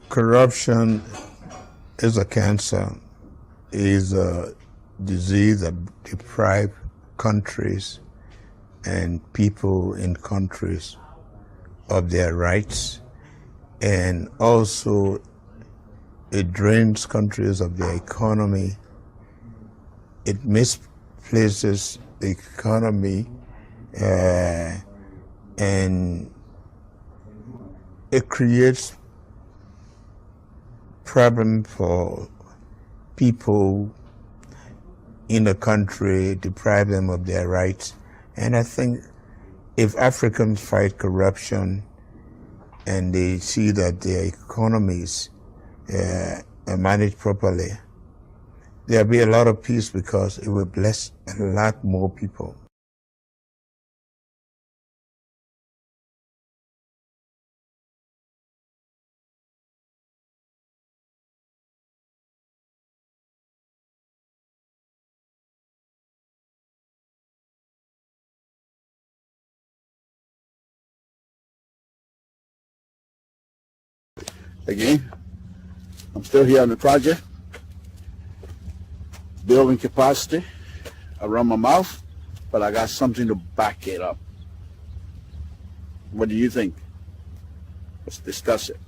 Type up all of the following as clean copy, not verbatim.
Corruption is a cancer, is a disease that deprives countries and people in countries of their rights, and also it drains countries of their economy. It misplaces the economy, and it creates problem for people in the country, deprive them of their rights. And I think if Africans fight corruption and they see that their economies are managed properly, there'll be a lot of peace because it will bless a lot more people. Again, I'm still here on the project, building capacity around my mouth, but I got something to back it up. What do you think? Let's discuss it.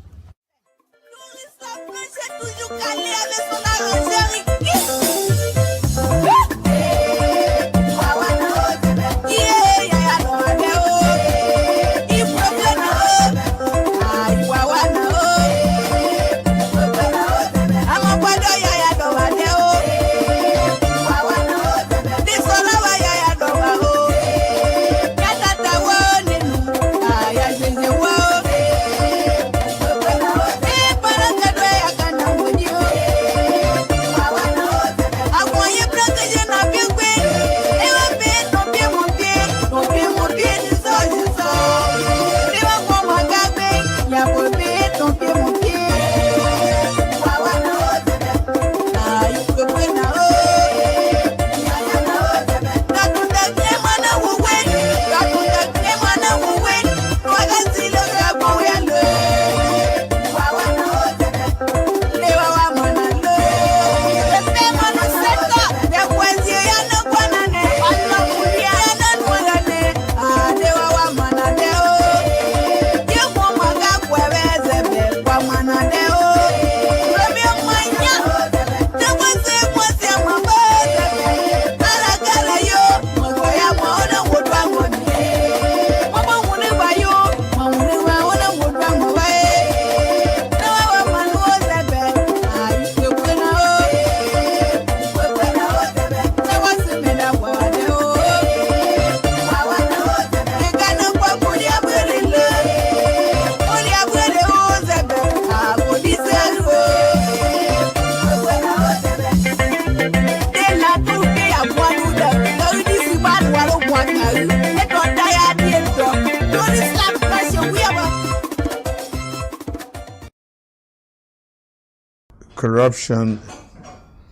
Corruption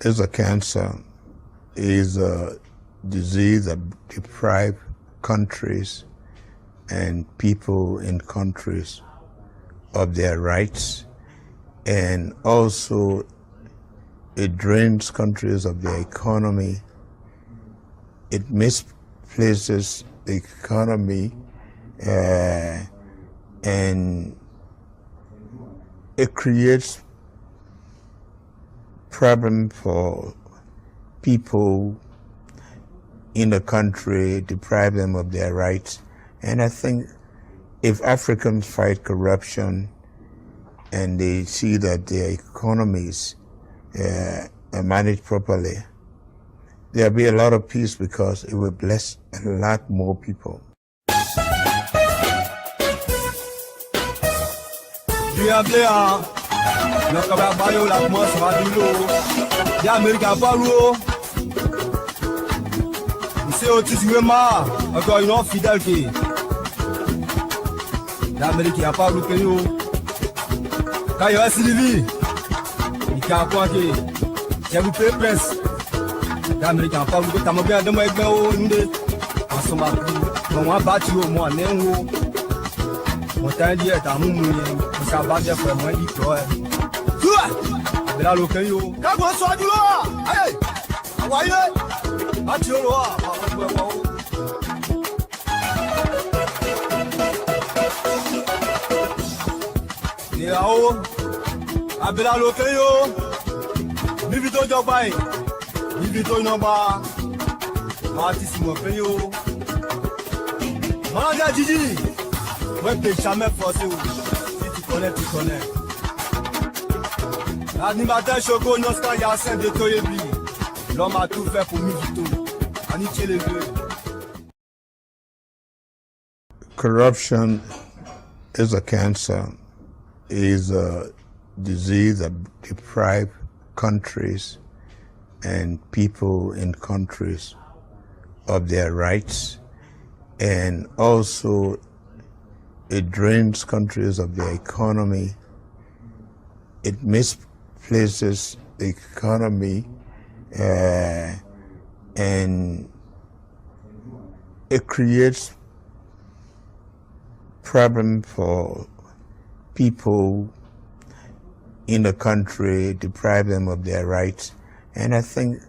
is a cancer, is a disease that deprives countries and people in countries of their rights, and also it drains countries of their economy. It misplaces the economy, and it creates problem for people in the country, deprive them of their rights. And I think if Africans fight corruption and they see that their economies are managed properly, there'll be a lot of peace because it will bless a lot more people. C'est au-dessus de moi, encore une autre fidèle qui l'Amérique n'a pas loupé nous. Quand il reste Libye, il y a quoi qui j'ai loupé presse. L'Amérique n'a pas loupé, t'as bien de moi avec nous deux. En ce moment, on va battre au moins, on t'a dit, t'as mouillé, on s'est battu pour moi, il Abela lo kan yo. Ka go so duro. Aye. Awaye. Ati o lo a. Ìyàwó Abela lo kan yo. Níbi tó jọba yìí. Níbi tó yọba. Máa ti sì mọ̀ pé yo. Máa jẹ́ jíjí. Wọ́n pe ìṣàmẹ́ fọ́ sí o. Títí connect. Animateur Choco Nostra Yasin de Toyebi. L'homme a tout fait pour Mivito. Aniche les deux. Corruption is a cancer, is a disease that deprives countries and people in countries of their rights, and also it drains countries of their economy. It misplaces the economy, and it creates problem for people in the country, deprive them of their rights. And I think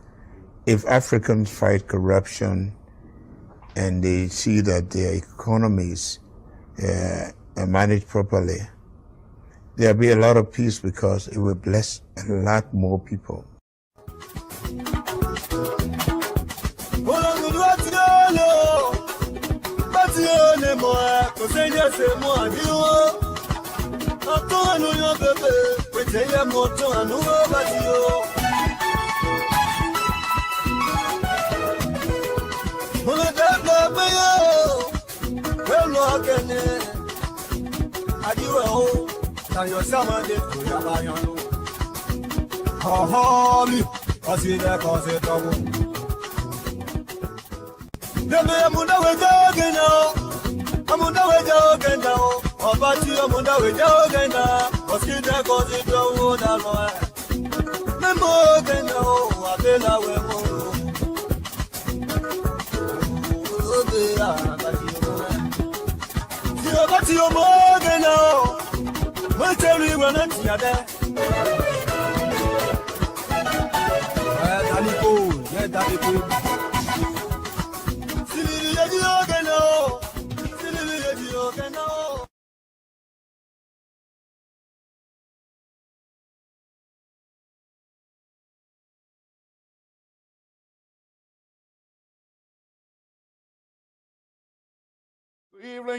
if Africans fight corruption and they see that their economies are managed properly, there'll be a lot of peace because it will bless a lot more people.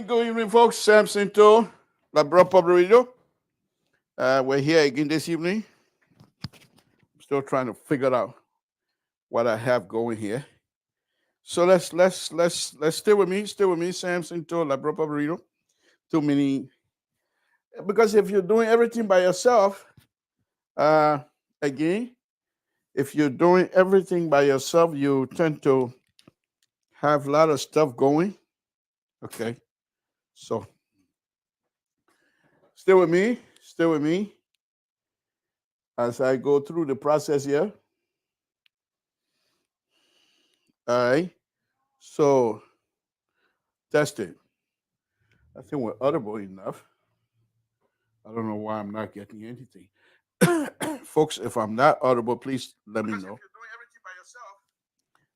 Good evening, folks. Samson to Liberian Public Radio. We're here again this evening. I'm still trying to figure out what I have going here. So let's stay with me. Stay with me, Samson to Liberian Public Radio. Too many, because if you're doing everything by yourself, again, if you're doing everything by yourself, you tend to have a lot of stuff going. Okay, so stay with me as I go through the process here. All right, so test it. I think we're audible enough. I don't know why I'm not getting anything. Folks, if I'm not audible, please let me know. If you're doing everything by yourself.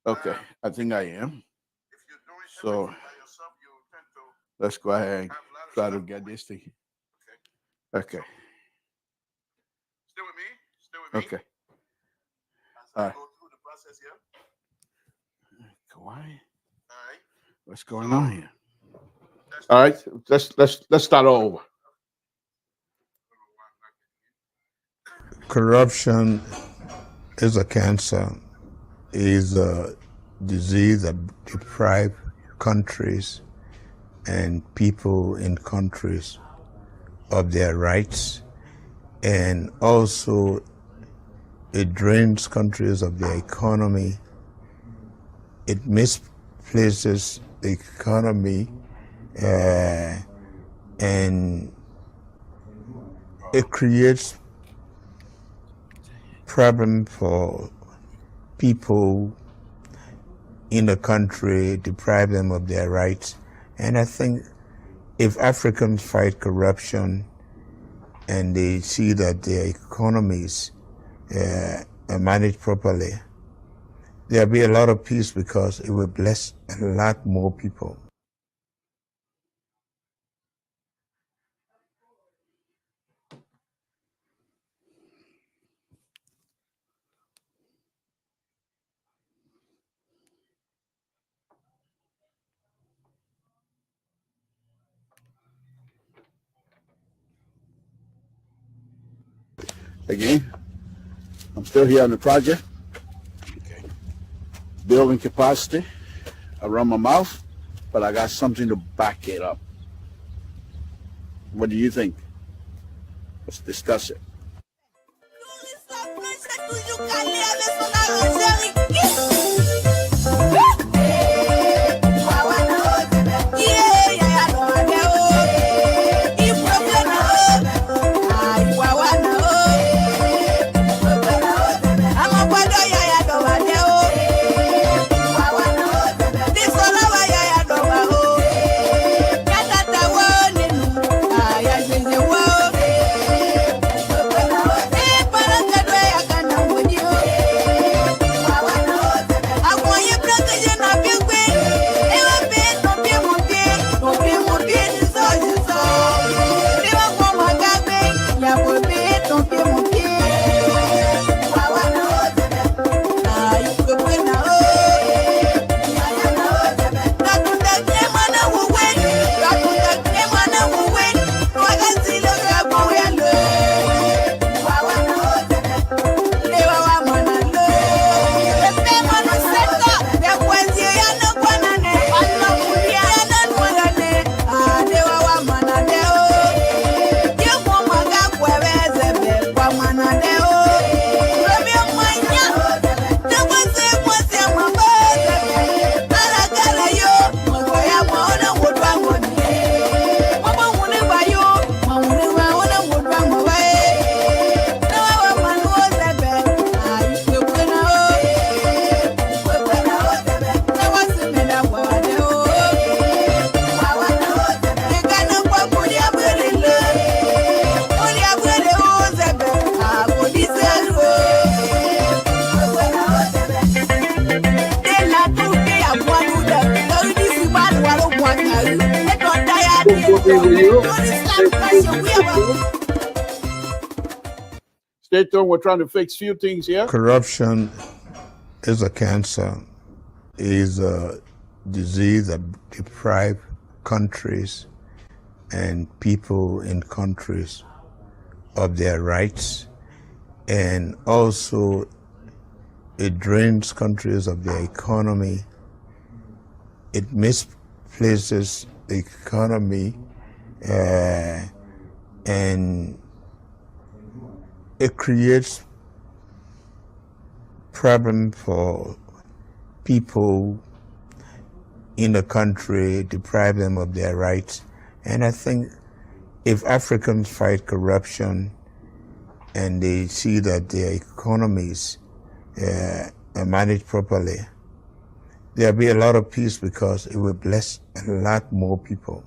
Okay, I think I am. If you're doing everything by yourself, you tend to. Let's go ahead and try to get this thing. Okay. Stay with me. Okay. All right. Go through the process here. Why? All right. What's going on here? All right. Let's start all over. Corruption is a cancer, is a disease that deprives countries and people in countries of their rights, and also it drains countries of their economy. It misplaces the economy, and it creates problem for people in the country, deprive them of their rights. And I think if Africans fight corruption and they see that their economies are managed properly, there'll be a lot of peace because it will bless a lot more people. Again, I'm still here on the project. Okay. Building capacity around my mouth, but I got something to back it up. What do you think? Let's discuss it. Stay tuned. We're trying to fix a few things here. Corruption is a cancer, is a disease that deprives countries and people in countries of their rights, and also it drains countries of their economy. It misplaces the economy, and it creates problem for people in the country, deprive them of their rights. And I think if Africans fight corruption and they see that their economies are managed properly, there'll be a lot of peace because it will bless a lot more people.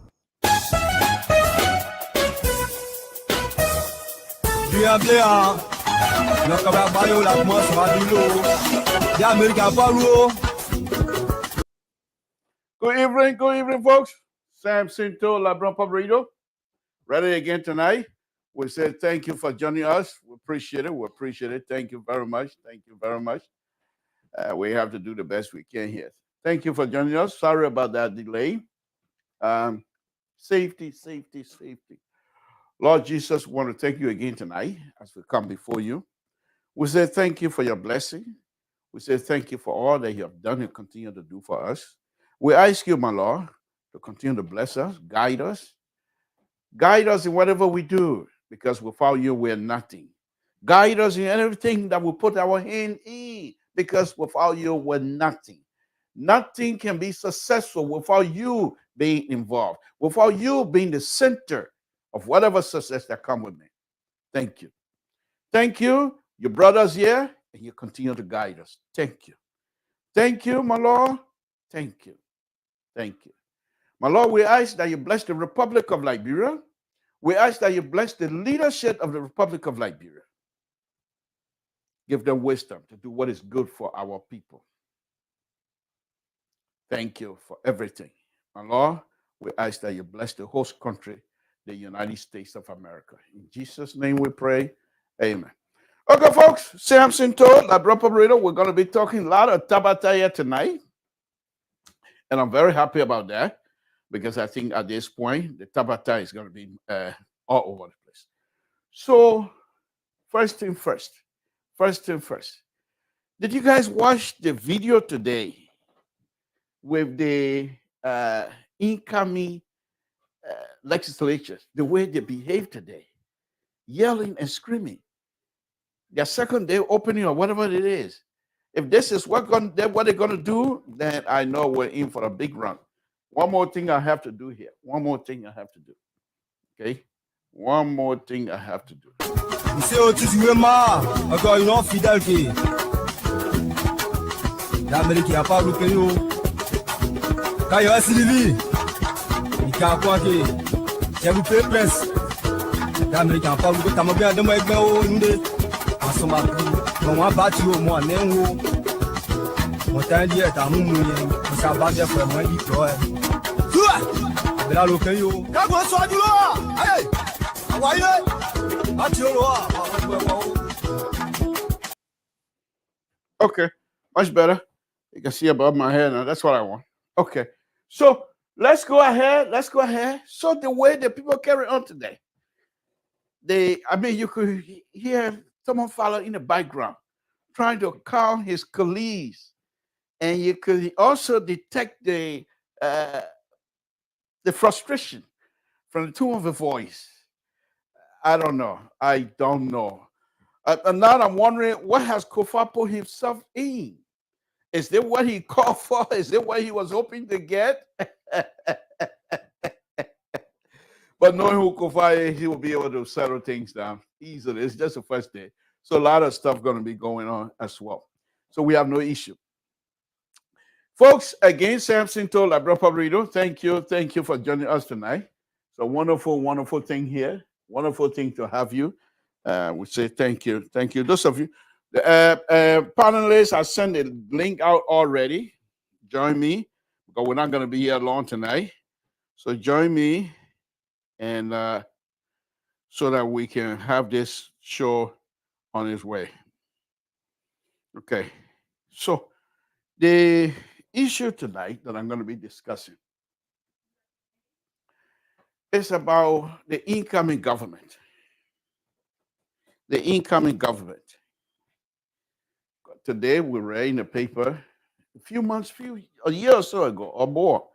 Good evening, folks. Samson to Liberian Pub Radio. Ready again tonight. We say thank you for joining us. We appreciate it. We appreciate it. Thank you very much. Thank you very much. We have to do the best we can here. Thank you for joining us. Sorry about that delay. Safety. Lord Jesus, we want to thank you again tonight as we come before you. We say thank you for your blessing. We say thank you for all that you have done and continue to do for us. We ask you, my Lord, to continue to bless us, guide us. Guide us in whatever we do, because without you, we're nothing. Guide us in everything that we put our hand in, because without you, we're nothing. Nothing can be successful without you being involved, without you being the center of whatever success that comes with me. Thank you. Thank you. Your brothers here, and you continue to guide us. Thank you. Thank you, my Lord. Thank you. Thank you. My Lord, we ask that you bless the Republic of Liberia. We ask that you bless the leadership of the Republic of Liberia. Give them wisdom to do what is good for our people. Thank you for everything. And Lord, we ask that you bless the host country, the United States of America. In Jesus' name we pray. Amen. Okay, folks, Samson told that operator we're going to be talking a lot of Tabata here tonight. And I'm very happy about that because I think at this point, the Tabata is going to be all over the place. So, first thing first. Did you guys watch the video today with the incoming legislatures, the way they behave today, yelling and screaming? Their second day opening or whatever it is. If this is what they're going to do, then I know we're in for a big run. One more thing I have to do here. Okay? One more thing I have to do. Monsieur Otisouema, encore une autre fidèle qui. L'Amérique n'a pas loupé nous. Quand il y a Sylvie, il y a quoi qui. J'ai loupé presse. L'Amérique n'a pas loupé. T'as bien de moi avec moi, nous. En ce moment, on va battre au moins, néo. Mon temps d'hier, t'as mon moyen. On s'en bat bien pour moi, dit toi. Toi! Mais là, l'aucun yo. Quand on soit du loin, allez! Envoyez! Okay, much better. You can see above my head now. That's what I want. Okay, so let's go ahead. So the way the people carry on today, you could hear someone follow in the background trying to call his colleagues, and you could also detect the frustration from the tone of the voice. I don't know. And now I'm wondering, what has Kofa put himself in? Is that what he called for? Is that what he was hoping to get? But knowing who Kofa is, he will be able to settle things down easily. It's just the first day. So a lot of stuff going to be going on as well. So we have no issue. Folks, again, Samson told Labra Pabrito, thank you for joining us tonight. So wonderful thing here. Wonderful thing to have you. We say thank you. Those of you, the panelists, I sent a link out already. Join me because we're not going to be here long tonight. So join me, and so that we can have this show on its way. Okay. So the issue tonight that I'm going to be discussing is about the incoming government. Today we read in the paper a year or so ago or more,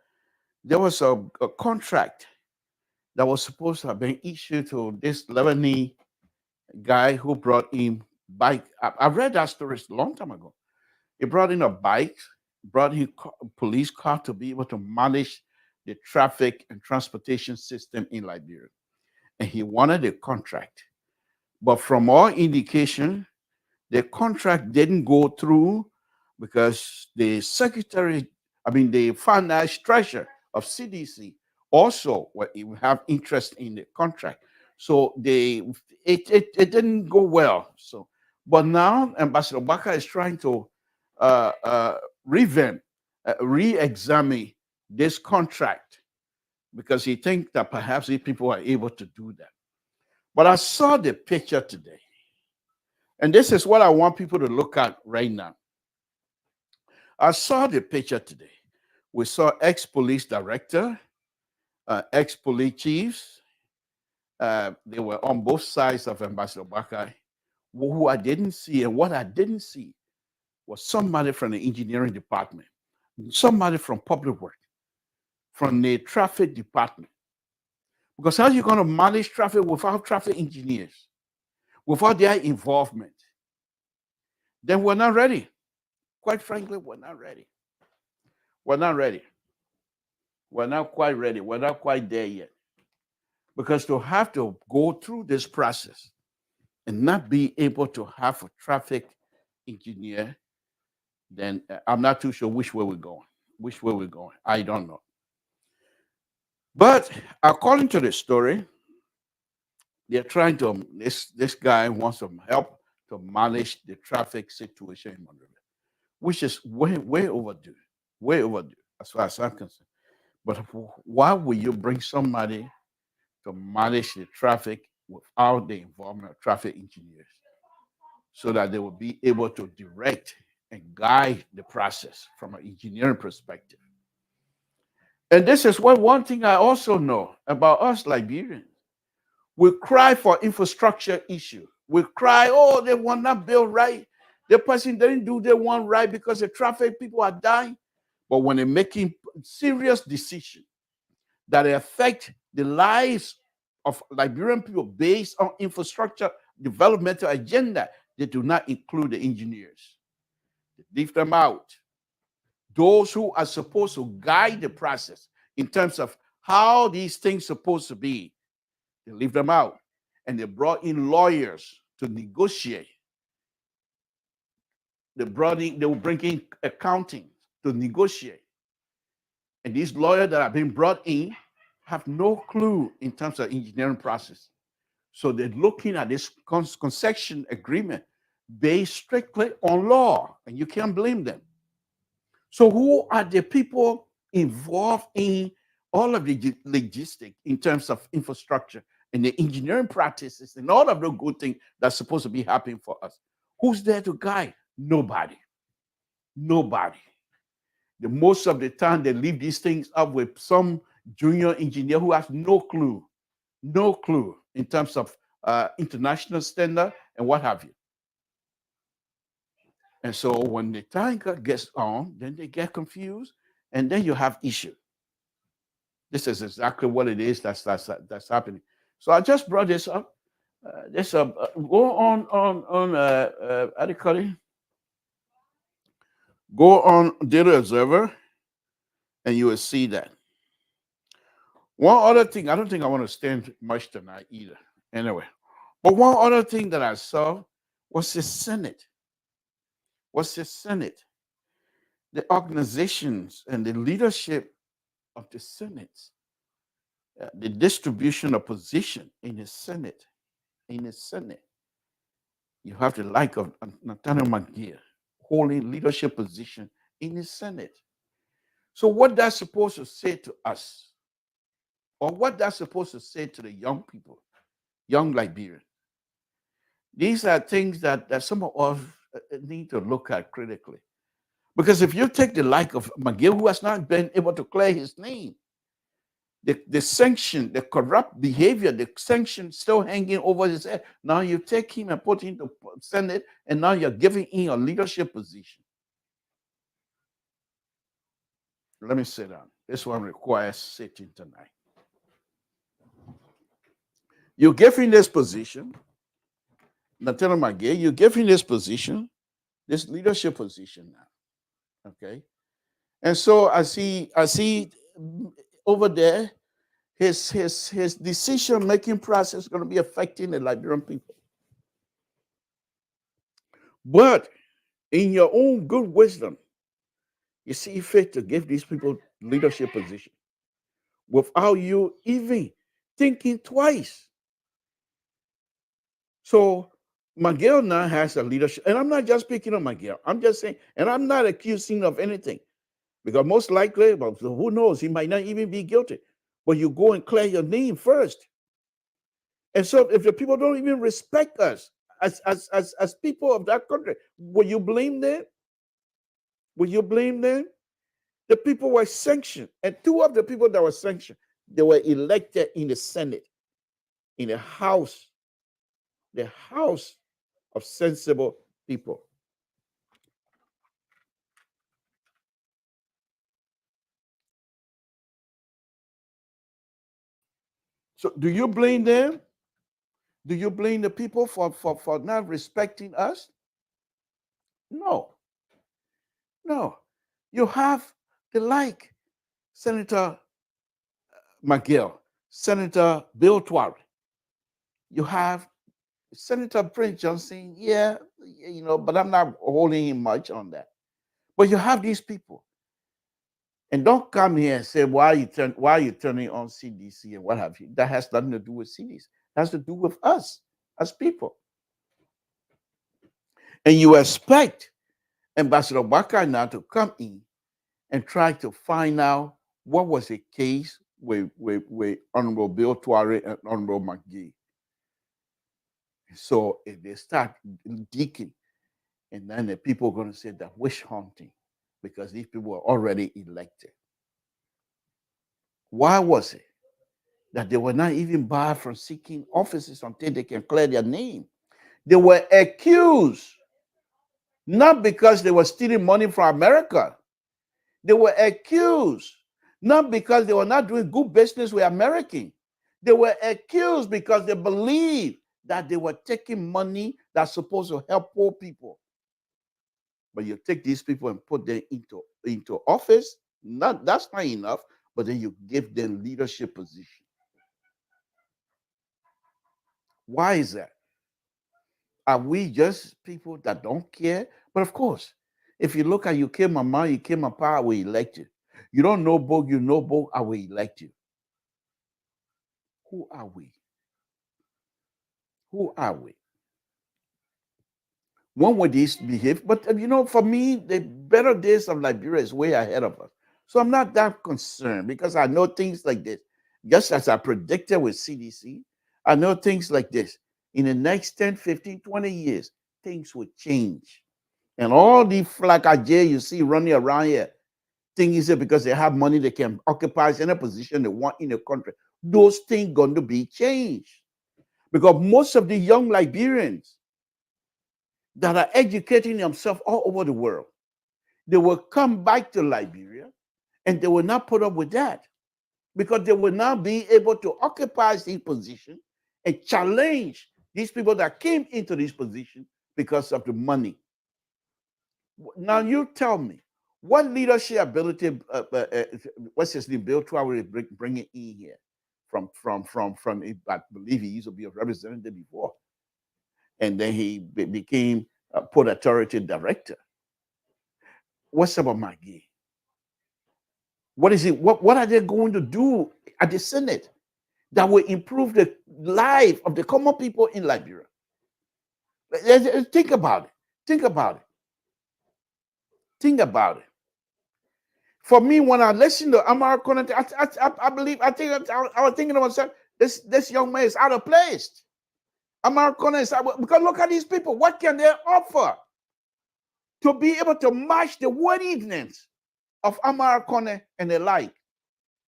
there was a contract that was supposed to have been issued to this Lebanese guy who brought in bike. I read that story a long time ago. He brought in a bike, brought in a police car to be able to manage the traffic and transportation system in Liberia. And he wanted a contract. But from all indication, the contract didn't go through because the finance treasurer of CDC also have interest in the contract. So it didn't go well. So, but now Ambassador Baka is trying to re-examine this contract because he thinks that perhaps these people are able to do that. But I saw the picture today, and this is what I want people to look at right now. I saw the picture today. We saw ex-police director, ex-police chiefs. They were on both sides of Ambassador Baka. Who I didn't see, and what I didn't see was somebody from the engineering department, somebody from public work, from the traffic department. Because how are you going to manage traffic without traffic engineers, without their involvement? Then we're not ready. Quite frankly, we're not ready. We're not ready. We're not quite ready. We're not quite there yet. Because to have to go through this process and not be able to have a traffic engineer, then I'm not too sure which way we're going. I don't know. But according to the story, they're trying to, this guy wants some help to manage the traffic situation in Monrovia, which is way overdue, as far as I'm concerned. But why would you bring somebody to manage the traffic without the involvement of traffic engineers so that they will be able to direct and guide the process from an engineering perspective? And this is one thing I also know about us Liberians. We cry for infrastructure issue. We cry, oh, they want not build right. The person didn't do their one right because the traffic people are dying. But when they're making serious decisions that affect the lives of Liberian people based on infrastructure developmental agenda, they do not include the engineers. They leave them out. Those who are supposed to guide the process in terms of how these things are supposed to be, they leave them out. And they brought in lawyers to negotiate. They will bring in accounting to negotiate. And these lawyers that have been brought in have no clue in terms of engineering process. So they're looking at this concession agreement based strictly on law, and you can't blame them. So who are the people involved in all of the logistics in terms of infrastructure and the engineering practices and all of the good things that's supposed to be happening for us? Who's there to guide? Nobody. Nobody. Most of the time, they leave these things up with some junior engineer who has no clue in terms of international standard and what have you. And so when the time gets on, then they get confused, and then you have issue. This is exactly what it is that's happening. So I just brought this up. Go on how do you call it? Go on Data Observer, and you will see that. One other thing, I don't think I want to stand much tonight either. Anyway, but one other thing that I saw was the Senate. The organizations and the leadership of the Senate, the distribution of position in the Senate. You have the like of Nathaniel McGeer holding leadership position in the Senate. So what that's supposed to say to us, or what that's supposed to say to the young people, young Liberians, these are things that some of us need to look at critically. Because if you take the like of McGill, who has not been able to clear his name, the sanction, the corrupt behavior, the sanction still hanging over his head. Now you take him and put him to Senate, and now you're giving him a leadership position. Let me sit down. This one requires sitting tonight. You give him this position, Nathaniel McGill, you give him this position, this leadership position now. Okay. And so I see over there, his decision-making process is going to be affecting the Liberian people. But in your own good wisdom, you see fit to give these people leadership position without you even thinking twice. So McGill now has a leadership, and I'm not just picking on McGill. I'm just saying, and I'm not accusing of anything, because most likely, well, who knows, he might not even be guilty. But you go and clear your name first. And so if the people don't even respect us as people of that country, will you blame them? Will you blame them? The people were sanctioned, and two of the people that were sanctioned, they were elected in the Senate, in the House of sensible people. So do you blame them? Do you blame the people for not respecting us? No. You have the like Senator McGill, Senator Bill Twari. You have Senator Prince Johnson, yeah, but I'm not holding him much on that. But you have these people. And don't come here and say why are you turning on CDC and what have you. That has nothing to do with CDC. It has to do with us as people. And you expect Ambassador Bakar now to come in and try to find out what was the case with Honorable Bill Tuare and Honorable McGee. So if they start digging, and then the people are going to say that witch hunting because these people were already elected. Why was it that they were not even barred from seeking offices until they can clear their name? They were accused, not because they were stealing money from America. They were accused, not because they were not doing good business with Americans. They were accused because they believed that they were taking money that's supposed to help poor people. But you take these people and put them into office, that's not enough, but then you give them leadership position. Why is that? Are we just people that don't care? But of course, if you look at UK Mama, UK Mapa, I will elect you. You don't know Bog, you know Bog, I will elect you. Who are we? Who are we? When would these behave? But for me, the better days of Liberia is way ahead of us. So I'm not that concerned because I know things like this. Just as I predicted with CDC, I know things like this. In the next 10, 15, 20 years, things will change. And all the flakajay you see running around here, thing is because they have money, they can occupy any position they want in the country. Those things going to be changed. Because most of the young Liberians that are educating themselves all over the world, they will come back to Liberia and they will not put up with that because they will not be able to occupy this position and challenge these people that came into this position because of the money. Now you tell me, what leadership ability, what's his name, Bill Tuare bringing in here from, I believe he used to be a representative before. And then he became a Port Authority director. What's about McGee? What is it? What are they going to do at the Senate that will improve the life of the common people in Liberia? Think about it. Think about it. Think about it. For me, when I listen to Amar Conant, I was thinking to myself, this young man is out of place. Amar Conant is out, because look at these people. What can they offer to be able to match the wordiness of Amar Conant and the like?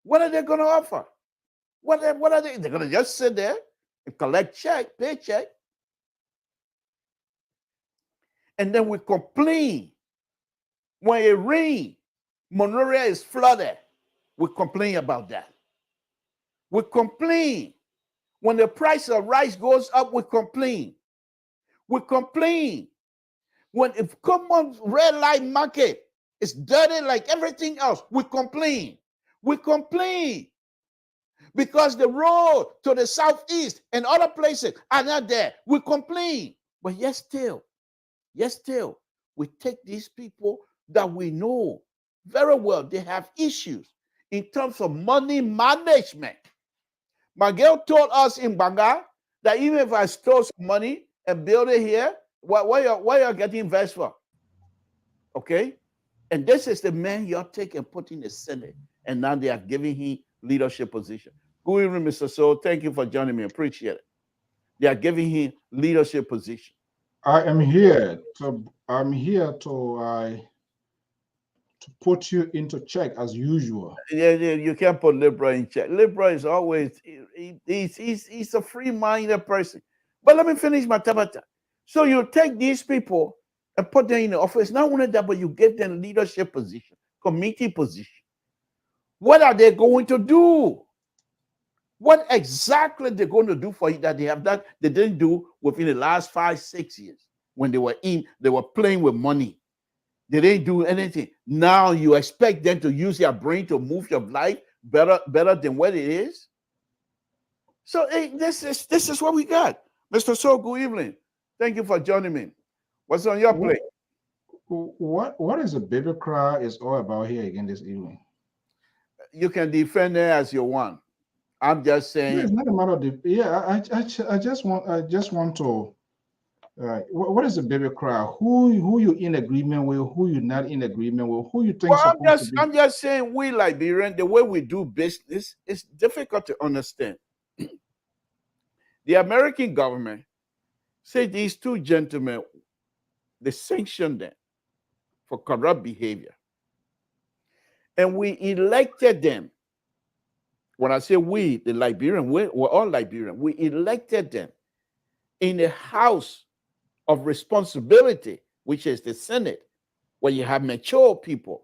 What are they going to offer? What are they? They're going to just sit there and collect paycheck, and then we complain when it rains. Monrovia is flooded. We complain about that. We complain when the price of rice goes up. We complain. We complain when if common red light market is dirty like everything else. We complain. We complain because the road to the southeast and other places are not there. We complain, but yet still, we take these people that we know very well, they have issues in terms of money management. Miguel told us in Banga that even if I stole some money and build it here, why you're getting invest for? Okay? And this is the man you're taking and put in the Senate, and now they are giving him leadership position. Good evening, Mr. So. Thank you for joining me. Appreciate it. They are giving him leadership position. I'm here to put you into check as usual. Yeah, you can't put Libra in check. Libra is always he's a free-minded person. But let me finish my tabata. So you take these people and put them in the office. Not only that, but you give them leadership position, committee position. What are they going to do? What exactly they're going to do for you that they didn't do within the last 5-6 years when they were playing with money. They didn't do anything. Now you expect them to use their brain to move your life better than what it is. So this is what we got. Mr. So, good evening. Thank you for joining me. What's on your plate? What is the baby cry is all about here again this evening? you can defend it as you want. I'm just saying. It's not a matter of I just want to. What is the baby cry? Who you in agreement with? Who you not in agreement with? Who you think Well, supposed to be? I'm just saying we Liberian, the way we do business is difficult to understand. The American government say these two gentlemen, they sanctioned them for corrupt behavior. And we elected them. When I say we, the Liberian, we're all Liberian. We elected them in a house of responsibility, which is the Senate, where you have mature people.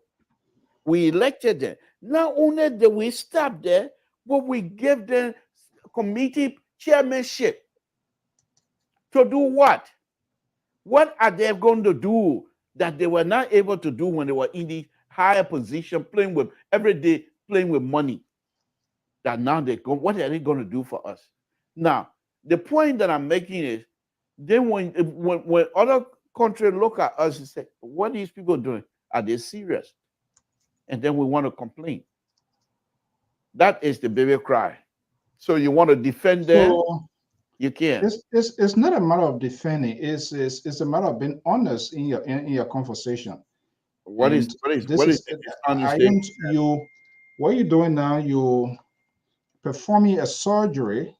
We elected them. Not only did we stop there, but we gave them committee chairmanship. To do what? What are they going to do that they were not able to do when they were in the higher position, playing with every day, playing with money? That now they go, what are they going to do for us? Now, the point that I'm making is, then when other countries look at us and say, what are these people doing? Are they serious? And then we want to complain. That is the baby cry. So you want to defend them? So, you can. It's not a matter of defending. It's a matter of being honest in your conversation. What is what you're doing now? You performing a surgery,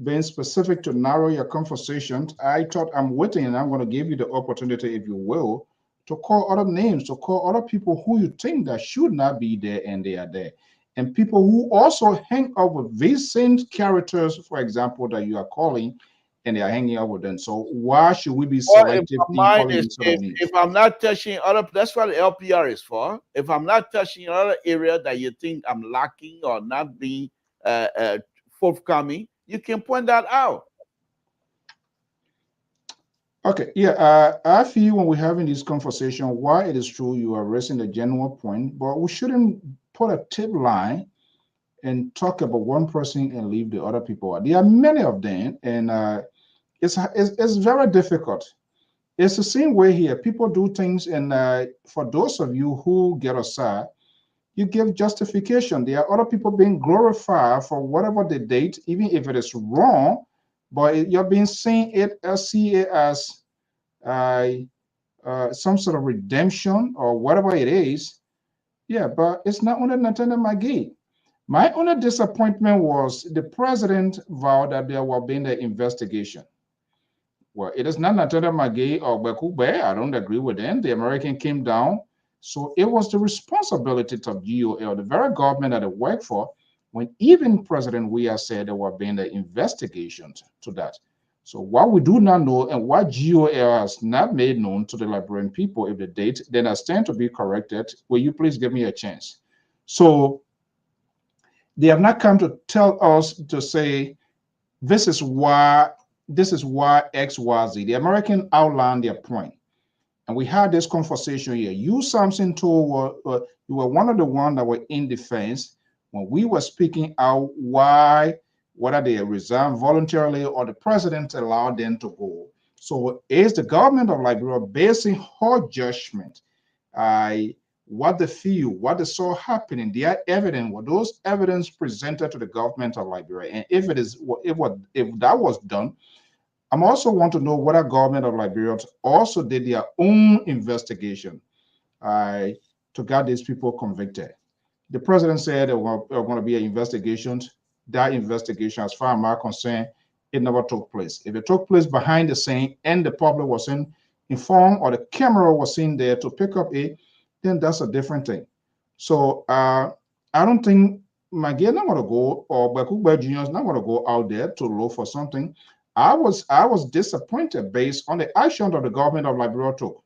being specific to narrow your conversation. I thought I'm waiting, and I'm going to give you the opportunity, if you will, to call other names, to call other people who you think that should not be there and they are there, and people who also hang up with these same characters, for example, that you are calling, and they are hanging out with them. So why should we be selective in calling these sort of names? If I'm not touching other, that's what the LPR is for. If I'm not touching other area that you think I'm lacking or not being forthcoming, you can point that out. Okay, yeah, I feel when we're having this conversation, why it is true you are raising a genuine point, but we shouldn't put a tip line and talk about one person and leave the other people out. There are many of them, and it's very difficult. It's the same way here. People do things, and for those of you who get aside, you give justification. There are other people being glorified for whatever they did, even if it is wrong, but you're being seen it as some sort of redemption or whatever it is. Yeah, but it's not under Natana Magee. My only disappointment was the president vowed that there will be an investigation. Well, it is not Natana Magee or Bekube. I don't agree with them. The American came down. So it was the responsibility of GOL, the very government that I work for, when even President Weah said there were being the investigations to that. So what we do not know and what GOL has not made known to the Liberian people, if the date, then I stand to be corrected. Will you please give me a chance? So they have not come to tell us to say, this is why X, Y, Z. The American outlined their point. And we had this conversation here. You, Samson, told you were one of the ones that were in defense when we were speaking out why, whether they resigned voluntarily or the president allowed them to go. So is the government of Liberia basing her judgment, what they feel, what they saw happening, their evidence, were those evidence presented to the government of Liberia? And if that was done, I'm also want to know whether government of Liberia also did their own investigation to get these people convicted. The president said there were going to be an investigation. That investigation, as far as I'm concerned, it never took place. If it took place behind the scene and the public wasn't informed or the camera was in there to pick up it, then that's a different thing. So I don't think Maggie not going to go, or Bakugba Jr. is not going to go out there to look for something. I was disappointed based on the action of the government of Liberia took.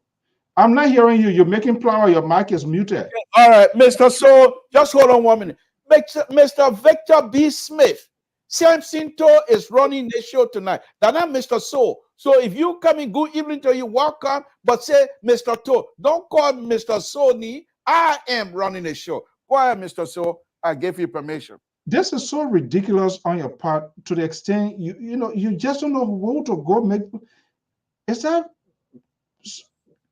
I'm not hearing you. You're making flower. Your mic is muted. All right, Mr. So, just hold on 1 minute. Mr. Victor B. Smith, Samson is running the show tonight. That's not Mr. So. So if you come in, good evening to you, welcome, but say Mr. To. Don't call Mr. Sony. I am running the show. Go ahead, Mr. So. I gave you permission. This is so ridiculous on your part to the extent you just don't know who to go make. Is that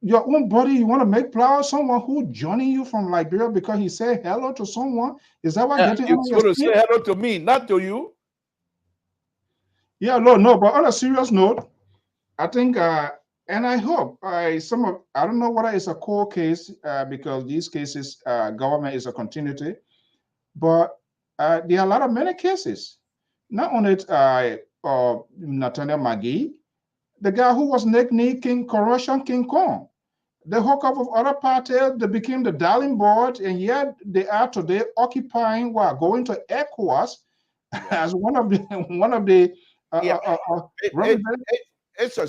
your own body, you want to make proud someone who joining you from Liberia because he said hello to someone? Is that what getting You're on your going to say skin? hello to me, not to you. Yeah, no, but on a serious note, I think, and I hope I don't know whether it's a court case because these cases, government is a continuity, but there are a lot of many cases. Not only Nathaniel McGee, the guy who was nicknamed King Corruption King Kong. The hookup of other parties, they became the darling board, and yet they are today occupying going to ECOWAS as one of the It's a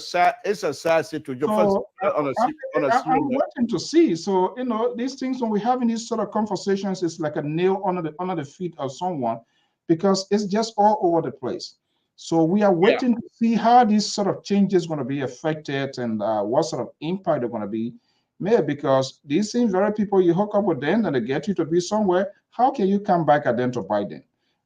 sad situation. So On a I'm waiting to see. So these things when we're having these sort of conversations, it's like a nail under the feet of someone, because it's just all over the place. So we are waiting to see how these sort of changes going to be affected and what sort of impact they're going to be made. Because these same very people you hook up with them and they get you to be somewhere, how can you come back at them to bite them?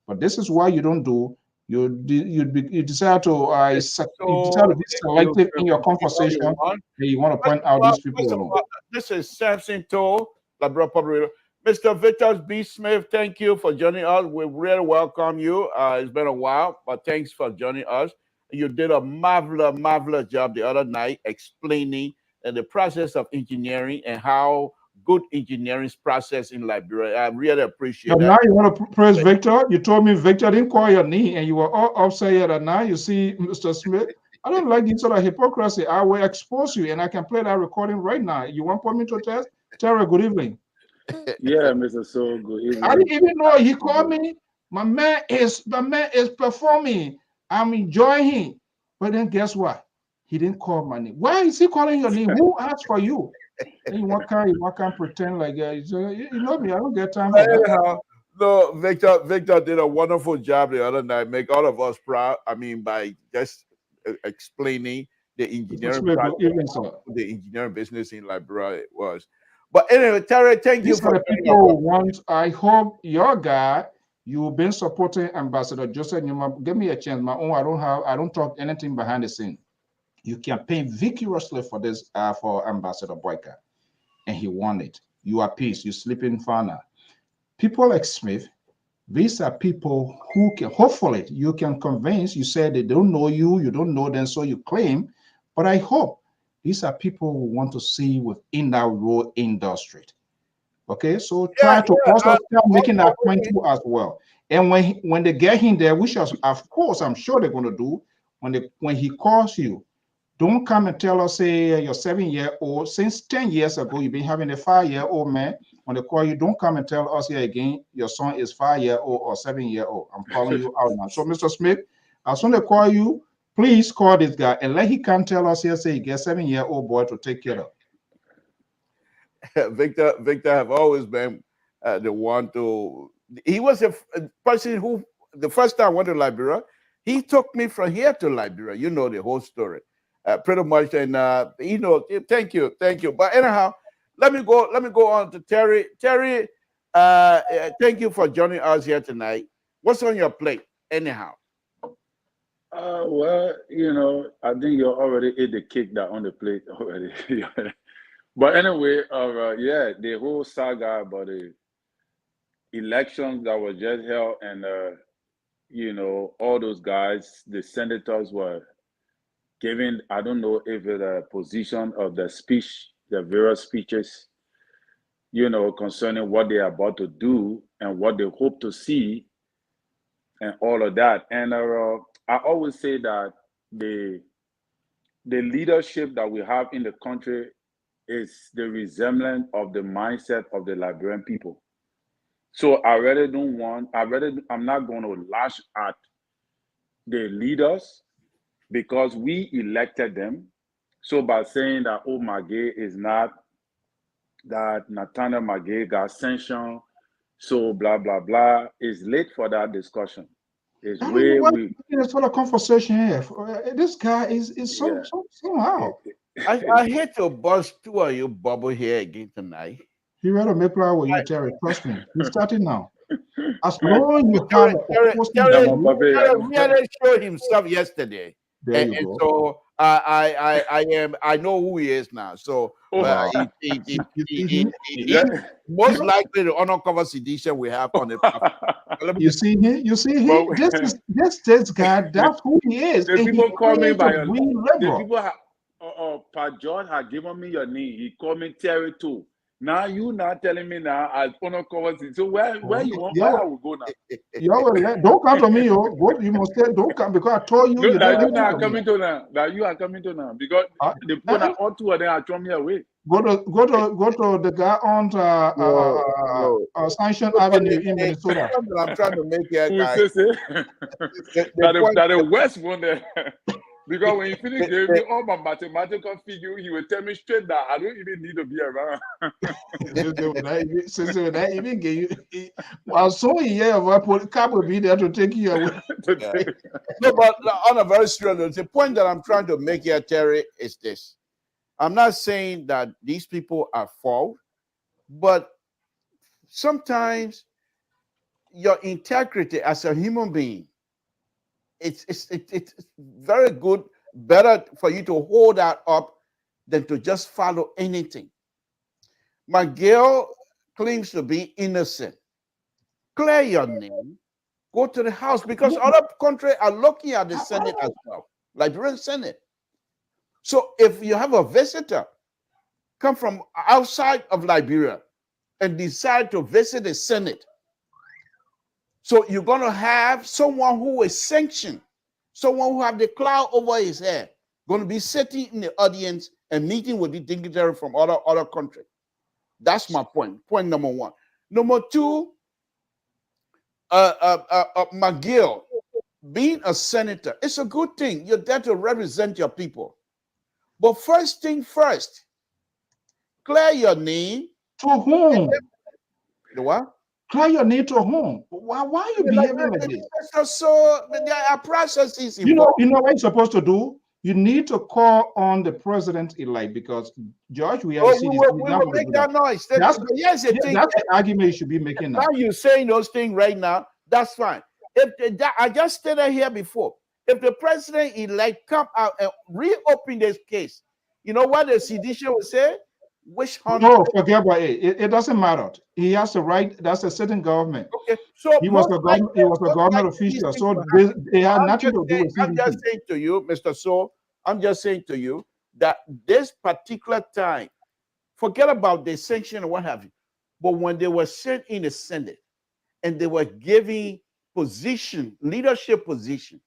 But this is why you don't do. You decide to be selective in your conversation, and you want to point out these people alone. This is Samson Toll, Mr. Victor B. Smith. Thank you for joining us. We really welcome you. It's been a while, but thanks for joining us. You did a marvelous job the other night explaining the process of engineering and how good engineering process in Liberia. I really appreciate that. Now you want to praise Victor. You told me Victor didn't call your name, and you were all upset. And now you see, Mr. Smith, I don't like this sort of hypocrisy. I will expose you, and I can play that recording right now. You want to put me to test? Terry, good evening. Yeah, Mr. So good evening. I didn't even know he called me. My man is performing. I'm enjoying him. But then guess what? He didn't call my name. Why is he calling your name? Who asked for you? And you can't pretend like you know me. I don't get time for that. No, Victor did a wonderful job the other night. Make all of us proud. I mean, by just explaining the engineering the engineering business in Liberia it was. But anyway, Terry, thank you for the people want. I hope your guy. You've been supporting Ambassador Joseph Numa. Give me a chance. My own. I don't talk anything behind the scene. You campaign vigorously for this for Ambassador Boyka, and he won it. You are peace. You sleep in Fana. People like Smith, these are people who can, hopefully you can convince. You said they don't know you, you don't know them, so you claim. But I hope these are people who want to see within that raw industry. Okay, so try to also start making that point too as well. And when they get in there, which is, of course, I'm sure they're going to do, when he calls you, don't come and tell us, say, you're 7-year-old. Since 10 years ago, you've been having a 5-year-old man. When they call you, don't come and tell us here again, your son is 5-year-old or 7-year-old. I'm calling you out now. So, Mr. Smith, as soon as they call you, please call this guy and let he come tell us here, say, he gets 7-year-old boy to take care of. Victor have always been the one to. He was a person who, the first time I went to Liberia, he took me from here to Liberia. You know the whole story. Pretty much, and thank you. But anyhow, let me go on to Terry. Terry, thank you for joining us here tonight. What's on your plate, anyhow? Well, I think you already ate the cake that on the plate already. But anyway, the whole saga about the elections that were just held, and all those guys, the senators were given, I don't know if it's a position of the speech, the various speeches, concerning what they are about to do and what they hope to see and all of that. And I always say that the leadership that we have in the country is the resemblance of the mindset of the Liberian people. So I'm not going to lash at the leaders, because we elected them. So by saying that, oh, Magee is not, that Nathaniel Magee got sanctioned, so blah, blah, blah, it's late for that discussion. It's where we... There's sort of conversation here. This guy is somehow. I hate to bust two of you bubble here again tonight. He rather make play with you, Terry. Trust me. We're starting now. As long as you have Terry really showed himself yesterday. And so I know who he is now. So Oh. he most likely the uncover sedition we have on the platform. You see him? You see him? This guy, that's who he is. The people call me by your name. The people Pat George had given me your name. He called me Terry too. Now you not telling me now as uncover. So where you want? Where I will go now? Don't come to me, yo. You must say don't come because I told you. No, that you not coming to now. That you are coming to now because the people that all two of them are throwing me away. Go to the guy on Sanction Avenue in Minnesota. I'm trying to make here, guys. That the West one there. Because when you finish giving me all my mathematical figure, he will tell me straight that I don't even need to be around. Well, so yeah, Cap will be there to take you away. No, but on a very serious note, the point that I'm trying to make here, Terry, is this. I'm not saying that these people are fault, but sometimes your integrity as a human being, it's very good, better for you to hold that up than to just follow anything. My girl claims to be innocent. Clear your name, go to the house, because other countries are looking at the Senate as well, Liberian Senate. So if you have a visitor come from outside of Liberia and decide to visit the Senate, so you're going to have someone who is sanctioned, someone who have the cloud over his head, going to be sitting in the audience and meeting with the dignitary from other countries. That's my point. Point number one. Number two, McGill, being a senator, it's a good thing. You're there to represent your people. But first thing first, clear your name. To whom? The what? Clear your name to whom? Why you behaving like this? So there are processes involved. You know what you're supposed to do? You need to call on the president-elect, because George, we have seen we will make that noise. That's the argument you should be making now. Now you're saying those things right now, that's fine. I just stated here before, if the president-elect come out and reopen this case, you know what the sedition will say? No, forget about it. It doesn't matter. He has the right. That's a certain government. Okay, so he was a government official, so they had nothing to do with it. I'm just saying to you, Mr. So, I'm just saying to you that this particular time, forget about the sanction and what have you, but when they were sent in the Senate and they were giving position, leadership position,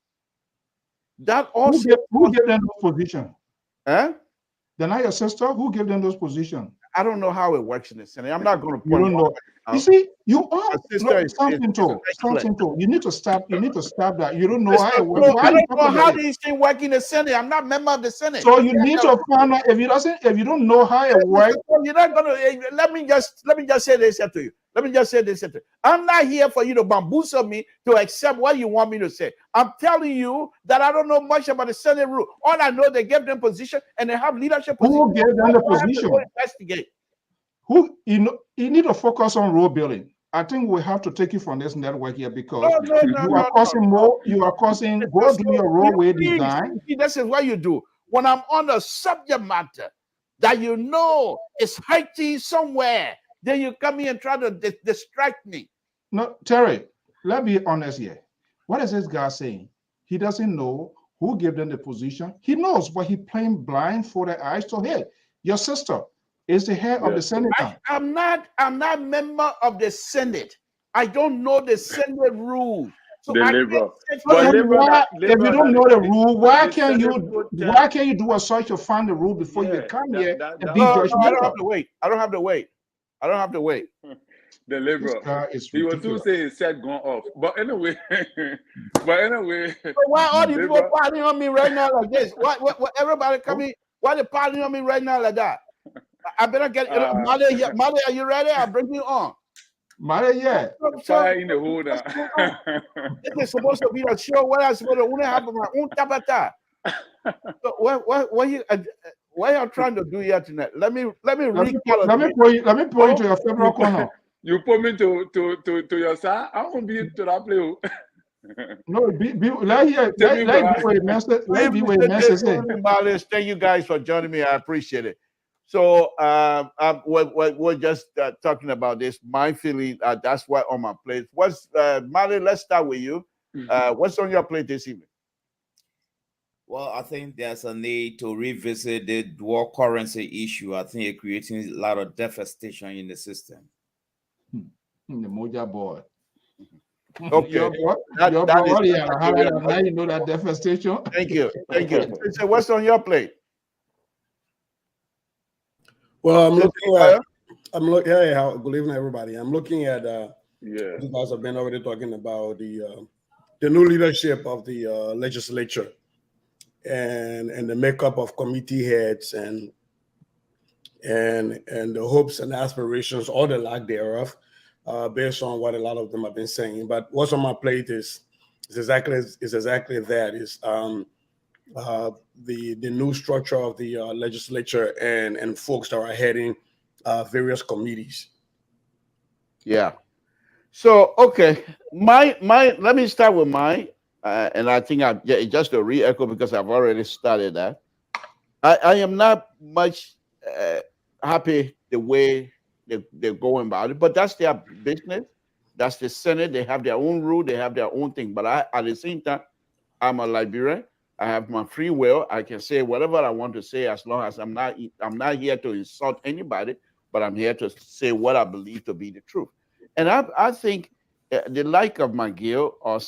that also who gave them those position? Huh? They're not your sister. Who gave them those positions? I don't know how it works in the Senate. I'm not going to. You don't know. You see, you are something to. You need to stop. You need to stop that. You don't know how it works. I don't know how these things work in the Senate. I'm not a member of the Senate. So you need to find out. If you don't know how it works, you're not going to. Let me just say this to you. Let me just say this to you. I'm not here for you to bamboozle me to accept what you want me to say. I'm telling you that I don't know much about the Senate rule. All I know, they gave them position and they have leadership position. Who gave them the position? Investigate. Who you need to focus on road building. I think we have to take you from this network here, because you are causing more. You are causing. Go do your roadway design. This is what you do when I'm on a subject matter that you know is hurting somewhere. Then you come here and try to distract me. No, Terry, let's be honest here. What is this guy saying? He doesn't know who gave them the position. He knows, but he playing blind for the eyes to head. Your sister is the head of the Senate. I'm not member of the Senate. I don't know the Senate rule. So if you don't know the rule, why can't you do a search to find the rule before you come here and be judgmental? I don't have to wait. I don't have to wait. The liberal. He was too saying his set gone off. But anyway. So why all these people piling on me right now like this? What everybody coming? Why they piling on me right now like that? I better get Mother, are you ready? I'll bring you on. Mother, yeah. Fire in the holder. This is supposed to be a show where I'm supposed to have my own tabata. So what are you trying to do here tonight? Let me pull you to your favorite corner. You put me to your side. I won't be to that play. No, let be message. Let be with message. Thank you guys for joining me. I appreciate it. So we're just talking about this. My feeling, that's what on my plate. What's Mali? Let's start with you. What's on your plate this evening? Well, I think there's a need to revisit the dual currency issue. I think it's creating a lot of devastation in the system. The Moja boy. Okay. Your boy, now you know that devastation. Thank you. Thank you. So what's on your plate? Well, hey, good evening, everybody. I'm looking at you guys have been already talking about the new leadership of the legislature and the makeup of committee heads and the hopes and aspirations or the lack thereof, based on what a lot of them have been saying. But what's on my plate is exactly that the new structure of the legislature and folks that are heading various committees. Yeah. So okay, my let me start with mine, and I think just a re-echo because I've already started that. I am not much happy the way they're going about it, but that's their business. That's the Senate. They have their own rule. They have their own thing. But at the same time, I'm a Liberian. I have my free will. I can say whatever I want to say as long as I'm not here to insult anybody, but I'm here to say what I believe to be the truth. And I think the like of McGill or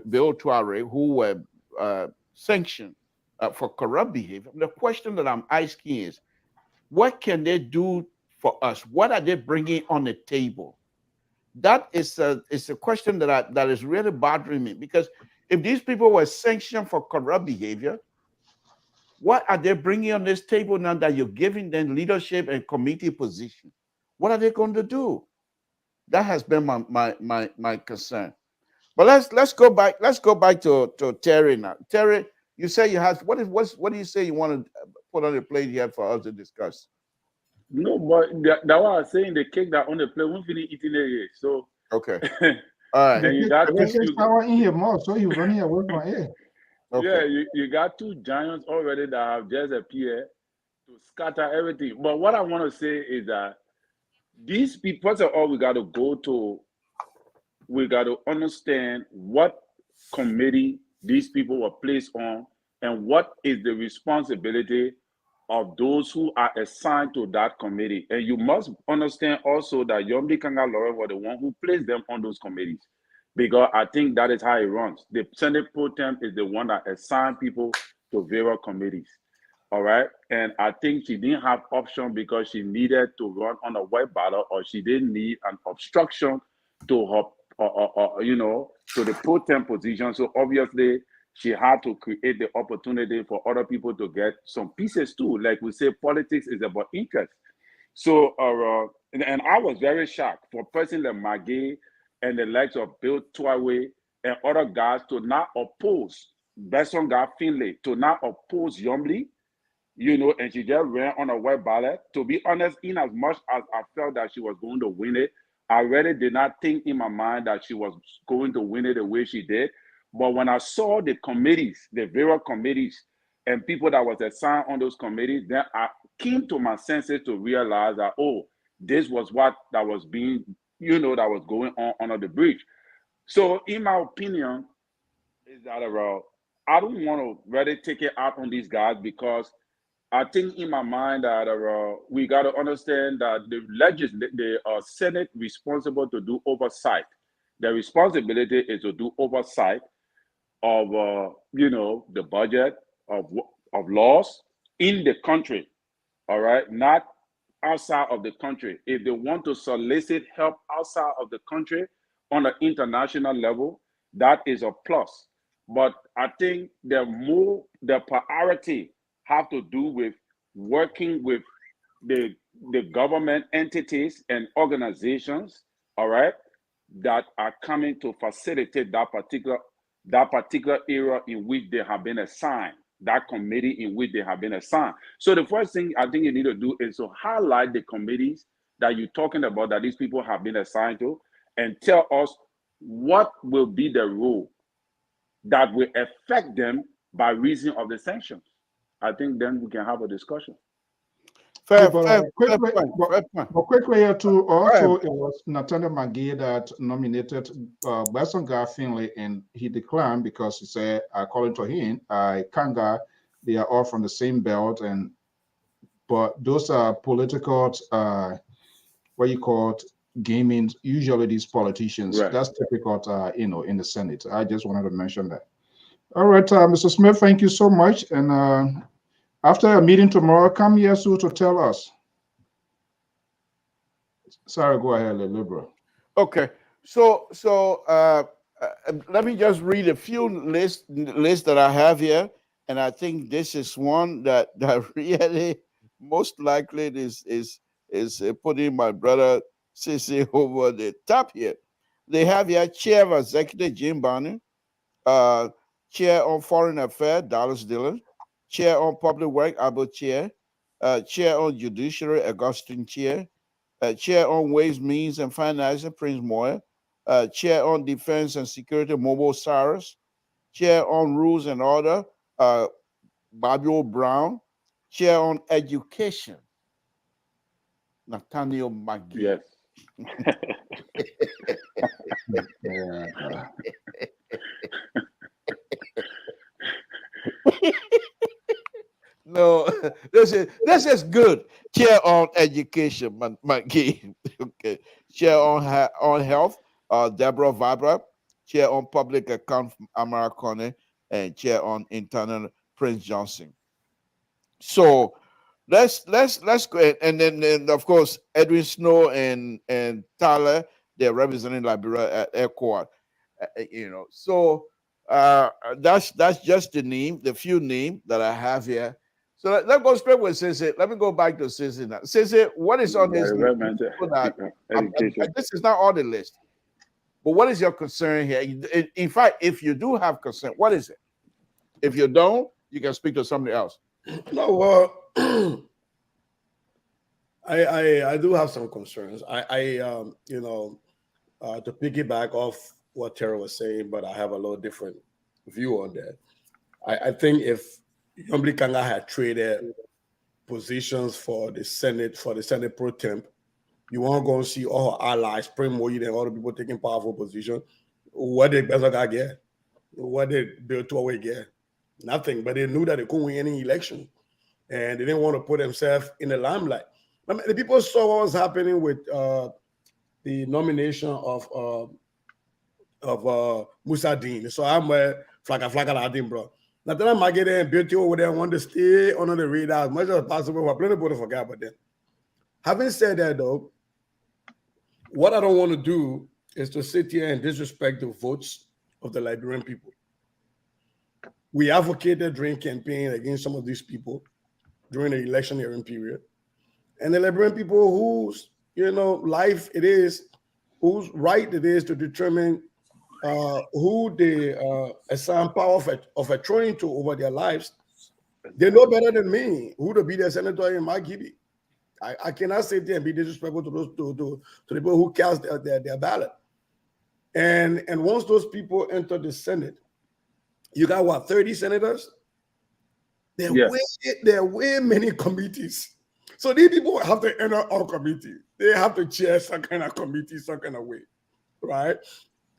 Bill Tuare, who were sanctioned for corrupt behavior, the question that I'm asking is, what can they do for us? What are they bringing on the table? That is a question that is really bothering me, because if these people were sanctioned for corrupt behavior, what are they bringing on this table now that you're giving them leadership and committee position? What are they going to do? That has been my concern. But let's go back. Let's go back to Terry now. Terry, you say you have what do you say you want to put on the plate here for us to discuss? No, but that what I was saying, the cake that on the plate, won't finish eating it yet. So okay. All right. And you got in here more, so you're running away from it. Okay. Yeah, you got two giants already that have just appeared to scatter everything. But what I want to say is that these people, first of all, we got to understand what committee these people were placed on and what is the responsibility of those who are assigned to that committee. And you must understand also that Yomdi Kangalore were the one who placed them on those committees, because I think that is how it runs. The Senate pro tem is the one that assigned people to various committees. All right. And I think she didn't have option because she needed to run on a white ballot, or she didn't need an obstruction to her, to the pro tem position. So obviously she had to create the opportunity for other people to get some pieces too. Like we say, politics is about interest. So, and I was very shocked for a person like Maggie and the likes of Bill Tuawe and other guys to not oppose Besson Guy Finlay, to not oppose Yomli, and she just ran on a white ballot. To be honest, in as much as I felt that she was going to win it, I really did not think in my mind that she was going to win it the way she did. But when I saw the committees, the various committees, and people that was assigned on those committees, then I came to my senses to realize that, oh, this was what that was being, that was going on under the bridge. So in my opinion, is that I don't want to really take it out on these guys, because I think in my mind that we got to understand that the Senate responsible to do oversight. The responsibility is to do oversight of the budget of laws in the country. All right, not outside of the country. If they want to solicit help outside of the country on an international level, that is a plus. But I think the priority have to do with working with the government entities and organizations, all right, that are coming to facilitate that particular area in which they have been assigned, that committee in which they have been assigned. So the first thing I think you need to do is to highlight the committees that you're talking about that these people have been assigned to, and tell us what will be the rule that will affect them by reason of the sanctions? I think then we can have a discussion. Fair But quickly here too, also Fair. it was Nathaniel McGee that nominated Besson Finley, and he declined because he said, according to him, Kanga, they are all from the same belt, but those are political, what you call it, gaming. Usually these politicians, Right. that's typical, in the Senate. I just wanted to mention that. All right, Mr. Smith, thank you so much. And after a meeting tomorrow, come here soon to tell us. Sorry, go ahead, Liberal. Okay, so let me just read a few lists that I have here, and I think this is one that really most likely is putting my brother Sisi over the top here. They have here Chair of Executive Jim Barney, Chair on Foreign Affairs Dallas Dillon, Chair on Public Work Abel Chair, Chair on Judiciary Augustine Chair, Chair on Ways, Means, and Finance, Prince Moore, Chair on Defense and Security, Mobile Cyrus, Chair on Rules and Order, Babio Brown, Chair on Education, Nathaniel McGee. Yes. No, this is good. Chair on Education, McGee. Okay. Chair on Health, Deborah Vibra. Chair on Public Account, Amara Coney, and Chair on Internal, Prince Johnson. So let's go ahead. And then of course Edwin Snow and Tyler, they're representing Liberia at ECOWAS. So that's just the few names that I have here. So let's go straight with Sisi. Let me go back to Sisi now. Sisi, what is on this list? This is not on the list, but what is your concern here? In fact, if you do have concern, what is it? If you don't, you can speak to somebody else. No, I do have some concerns. To piggyback off what Tara was saying, but I have a little different view on that. I think if Yombli Kanga had traded positions for the Senate pro temp, you won't go and see all her allies, Prim Moyi, and all the people taking powerful positions. What did Bezoga get? What did Bill Tuaway get? Nothing. But they knew that they couldn't win any election, and they didn't want to put themselves in the limelight. I mean, the people saw what was happening with the nomination of Musa Dean. So I'm flaka Ladim, bro. Now that I'm getting and Beauty over there want to stay under the radar as much as possible. But plenty of people forget about that. Having said that, though, what I don't want to do is to sit here and disrespect the votes of the Liberian people. We advocated during campaign against some of these people during the election hearing period. And the Liberian people whose life it is, whose right it is to determine who they assign power of attorney to over their lives, they know better than me who to be their senator in Margibi. I cannot sit there and be disrespectful to those to the people who cast their ballot. And once those people enter the Senate, you got what, 30 senators? There are way many committees. So these people have to enter all committees. They have to chair some kind of committee, some kind of way, right?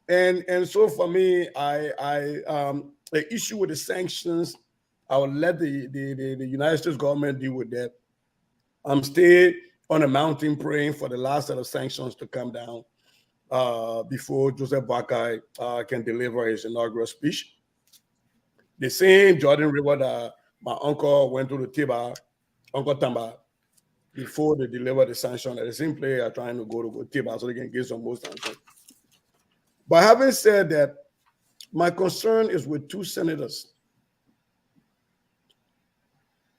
And so for me, the issue with the sanctions, I will let the United States government deal with that. I'm still on a mountain praying for the last set of sanctions to come down before Joseph Boakai can deliver his inaugural speech. The same Jordan River that my uncle went to the Tiba, Uncle Tamba, before they deliver the sanction, the same place are trying to go to Tiba so they can get some more sanctions. But having said that, my concern is with two senators.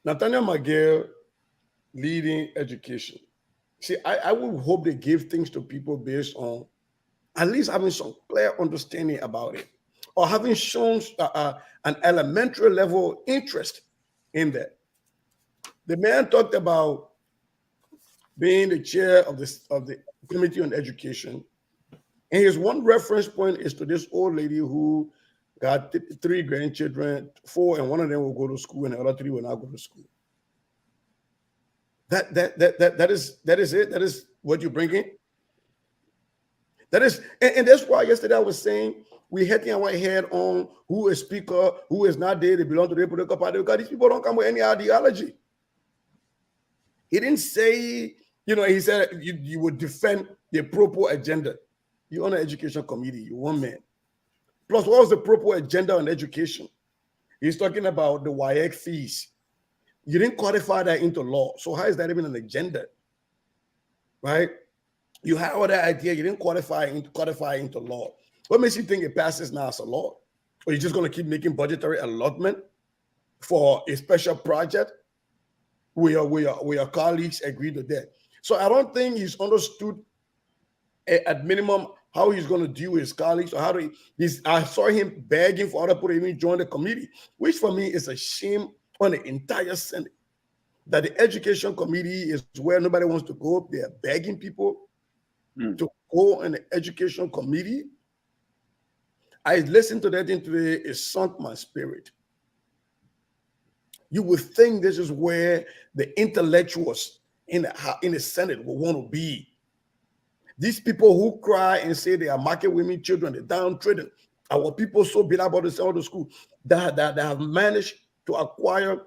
Nathaniel McGee leading education. See, I would hope they give things to people based on at least having some clear understanding about it, or having shown an elementary level interest in that. The man talked about being the chair of the Committee on Education, And his one reference point is to this old lady who got 3 grandchildren, 4, and one of them will go to school, and the other 3 will not go to school. That is it. That is what you bring in. That is, and that's why yesterday I was saying we hitting our head on who is speaker, who is not there. They belong to the political party because these people don't come with any ideology. He didn't say, he said you would defend the proper agenda. You're on an education committee. You're one man. Plus, what was the proper agenda on education? He's talking about the WAEC fees. You didn't codify that into law. So how is that even an agenda? Right? You had all that idea. You didn't codify into law. What makes you think it passes now as a law? Or you're just going to keep making budgetary allotment for a special project where your colleagues agreed to that? So I don't think he's understood at minimum how he's going to deal with his colleagues, or I saw him begging for other people to even join the committee, which for me is a shame on the entire Senate. That the education committee is where nobody wants to go. They're begging people to go in the education committee. I listened to that thing today. It sunk my spirit. You would think this is where the intellectuals in the Senate will want to be. These people who cry and say they are market women children, they're downtrodden, our people so bitter about the school that have managed to acquire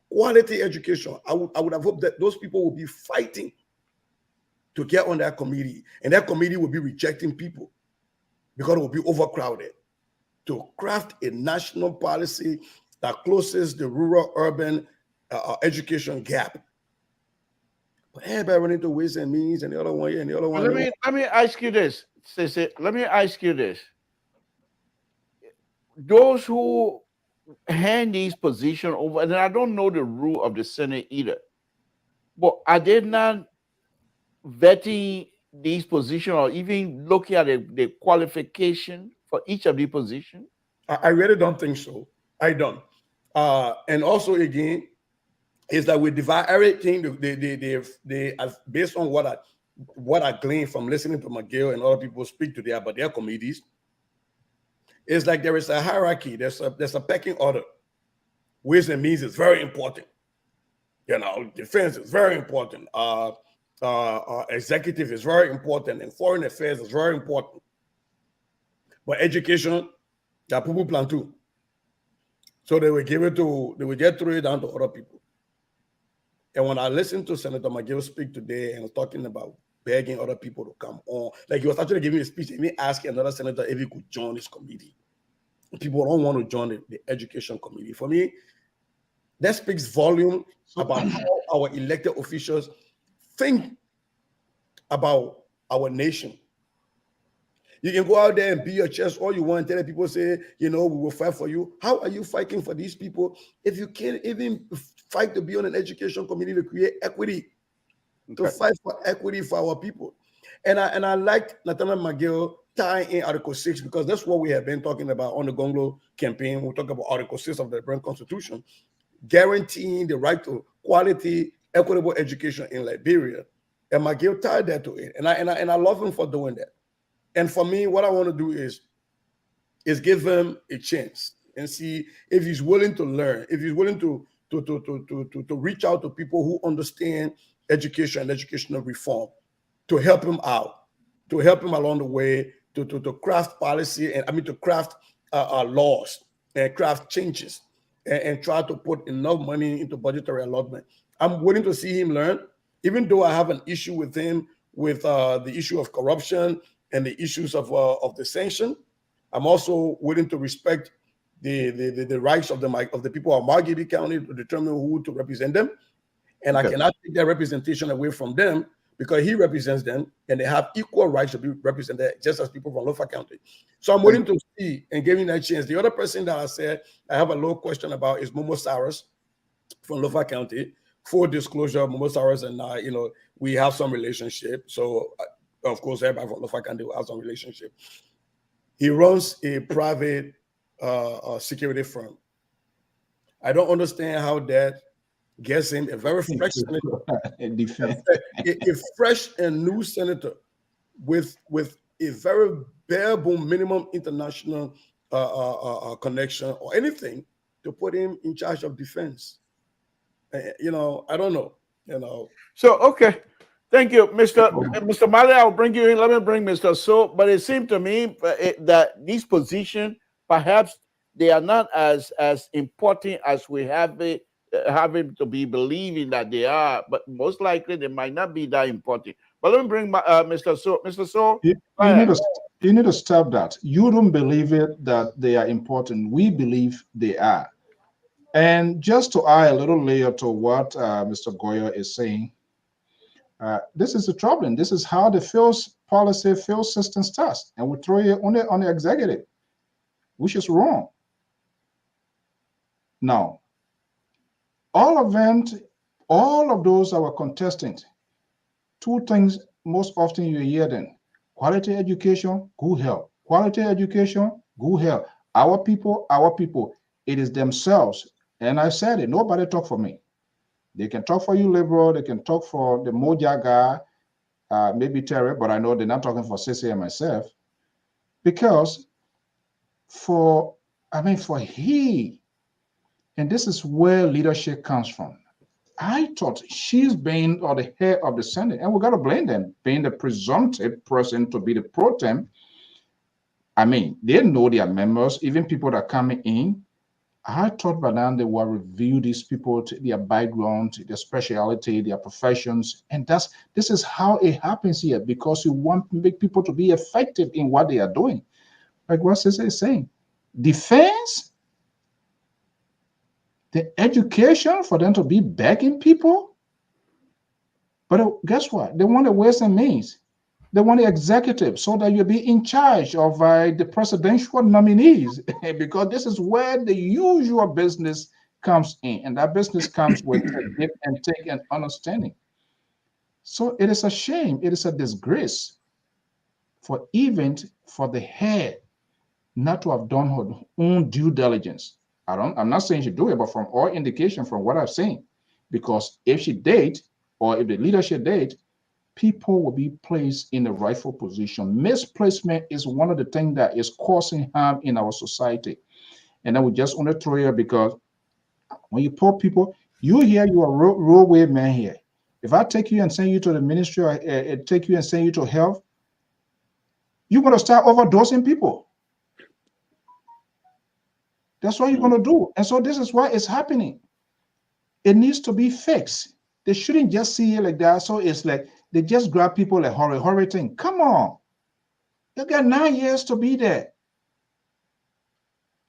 quality education. I would have hoped that those people will be fighting to get on that committee, and that committee will be rejecting people because it will be overcrowded, to craft a national policy that closes the rural-urban education gap. But everybody running into ways and means, and the other one here, and the other one. Let me ask you this, Sissy. Let me ask you this. Those who hand these positions over, and I don't know the rule of the Senate either, but are they not vetting these positions or even looking at the qualification for each of the positions? I really don't think so. I don't. And also, again, is that we divide everything. They based on what I gleaned from listening to McGill and other people speak to about their committees. It's like there is a hierarchy. There's a pecking order. Ways and means is very important. Defense is very important. Executive is very important, and foreign affairs is very important. But education, that people plan too. So they will get through it down to other people. And when I listened to Senator McGill speak today and was talking about begging other people to come on, like he was actually giving a speech and he asked another senator if he could join this committee. People don't want to join the education committee. For me, that speaks volume about how our elected officials think about our nation. You can go out there and beat your chest all you want, tell people, say, we will fight for you. How are you fighting for these people if you can't even fight to be on an education committee to create equity, to fight for equity for our people? And I liked Nathaniel McGill tying in Article 6, because that's what we have been talking about on the Gonglo campaign. We'll talk about Article 6 of the Liberian Constitution, guaranteeing the right to quality, equitable education in Liberia. And McGill tied that to it. And I love him for doing that. And for me, what I want to do is give him a chance and see if he's willing to learn, if he's willing to reach out to people who understand education and educational reform, to help him out, to help him along the way, to craft policy and to craft laws and craft changes and try to put enough money into budgetary allotment. I'm willing to see him learn, even though I have an issue with him with the issue of corruption and the issues of the sanction. I'm also willing to respect the rights of the people of Margate County to determine who to represent them. And I cannot take that representation away from them, because he represents them and they have equal rights to be represented just as people from Lofa County. So I'm willing to see and give him that chance. The other person that I said I have a little question about is Momo Saras from Lofa County. Full disclosure, Momo Saras and I, we have some relationship. So of course, everybody from Lofa County will have some relationship. He runs a private security firm. I don't understand how that gets him a very fresh senator, a fresh and new senator with a very bare bone minimum international connection or anything to put him in charge of defense. You know, I don't know. You know. So okay, thank you, Mr. Mali. I'll bring you in. Let me bring Mr. So. But it seemed to me that these positions, perhaps they are not as important as we have it, having to be believing that they are. But most likely they might not be that important. But let me bring Mr. So. Mr. So. You need to stop that. You don't believe it that they are important. We believe they are. And just to add a little layer to what Mr. Goyer is saying, this is the problem. This is how the field policy, field system starts, and we throw it on the executive, which is wrong. Now, all of those that were contesting, two things most often you hear them: quality education, good health. Quality education, good health. Our people. It is themselves. And I said it. Nobody talk for me. They can talk for you, liberal. They can talk for the Moja guy, maybe Terry, but I know they're not talking for Sissy and myself. Because for he, and this is where leadership comes from. I thought she's being or the head of the Senate, and we got to blame them, being the presumptive person to be the pro tem. I mean, they know their members, even people that are coming in. I thought by now they will review these people, their background, their speciality, their professions, and this is how it happens here, because you want to make people to be effective in what they are doing. Like what Cesar is saying, defense, the education for them to be backing people. But guess what? They want the ways and means. They want the executive so that you'll be in charge of the presidential nominees, because this is where the usual business comes in, and that business comes with a give and take and understanding. So it is a shame, it is a disgrace for the head not to have done her own due diligence. I'm not saying she do it, but from all indication from what I've seen, because if she did, or if the leadership did, people will be placed in the rightful position. Misplacement is one of the things that is causing harm in our society. And then we just want to throw here, because when you poor people, you are roadway man here. If I take you and send you to the ministry, or take you and send you to health, you're going to start overdosing people. That's what you're going to do. And so this is why it's happening. It needs to be fixed. They shouldn't just see it like that. So it's like they just grab people like hurry thing. Come on. You got 9 years to be there.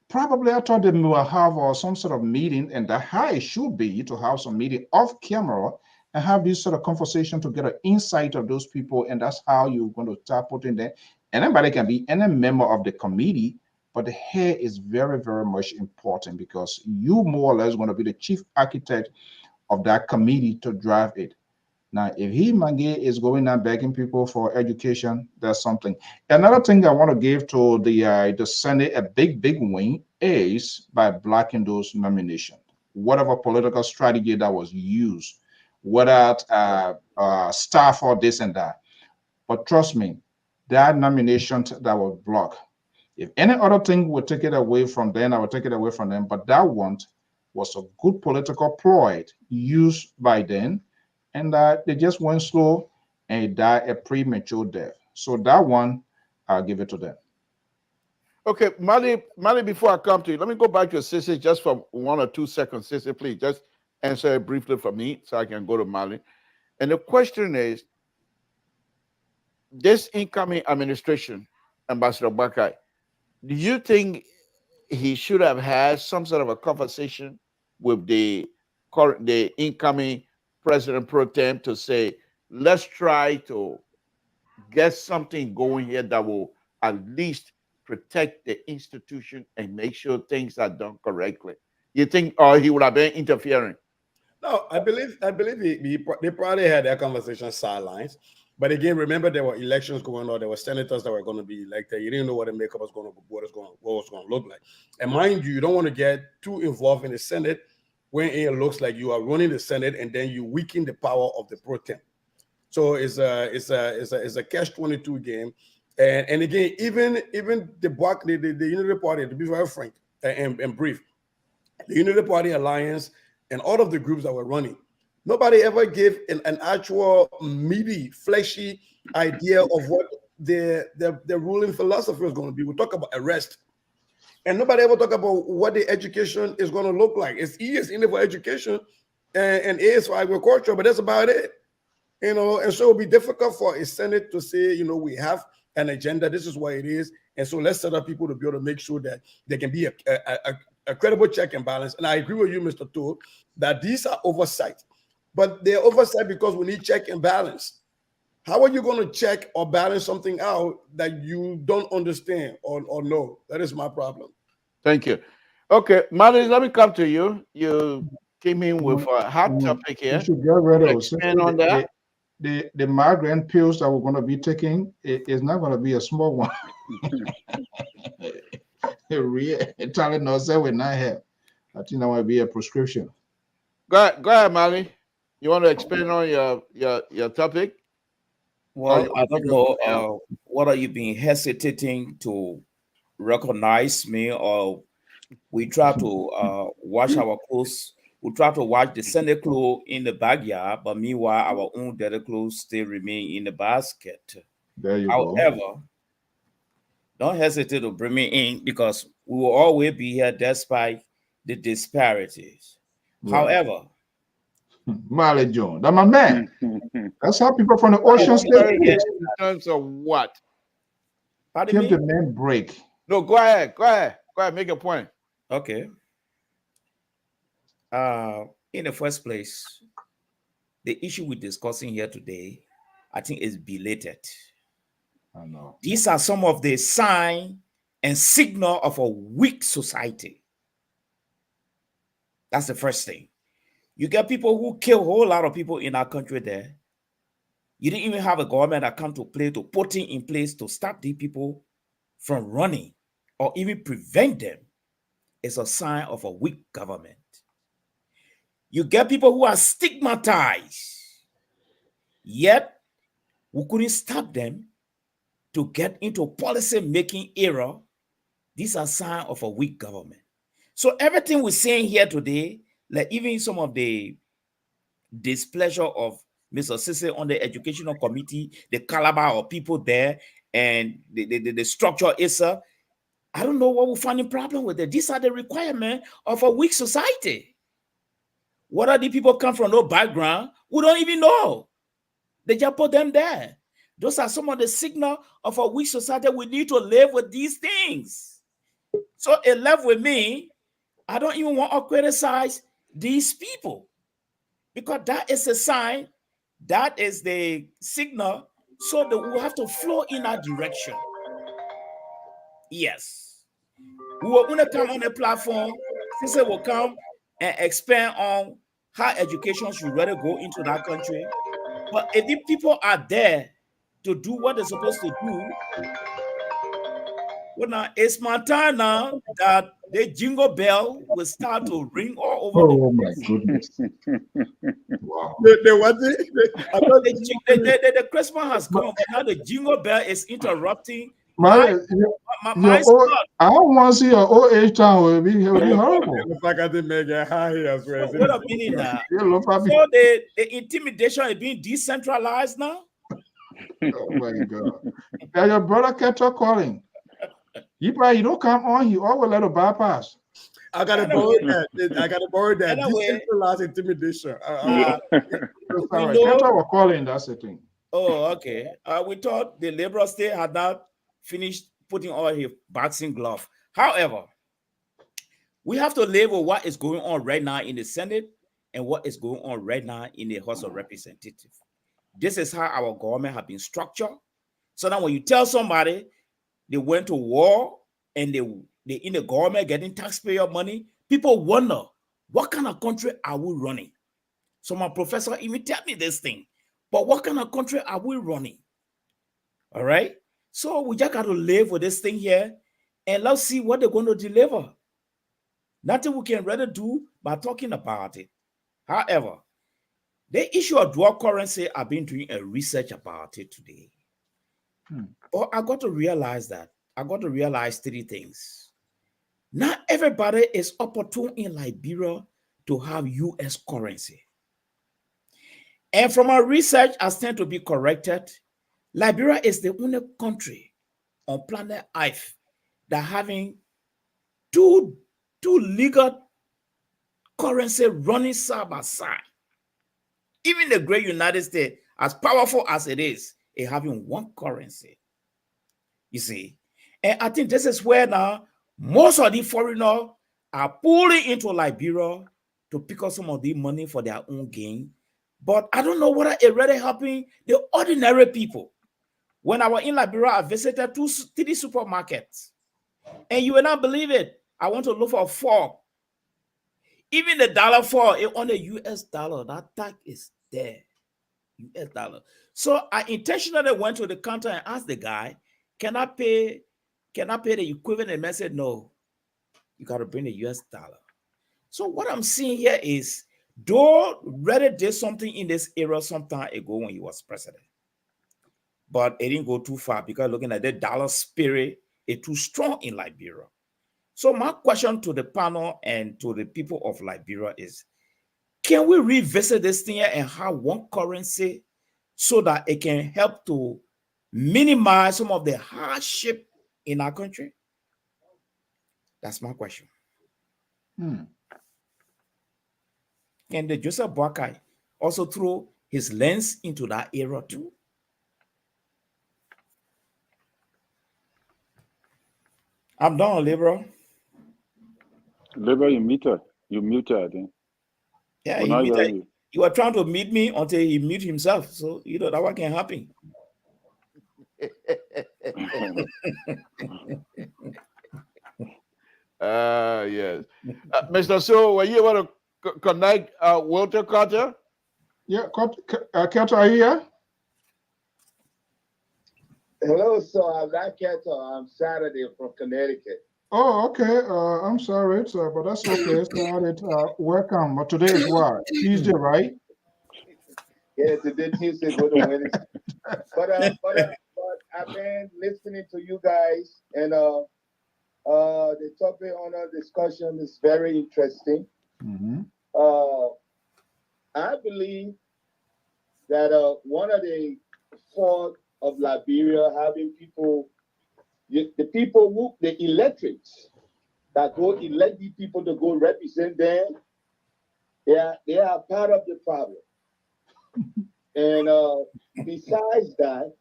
Probably I thought they will have some sort of meeting, and the high should be to have some meeting off camera and have this sort of conversation to get an insight of those people. And that's how you're going to start putting them. And anybody can be any member of the committee, but the head is very, very much important, because you more or less going to be the chief architect of that committee to drive it. Now, if Mange is going and begging people for education, that's something. Another thing I want to give to the Senate a big win is by blocking those nominations. Whatever political strategy that was used, whether staff or this and that. But trust me, that nomination that was blocked. If any other thing would take it away from them, I would take it away from them. But that one was a good political ploy used by them, and they just went slow and died a premature death. So that one, I'll give it to them. Okay, Mali, before I come to you, let me go back to Sissy just for 1 or 2 seconds. Sissy, please just answer it briefly for me so I can go to Mali. And the question is, this incoming administration, Ambassador Bakai, do you think he should have had some sort of a conversation with the incoming president pro tem to say, let's try to get something going here that will at least protect the institution and make sure things are done correctly? You think, or he would have been interfering? No, I believe they probably had that conversation sidelines. But again, remember there were elections going on. There were senators that were going to be elected. You didn't know what the makeup was going to, what was going to look like. And mind you don't want to get too involved in the Senate when it looks like you are running the Senate and then you weaken the power of the pro tem. So it's a catch-22 game. And again, even the Unity Party, to be very frank and brief, the Unity Party Alliance and all of the groups that were running, nobody ever gave an actual meaty, fleshy idea of what the ruling philosophy was going to be. We talk about arrest, and nobody ever talk about what the education is going to look like. It's E is in it for education, and A is for agriculture, but that's about it. And so it'll be difficult for a Senate to say, we have an agenda. This is what it is, and so let's set up people to be able to make sure that there can be a credible check and balance. And I agree with you, Mr. Toole, that these are oversight, but they're oversight because we need check and balance. How are you going to check or balance something out that you don't understand or know? That is my problem. Thank you. Okay, Mali, let me come to you. You came in with a hot topic here. We should get rid of expand on that. The migraine pills that we're going to be taking is not going to be a small one. Telling us that we're not here. I think that might be a prescription. Go ahead, Mali. You want to expand on your topic? Well, I don't know. What are you being hesitating to recognize me, or we try to wash our clothes? We try to wash the Sunday clothes in the backyard, but meanwhile, our own dirty clothes still remain in the basket. There you However, go. don't hesitate to bring me in, because we will always be here despite the disparities. Right. However, Marley John, that's my man. That's how people from the ocean state in terms of what? give the man break. No, go ahead, make a point. Okay. In the first place, the issue we're discussing here today, I think, is belated. I know. These are some of the sign and signal of a weak society. That's the first thing. You get people who kill a whole lot of people in our country there. You didn't even have a government that come to play to put in place to stop these people from running or even prevent them. It's a sign of a weak government. You get people who are stigmatized, yet we couldn't stop them to get into policy-making era. These are signs of a weak government. So everything we're saying here today, like even some of the displeasure of Mr. Sisse on the educational committee, the caliber of people there, and the structure is, I don't know what we're finding problem with it. These are the requirements of a weak society. What are the people come from no background? We don't even know. They just put them there. Those are some of the signals of a weak society. We need to live with these things. So it left with me, I don't even want to criticize these people, because that is a sign, that is the signal, so that we have to flow in that direction. Yes. We will want to come on the platform, Sisse will come and expand on how education should really go into that country. But if the people are there to do what they're supposed to do, well, now it's my time now that the jingle bell will start to ring all over. Oh my goodness! Wow. The Christmas has come, but now the jingle bell is interrupting. I don't want to see your old age town. It will be horrible. Looks like I didn't make it high here as well. What a meaning now. So the intimidation is being decentralized now. Oh my God! Yeah, your brother kept on calling. You don't come on. He always let a bypass. I gotta borrow that. Decentralized intimidation. Kept on calling. That's the thing. Oh, okay. We thought the Liberal state had not finished putting all his boxing glove. However, we have to live with what is going on right now in the Senate and what is going on right now in the House of Representatives. This is how our government has been structured. So now when you tell somebody they went to war and they in the government getting taxpayer money, people wonder, what kind of country are we running? So my professor even tell me this thing, but what kind of country are we running? All right. So we just got to live with this thing here, and let's see what they're going to deliver. Nothing we can rather do by talking about it. However, the issue of dual currency, I've been doing a research about it today. But I got to realize three things. Not everybody is opportune in Liberia to have US currency. And from our research, I stand to be corrected, Liberia is the only country on planet Earth that having two legal currency running side by side. Even the great United States, as powerful as it is having one currency. You see, and I think this is where now most of the foreigners are pulling into Liberia to pick up some of the money for their own gain. But I don't know whether it really helping the ordinary people. When I was in Liberia, I visited 3 supermarkets. And you will not believe it. I want to look for a fork. Even the dollar fork on the US dollar, that tag is there. US dollar. So I intentionally went to the counter and asked the guy, can I pay the equivalent? And I said, no, you got to bring the US dollar. So what I'm seeing here is, though Reddy did something in this era some time ago when he was president, but it didn't go too far because looking at the dollar spirit, it's too strong in Liberia. So my question to the panel and to the people of Liberia is, can we revisit this thing and have one currency so that it can help to minimize some of the hardship in our country? That's my question. Can the Joseph Boakai also throw his lens into that era too? I'm done, Libra. Libra, you muted, I think. Yeah, you were trying to mute me until he mute himself. So, that one can happen. Yes. Mr. So, were you able to connect Walter Carter? Yeah, Carter, are you here? Hello, sir. I'm not Carter. I'm Saturday from Connecticut. Oh, okay. I'm sorry, sir, but that's okay. Welcome. But today is what? Tuesday, right? Yeah, today Tuesday, go to Wednesday. But I've been listening to you guys, and the topic on our discussion is very interesting. I believe that one of the fault of Liberia having people, the electorates that go elect the people to go represent them, they are part of the problem. And besides that,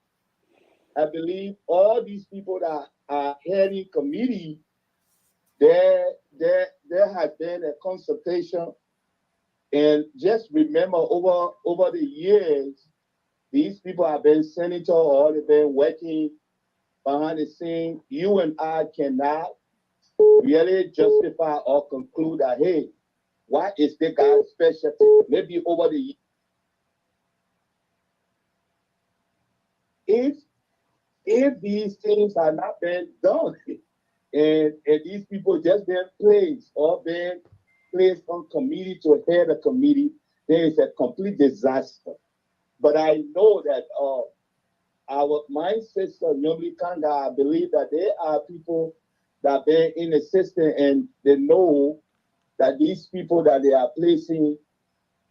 I believe all these people that are heading committee, there has been a consultation. And just remember, over the years, these people have been senators or they've been working behind the scenes. You and I cannot really justify or conclude that, hey, what is the guy's specialty? Maybe over the years. If these things are not being done, and these people just been placed or been placed on committee to head a committee, there is a complete disaster. But I know that my sister, Nyomli Kanga, I believe that there are people that been in the system and they know that these people that they are placing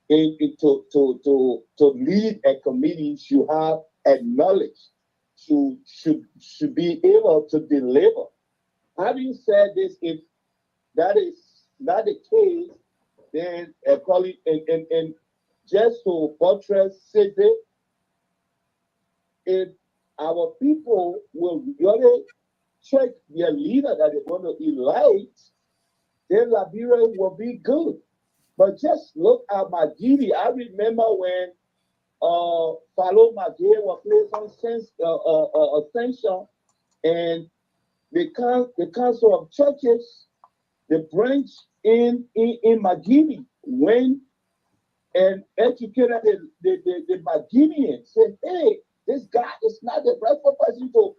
to lead a committee should have acknowledged, should be able to deliver. Having said this, if that is not the case, then and just to buttress it, if our people will really check their leader that they're going to elect, then Liberia will be good. But just look at Magidi. I remember when Falo Magidi was placed on sanction, and the Council of Churches, the branch in Magidi, went and educated the Maginians, said, hey, this guy is not the rightful person to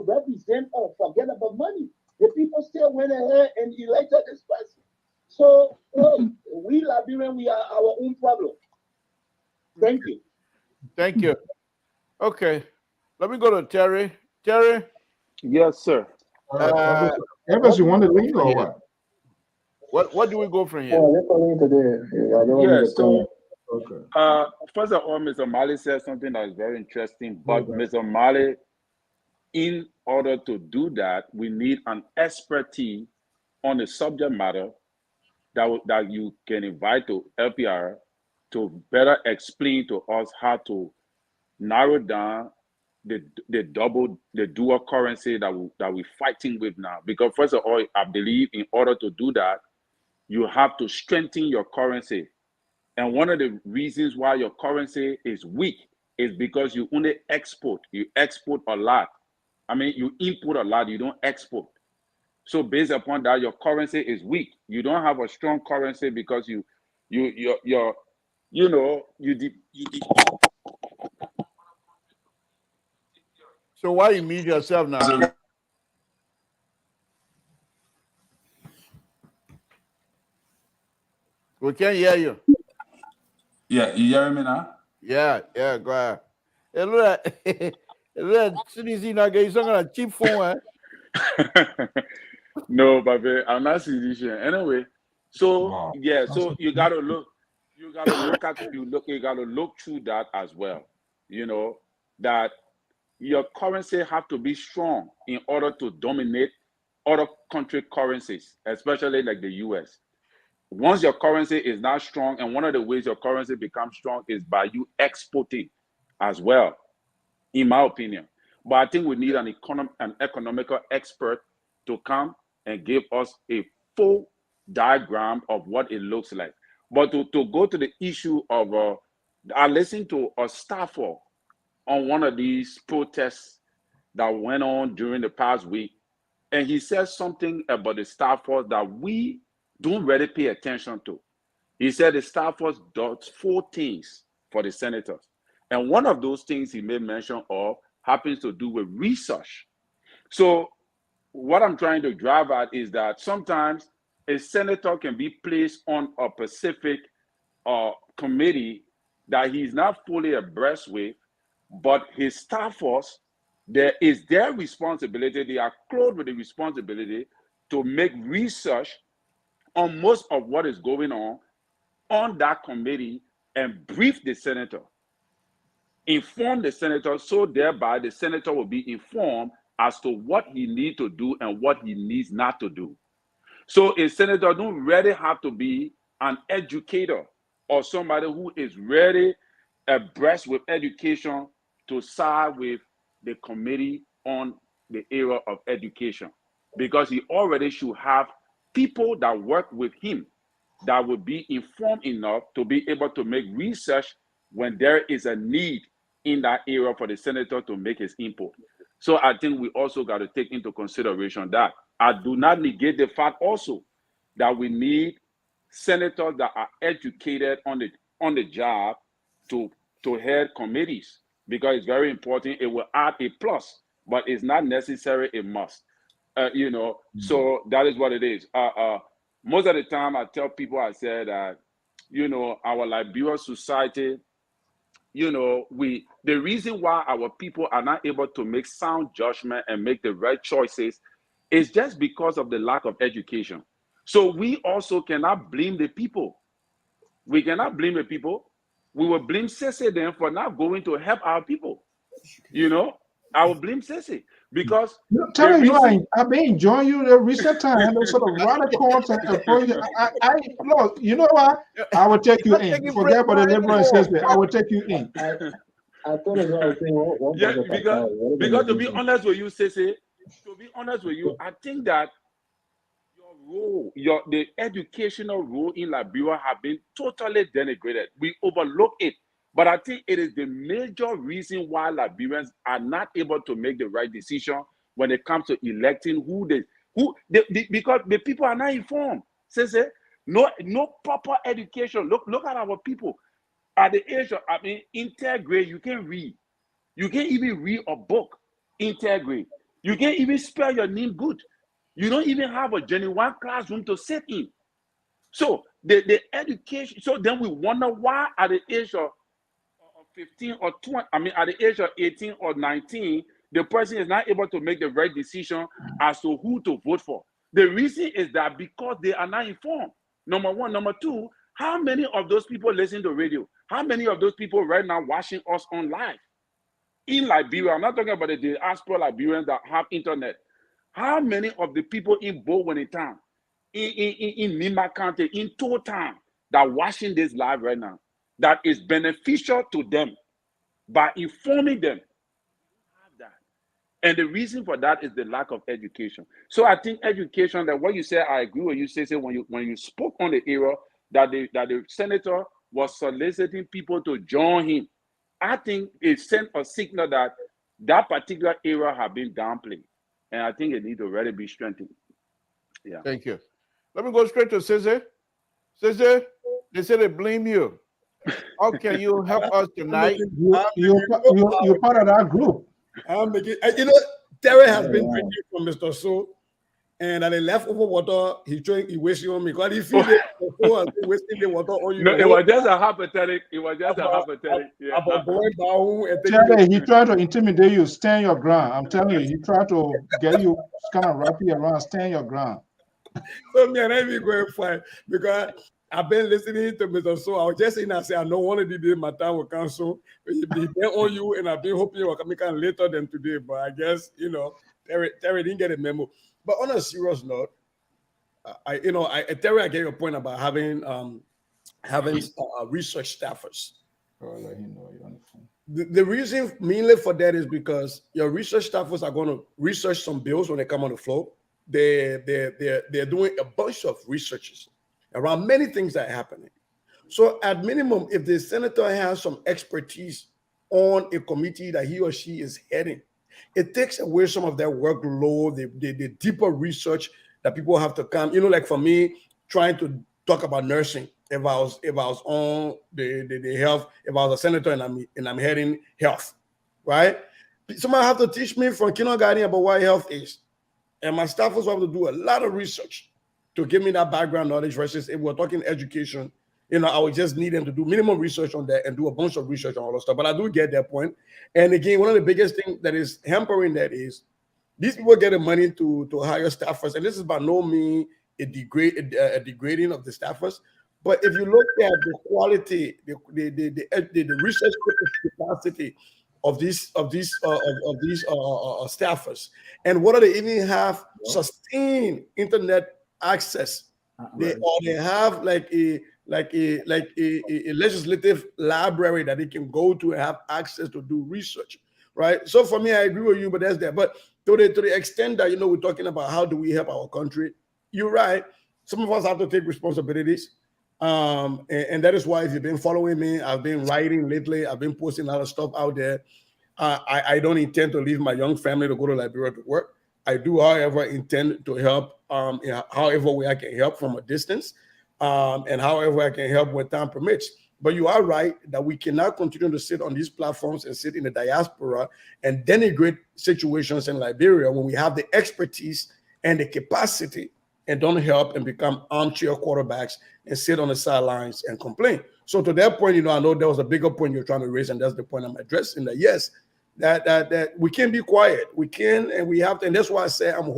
represent or forget about money. The people still went ahead and elected this person. So, we Liberian, we are our own problem. Thank you. Thank you. Okay. Let me go to Terry. Terry? Yes, sir. Evans, you want to leave or what? What do we go from here? Yeah, so Okay. first of all, Mr. Mali said something that is very interesting, but Mr. Mali, in order to do that, we need an expertise on the subject matter that you can invite to LPR to better explain to us how to narrow down the dual currency that we're fighting with now. Because first of all, I believe in order to do that, you have to strengthen your currency. And one of the reasons why your currency is weak is because you only export. You export a lot. I mean, you import a lot, you don't export. So based upon that, your currency is weak. You don't have a strong currency because you So why you mute yourself now? We can't hear you. Yeah, you hear me now? Yeah, go ahead. Hey, look at CDC now get some kind of cheap phone. No, baby, I'm not sedition. Anyway, so yeah, so you gotta look through that as well. You know, that your currency have to be strong in order to dominate other country currencies, especially like the US. Once your currency is not strong, and one of the ways your currency becomes strong is by you exporting as well, in my opinion. But I think we need an economical expert to come and give us a full diagram of what it looks like. But to go to the issue of, I listened to a staffer on one of these protests that went on during the past week, and he said something about the staff force that we don't really pay attention to. He said the staff force does 4 things for the senators. And one of those things he made mention of happens to do with research. So what I'm trying to drive at is that sometimes a senator can be placed on a specific committee that he's not fully abreast with, but his staff force, there is their responsibility. They are clothed with the responsibility to make research on most of what is going on that committee and brief the senator, inform the senator, so thereby the senator will be informed as to what he needs to do and what he needs not to do. So a senator don't really have to be an educator or somebody who is really abreast with education to side with the committee on the area of education, because he already should have people that work with him that will be informed enough to be able to make research when there is a need in that area for the senator to make his input. So I think we also got to take into consideration that. I do not negate the fact also that we need senators that are educated on the job to head committees, because it's very important. It will add a plus, but it's not necessarily a must. So that is what it is. Most of the time I tell people, I said that, our Liberian society, the reason why our people are not able to make sound judgment and make the right choices is just because of the lack of education. So we also cannot blame the people. We cannot blame the people. We will blame Sese then for not going to help our people. I will blame Sese because I've been enjoying you the recent time, those sort of radical approach. Look, you know what? I will take you in. Forget about the liberal and Sese. I will take you in. I thought as well, because to be honest with you, Sese, I think that your role, the educational role in Liberia have been totally denigrated. We overlook it. But I think it is the major reason why Liberians are not able to make the right decision when it comes to electing because the people are not informed. No proper education. Look at our people. At the age of, intergrade, you can't read. You can't even read a book. Intergrade. You can't even spell your name good. You don't even have a genuine classroom to sit in. So the education, so then we wonder why at the age of 15 or 20, I mean, at the age of 18 or 19, the person is not able to make the right decision as to who to vote for. The reason is that because they are not informed. Number one. Number two, how many of those people listen to radio? How many of those people right now watching us on live? In Liberia, I'm not talking about the diaspora Liberians that have internet. How many of the people in Bowen town, in Nima County, in Town, that are watching this live right now, that is beneficial to them by informing them? And the reason for that is the lack of education. So I think education, that what you say, I agree with you, say when you spoke on the era that the senator was soliciting people to join him. I think it sent a signal that that particular era had been downplayed. And I think it needs to really be strengthened. Yeah. Thank you. Let me go straight to Cesar. Cesar, they say they blame you. How can you help us tonight? You're part of that group. You know, Terry has been drinking from Mr. So, and at the leftover water, he wasting on me. Because if he wasting the water on you. No, it was just a hypothetical. It was just a hypothetical. Yeah. Terry, he tried to intimidate you, stand your ground. I'm telling you, he tried to get you kind of wrap you around, stand your ground. So me and I going fight because I've been listening to Mr. So. I was just saying, I said, I don't want to do my time with council. He been on you, and I've been hoping you will come later than today. But I guess, you know, Terry didn't get a memo. But on a serious note, Terry, I get your point about having research staffers. The reason mainly for that is because your research staffers are going to research some bills when they come on the floor. They're doing a bunch of researches around many things that are happening. So at minimum, if the senator has some expertise on a committee that he or she is heading, it takes away some of their workload, the deeper research that people have to come. You know, like for me, trying to talk about nursing, if I was on the health, if I was a senator and I'm heading health, right? Somebody have to teach me from kindergarten about what health is. And my staff also have to do a lot of research to give me that background knowledge versus if we're talking education, you know, I would just need them to do minimum research on that and do a bunch of research on all that stuff. But I do get that point. And again, one of the biggest things that is hampering that is these people get the money to hire staffers. And this is by no means a degrading of the staffers. But if you look at the quality, the research capacity of these staffers, and whether they even have sustained internet access, they have like a legislative library that they can go to and have access to do research, right? So for me, I agree with you, but that's there. But to the extent that, you know, we're talking about how do we help our country, you're right. Some of us have to take responsibilities. And that is why, if you've been following me, I've been writing lately. I've been posting a lot of stuff out there. I don't intend to leave my young family to go to Liberia to work. I do, however, intend to help however way I can help from a distance, and however I can help when time permits. But you are right that we cannot continue to sit on these platforms and sit in the diaspora and denigrate situations in Liberia when we have the expertise and the capacity, and don't help and become armchair quarterbacks and sit on the sidelines and complain. So to that point, you know, I know there was a bigger point you're trying to raise, and that's the point I'm addressing, that yes, that we can't be quiet. We can, and we have to, and that's why I say I'm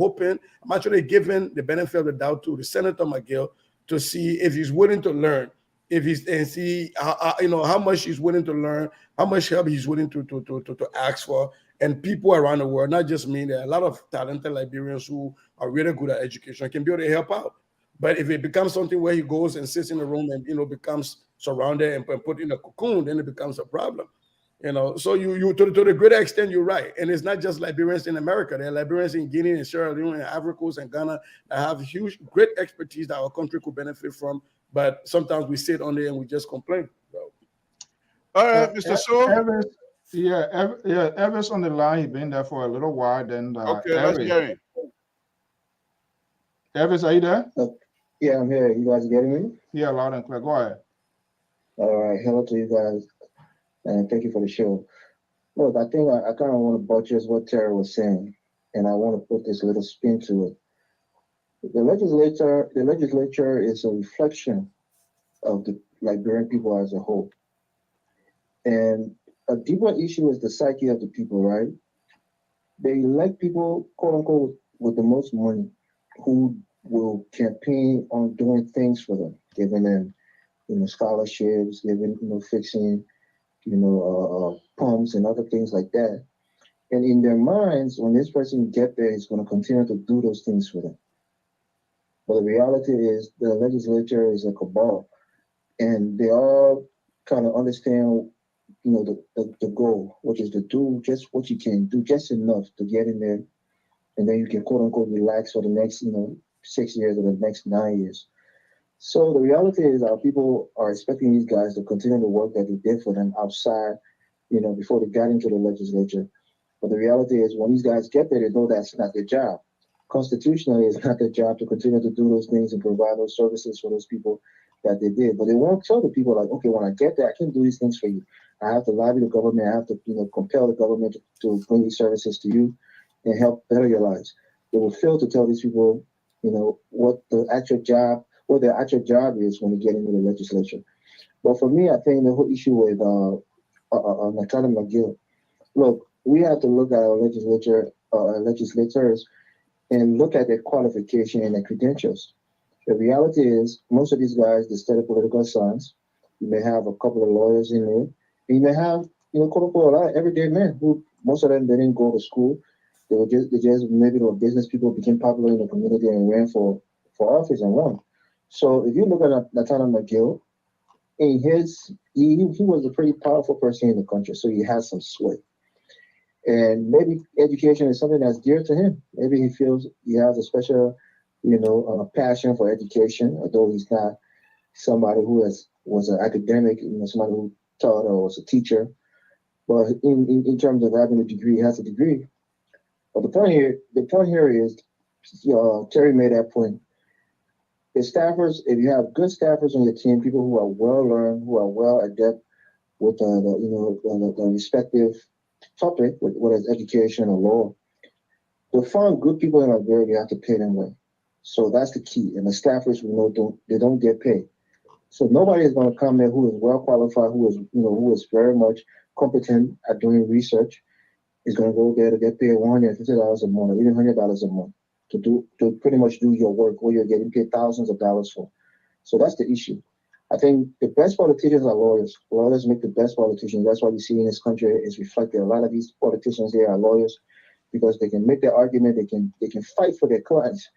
actually giving the benefit of the doubt to the Senator McGill to see if he's willing to learn, and see how much he's willing to learn, how much help he's willing to ask for. And people around the world, not just me, there are a lot of talented Liberians who are really good at education, can be able to help out. But if it becomes something where he goes and sits in a room and, you know, becomes surrounded and put in a cocoon, then it becomes a problem. You know, so you to the greater extent, you're right. And it's not just Liberians in America. There are Liberians in Guinea and Sierra Leone and Ivory Coast and Ghana that have great expertise that our country could benefit from. But sometimes we sit on there and we just complain. So. All right, Mr. So. Everett's on the line. He's been there for a little while. Then okay, let's hear him. Everett, are you there? Yeah, I'm here. You guys getting me? Yeah, loud and clear. Go ahead. All right. Hello to you guys, and thank you for the show. Look, I think I kind of want to buttress what Terry was saying, and I want to put this little spin to it. The legislature is a reflection of the Liberian people as a whole. And a deeper issue is the psyche of the people, right? They elect people, quote unquote, with the most money, who will campaign on doing things for them, giving them, scholarships, giving, fixing, pumps and other things like that. And in their minds, when this person get there, he's going to continue to do those things for them. But the reality is, the legislature is a cabal, and they all kind of understand, the goal, which is to do just what you can do, just enough to get in there, and then you can quote unquote relax for the next, 6 years or the next 9 years. So the reality is, our people are expecting these guys to continue the work that they did for them outside, before they got into the legislature. But the reality is, when these guys get there, they know that's not their job. Constitutionally, it's not their job to continue to do those things and provide those services for those people that they did. But they won't tell the people, like, okay, when I get there, I can do these things for you. I have to lobby the government. I have to, compel the government to bring these services to you and help better your lives. They will fail to tell these people, what their actual job is when they get into the legislature. But for me, I think the whole issue with Natana McGill, look, we have to look at our legislators and look at their qualification and their credentials. The reality is, most of these guys, they study political science. You may have a couple of lawyers in there. And you may have, quote unquote, a lot of everyday men who, most of them, they didn't go to school. They just maybe they were business people, became popular in the community and ran for office and won. So if you look at Natana McGill, he was a pretty powerful person in the country, so he has some sway. And maybe education is something that's dear to him. Maybe he feels he has a special, passion for education, although he's not somebody who was an academic, somebody who taught or was a teacher. But in terms of having a degree, he has a degree. But the point here is, Terry made that point. The staffers, if you have good staffers on your team, people who are well learned, who are well adept with the respective topic, whether it's education or law, to find good people in Liberia, you have to pay them well. So that's the key. And the staffers, don't get paid. So nobody is going to come there who is well qualified, who is very much competent at doing research, is going to go there to get paid $150 a month or even $100 a month to pretty much do your work, where you're getting paid thousands of dollars for. So that's the issue. I think the best politicians are lawyers. Lawyers make the best politicians. That's why we see in this country is reflected. A lot of these politicians here are lawyers because they can make their argument. They can fight for their clients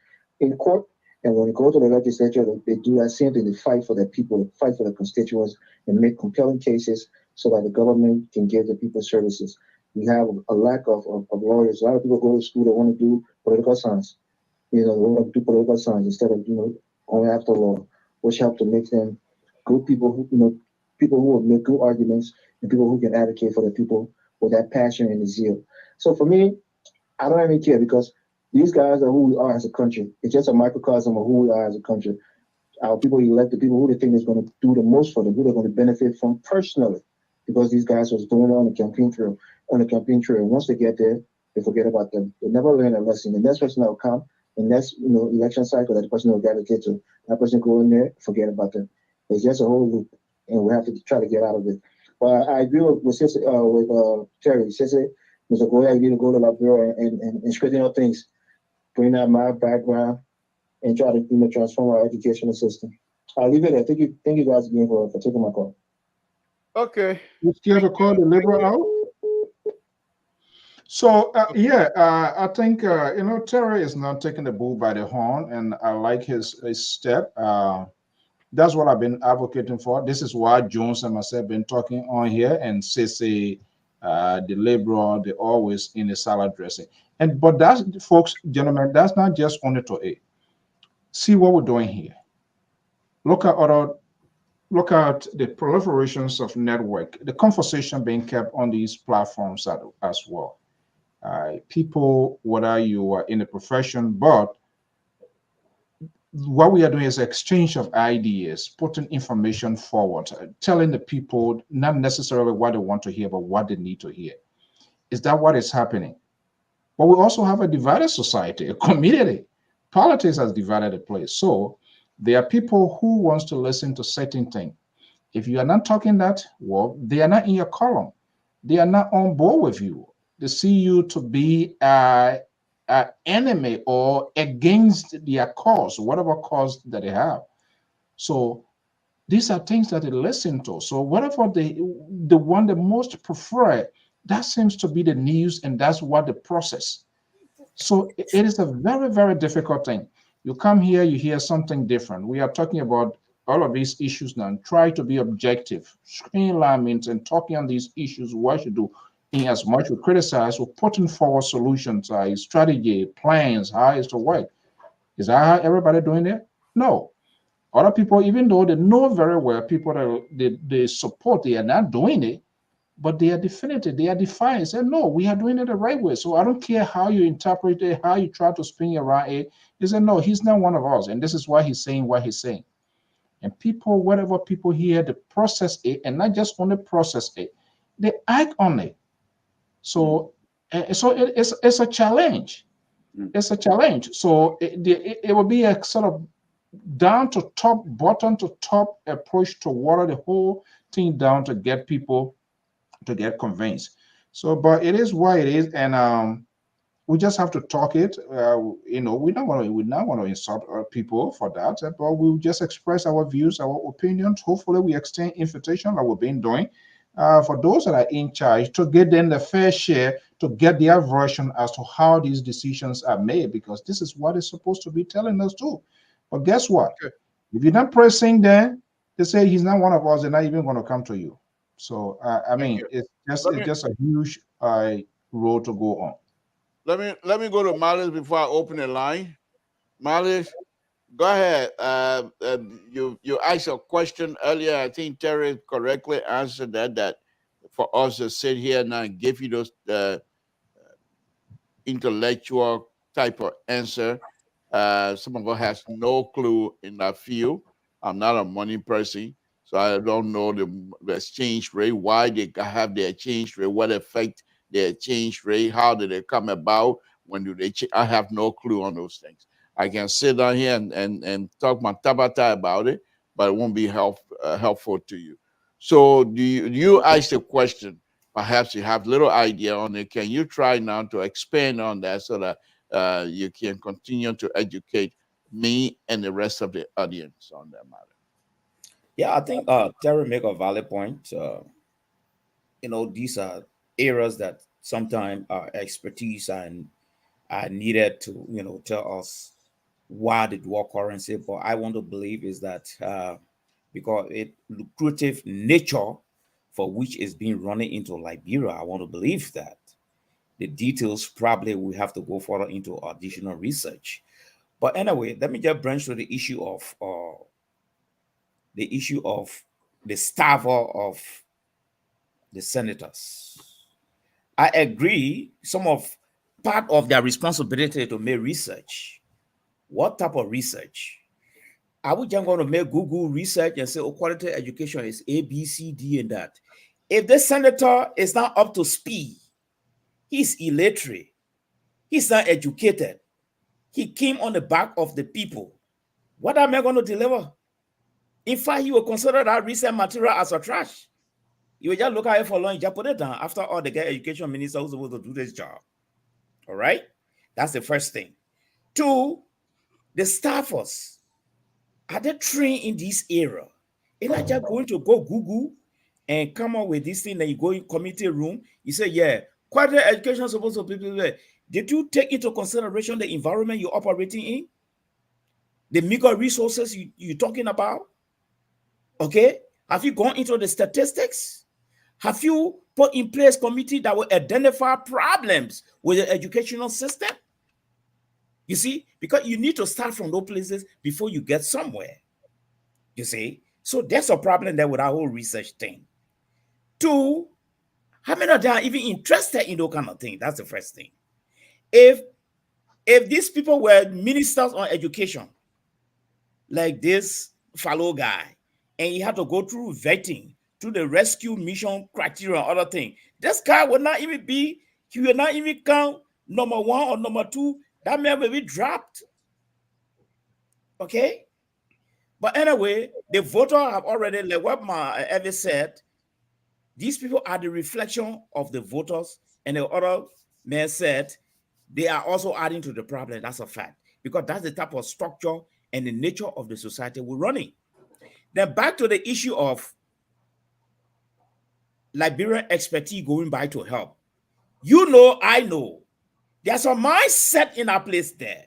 in court. And when they go to the legislature, they do that same thing. They fight for their people, fight for their constituents, and make compelling cases so that the government can give the people services. We have a lack of lawyers. A lot of people go to school, they want to do political science. They want to do political science instead of going after law, which help to make them good people who will make good arguments and people who can advocate for the people with that passion and the zeal. So for me, I don't even care because these guys are who we are as a country. It's just a microcosm of who we are as a country. Our people elect the people who they think is going to do the most for them, who they're going to benefit from personally, because these guys was doing it on the campaign trail. And once they get there, they forget about them. They never learn a lesson. The next person that will come, the next election cycle that the person will gravitate to, that person go in there, forget about them. It's just a whole loop, and we have to try to get out of it. But I agree with Terry. Mr. Goya, you need to go to Liberia and straighten up things, bring out my background, and try to transform our educational system. I'll leave it there. Thank you guys again for taking my call. Okay. You still have a call the liberal out? So I think Terry is not taking the bull by the horn, and I like his step. That's what I've been advocating for. This is why Jones and myself have been talking on here, and Sissy, the liberal, they're always in the salad dressing. But that's, folks, gentlemen, that's not just only to it. See what we're doing here. Look at the proliferations of network, the conversation being kept on these platforms as well. People, whether you are in the profession, but what we are doing is exchange of ideas, putting information forward, telling the people not necessarily what they want to hear, but what they need to hear. Is that what is happening? But we also have a divided society, a community. Politics has divided the place. So there are people who wants to listen to certain things. If you are not talking that, well, they are not in your column. They are not on board with you. They see you to be an enemy or against their cause, whatever cause that they have. So these are things that they listen to. So whatever the one they most prefer, that seems to be the news, and that's what the process. So it is a very, very difficult thing. You come here, you hear something different. We are talking about all of these issues now. Try to be objective, streamlining and talking on these issues. What you do, in as much we criticize, we're putting forward solutions, strategy, plans, how is to work. Is that how everybody doing it? No. Other people, even though they know very well, people that they support, they are not doing it, but they are definitive, they are defiant. Say, no, we are doing it the right way. So I don't care how you interpret it, how you try to spin around it. They say, no, he's not one of us. And this is why he's saying what he's saying. And people, whatever people hear, they process it, and not just only process it, they act on it. So, it's a challenge. It's a challenge. So it will be a sort of down to top, bottom to top approach to water the whole thing down to get people to get convinced. So, but it is what it is, and we just have to talk it. We not want to insult people for that, but we'll just express our views, our opinions. Hopefully, we extend invitation like we've been doing for those that are in charge to get them the fair share, to get their version as to how these decisions are made, because this is what it's supposed to be telling us too. But guess what? Okay. If you're not pressing them, they say he's not one of us, they're not even going to come to you. So I mean, it's just a huge road to go on. Let me go to Malice before I open the line. Malice, go ahead. You asked a question earlier. I think Terry correctly answered that for us to sit here now and give you those intellectual type of answer. Some of us has no clue in that field. I'm not a money person, so I don't know the exchange rate, why they have the exchange rate, what affect the exchange rate, how did they come about, when do they I have no clue on those things. I can sit down here and talk my tabata about it, but it won't be helpful to you. So do you ask the question? Perhaps you have little idea on it. Can you try now to expand on that so that you can continue to educate me and the rest of the audience on that matter? Yeah, I think Terry make a valid point. These are areas that sometimes our expertise and are needed to tell us why the dual currency. But I want to believe is that because it lucrative nature for which is being running into Liberia, I want to believe that the details probably we have to go further into additional research. But anyway, let me just branch to the issue of the staffer of the senators. I agree, part of their responsibility to make research. What type of research? Are we just going to make Google research and say, quality education is A, B, C, D, and that? If the senator is not up to speed, he's illiterate, he's not educated, he came on the back of the people, what am I going to deliver? In fact, you will consider that research material as a trash. You will just look at it for long, you just put it down. After all, the education minister who's supposed to do this job. All right? That's the first thing. Two, the staffers, are they trained in this area? It's not just going to go Google and come up with this thing that you go in committee room, you say, yeah, quality education is supposed to be there. Did you take into consideration the environment you're operating in? The meager resources you're talking about? Okay? Have you gone into the statistics? Have you put in place committee that will identify problems with the educational system? You see, because you need to start from those places before you get somewhere. You see, so there's a problem there with our whole research thing. Two, how many of them are even interested in those kind of things? That's the first thing. If these people were ministers on education, like this fellow guy, and he had to go through vetting, through the rescue mission criteria and other things, this guy would not even be, he will not even count number one or number two. That man will be dropped. Okay? But anyway, the voter have already, like what my Evie said, These people are the reflection of the voters, and the other man said they are also adding to the problem. That's a fact, because that's the type of structure and the nature of the society we're running. Then back to the issue of Liberian expertise going by to help. You know, I know, there's a mindset in our place there.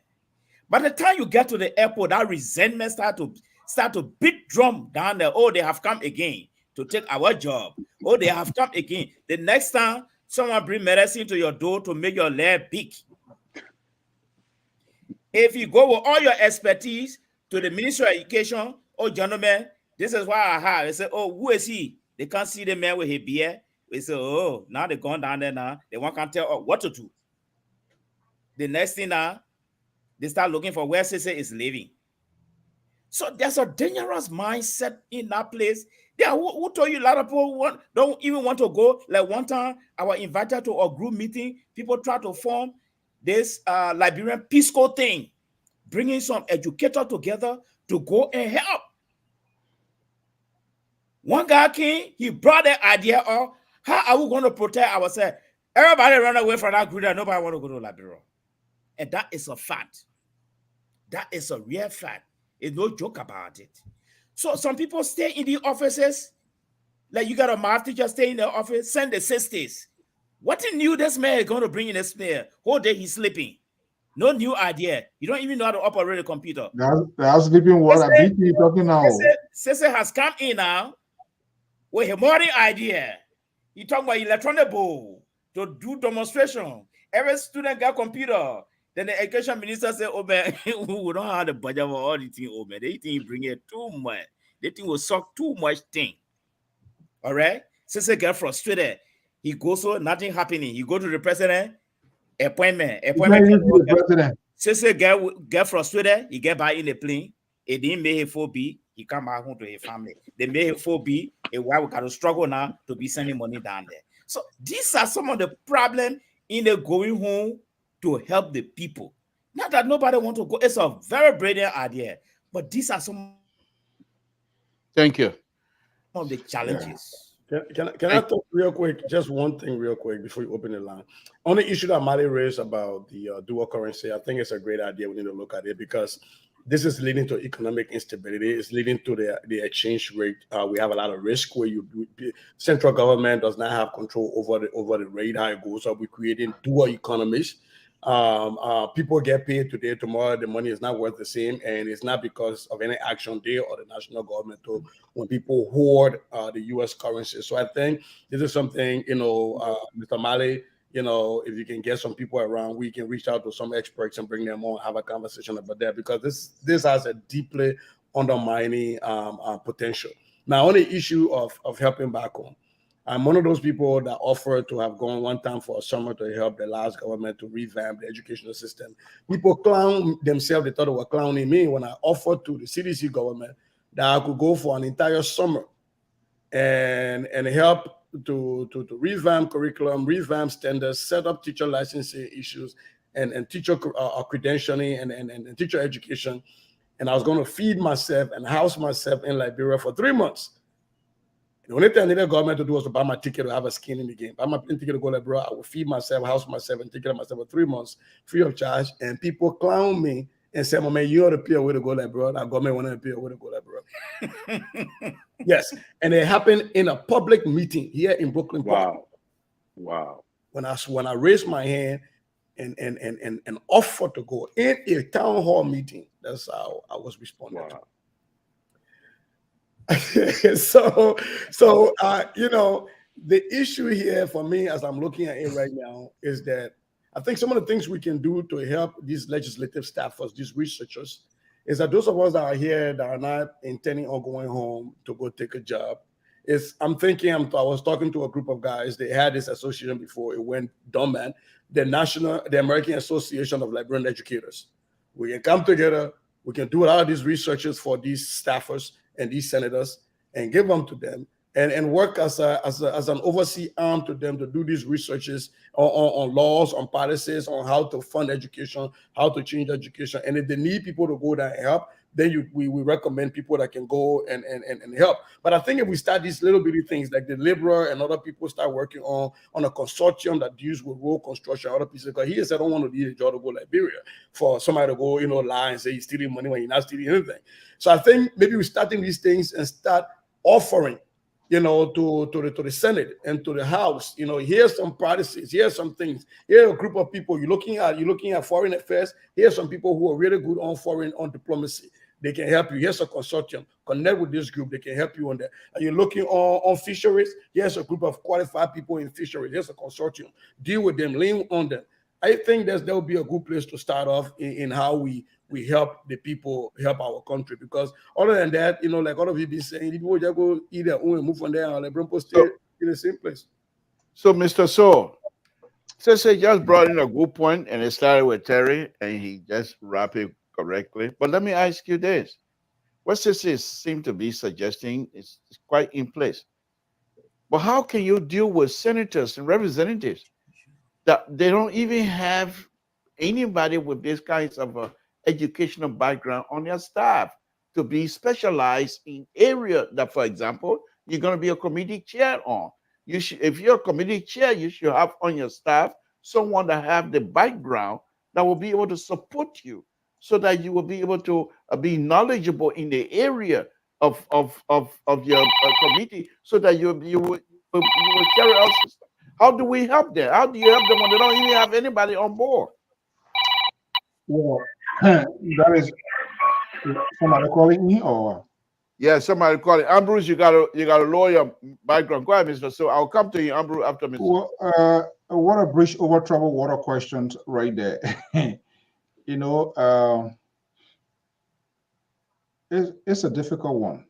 By the time you get to the airport, that resentment start to beat drum down there. Oh, they have come again to take our job. Oh, they have come again. The next time someone bring medicine to your door to make your leg big. If you go with all your expertise to the Ministry of Education, oh, gentlemen, this is why I have. They say, oh, who is he? They can't see the man with his beard. They say, oh, now they're going down there now. They can't tell what to do. The next thing now, they start looking for where Sese is living. So there's a dangerous mindset in that place. Yeah, who told you a lot of people don't even want to go? Like one time, I was invited to a group meeting. People try to form this Liberian Peace Corps thing, bringing some educators together to go and help. One guy came, he brought the idea of how are we going to protect ourselves? Everybody run away from that group and nobody want to go to Liberia. And that is a fact. That is a real fact. There's no joke about it. So some people stay in the offices, like you got a math teacher stay in the office, send the sisters. What new this man is going to bring in a snare? Whole day he's sleeping. No new idea. You don't even know how to operate a computer. That's sleeping water. BP talking now. Sese has come in now with a modern idea. He talking about electronic bowl to do demonstration. Every student got computer. Then the education minister said, oh man, we don't have the budget for all the things, oh man. They think bring it too much. They think will suck too much thing. All right? Sese get frustrated. He goes, so nothing happening. He go to the president, appointment. Sese get frustrated. He get back in the plane. He didn't make him 4B. He come back home to his family. They made him 4B. And why we got to struggle now to be sending money down there. So these are some of the problems in the going home to help the people. Not that nobody want to go. It's a very brilliant idea. But these are some Thank you. of the challenges. Yeah. Can I talk real quick? Just one thing real quick before you open the line. On the issue that Mali raised about the dual currency, I think it's a great idea. We need to look at it because this is leading to economic instability. It's leading to the exchange rate. We have a lot of risk where central government does not have control over the rate, how it goes up. We're creating dual economies. People get paid today, tomorrow the money is not worth the same, and it's not because of any action there or the national government. So when people hoard the U.S. currency, so I think this is something, Mr. Mali, if you can get some people around, we can reach out to some experts and bring them on, have a conversation about that, because this has a deeply undermining potential. Now, on the issue of helping back home, I'm one of those people that offered to have gone one time for a summer to help the last government to revamp the educational system. People clown themselves. They thought they were clowning me when I offered to the CDC government that I could go for an entire summer and help to revamp curriculum, revamp standards, set up teacher licensing issues and teacher credentialing and teacher education. And I was going to feed myself and house myself in Liberia for 3 months. The only thing I needed the government to do was to buy my ticket to have a skin in the game. Buy my plane ticket to go to Liberia. I will feed myself, house myself, and take care of myself for 3 months free of charge. And people clown me and say, man, you ought to pay a way to go to Liberia. That government want to pay a way to go to Liberia. Yes. And it happened in a public meeting here in Brooklyn. Wow. When I raised my hand and offered to go in a town hall meeting, that's how I was responding to. So the issue here for me, as I'm looking at it right now, is that I think some of the things we can do to help these legislative staffers, these researchers, is that those of us that are here that are not intending on going home to go take a job, I was talking to a group of guys. They had this association before it went dormant, the American Association of Liberian Educators. We can come together. We can do a lot of these researches for these staffers and these senators and give them to them and work as an oversee arm to them to do these researches on laws, on policies, on how to fund education, how to change education. And if they need people to go there and help, then we recommend people that can go and help. But I think if we start these little bitty things like the Liberia and other people start working on a consortium that deals with road construction, other pieces, because he said, I don't want to be a job to go Liberia for somebody to go, lie and say he's stealing money when he's not stealing anything. So I think maybe we're starting these things and start offering, to the Senate and to the House, here's some policies, here's some things, here's a group of people you're looking at foreign affairs, here's some people who are really good on diplomacy. They can help you. Here's a consortium. Connect with this group. They can help you on that. Are you looking on fisheries? Here's a group of qualified people in fisheries. Here's a consortium. Deal with them. Lean on them. I think that will be a good place to start off in how we help the people, help our country. Because other than that, like all of you been saying, people just go eat their own and move from there and let them stay in the same place. So, Mr. So, Sese just brought in a good point, and it started with Terry, and he just wrapped it correctly. But let me ask you this. What Sese seems to be suggesting is quite in place. But how can you deal with senators and representatives that they don't even have anybody with this kinds of educational background on their staff to be specialized in area that, for example, you're going to be a committee chair on? If you're a committee chair, you should have on your staff someone that have the background that will be able to support you, so that you will be able to be knowledgeable in the area of your committee, so that you will carry out system. How do we help them? How do you help them when they don't even have anybody on board? Well, that is somebody calling me, or? Yeah, somebody calling. Ambrose, you got a lawyer background. Go ahead, Mr. So I'll come to you, Ambrose, after Mr. Well, what a bridge over troubled water questions right there. It's a difficult one.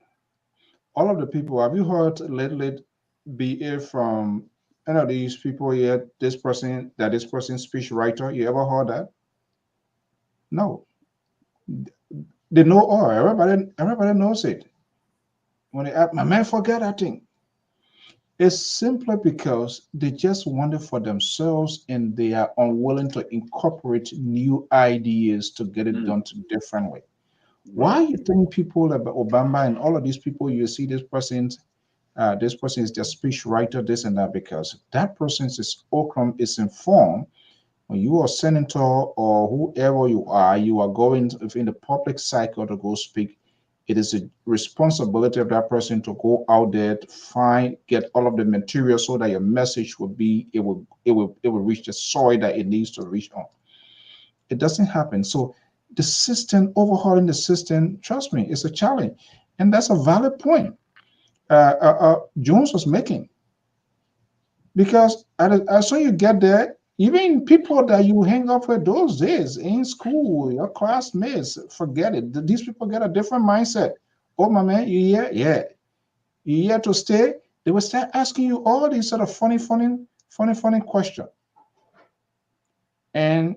All of the people, have you heard lately BA from any of these people here, this person speech writer? You ever heard that? No. They know all. Everybody knows it. When they ask, my man, forget that thing. It's simply because they just want it for themselves, and they are unwilling to incorporate new ideas to get it done a different way. Why you think people like Obama and all of these people, you see this person is their speech writer, this and that, because that person is informed. When you are a senator or whoever you are going in the public cycle to go speak. It is a responsibility of that person to go out there to get all of the material so that your message will reach the soil that it needs to reach on. It doesn't happen. So the system, overhauling the system, trust me, it's a challenge. And that's a valid point Jones was making. Because as soon as you get there, even people that you hang up with those days in school, your classmates, forget it. These people get a different mindset. Oh, my man, you here? Yeah. You here to stay? They will start asking you all these sort of funny questions. And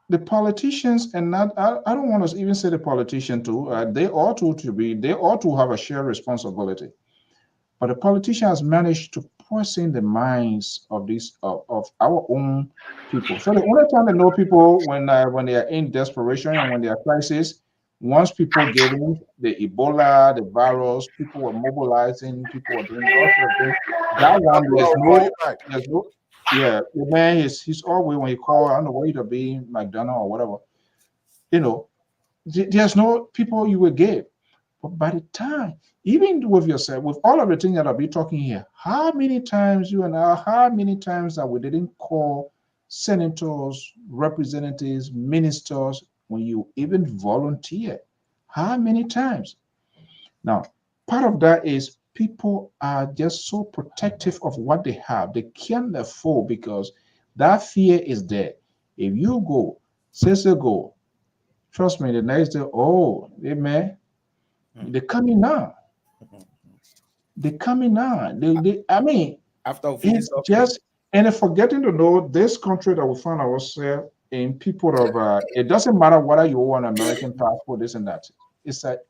the politicians, and I don't want to even say the politician too, they ought to have a shared responsibility. But the politician has managed to poison the minds of our own people. So the only time they know people when they are in desperation and when they are crisis, once people get in the Ebola, the virus, people were mobilizing, people were doing all sorts of things. That one, there's no, yeah, the man he's always, when you call, I don't know where to be, McDonald or whatever, there's no people you will give. But by the time, even with yourself, with all of the things that I'll be talking here, how many times that we didn't call senators, representatives, ministers when you even volunteer? How many times? Now, part of that is people are just so protective of what they have. They can't afford, because that fear is there. If you go, go, trust me, the next day, oh, amen. They're coming now. They're coming now. I mean, after it's just, and if forgetting to know this country that we find ourselves in, people of it doesn't matter whether you own an American passport, this and that. It's that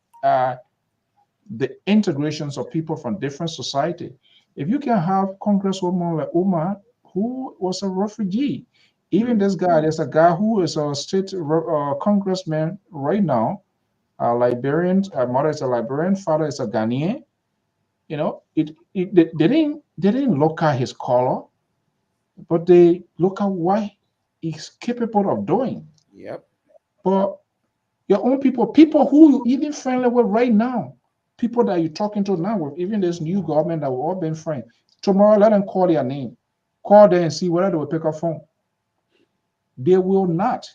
the integrations of people from different society. If you can have Congresswoman like Umar, who was a refugee, even this guy, there's a guy who is a state congressman right now. Liberian, mother is a Liberian, father is a Ghanaian. You know, they didn't look at his color, but they look at what he's capable of doing. Yep. But your own people who you even friendly with right now, people that you're talking to now with, even this new government that we've all been friends. Tomorrow, let them call their name. Call them and see whether they will pick up phone. They will not.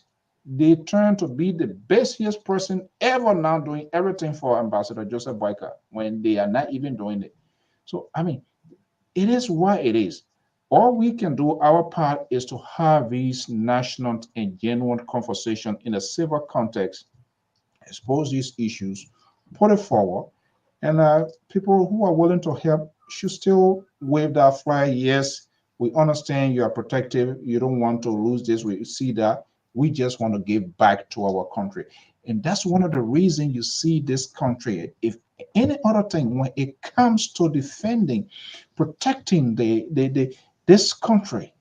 They turn to be the busiest person ever now doing everything for Ambassador Joseph Boyka when they are not even doing it. So, I mean, it is what it is. All we can do, our part, is to have these national and genuine conversation in a civil context, expose these issues, put it forward, and people who are willing to help should still wave that flag. Yes, we understand you are protective. You don't want to lose this. We see that. We just want to give back to our country. And that's one of the reasons you see this country. If any other thing, when it comes to defending, protecting this country,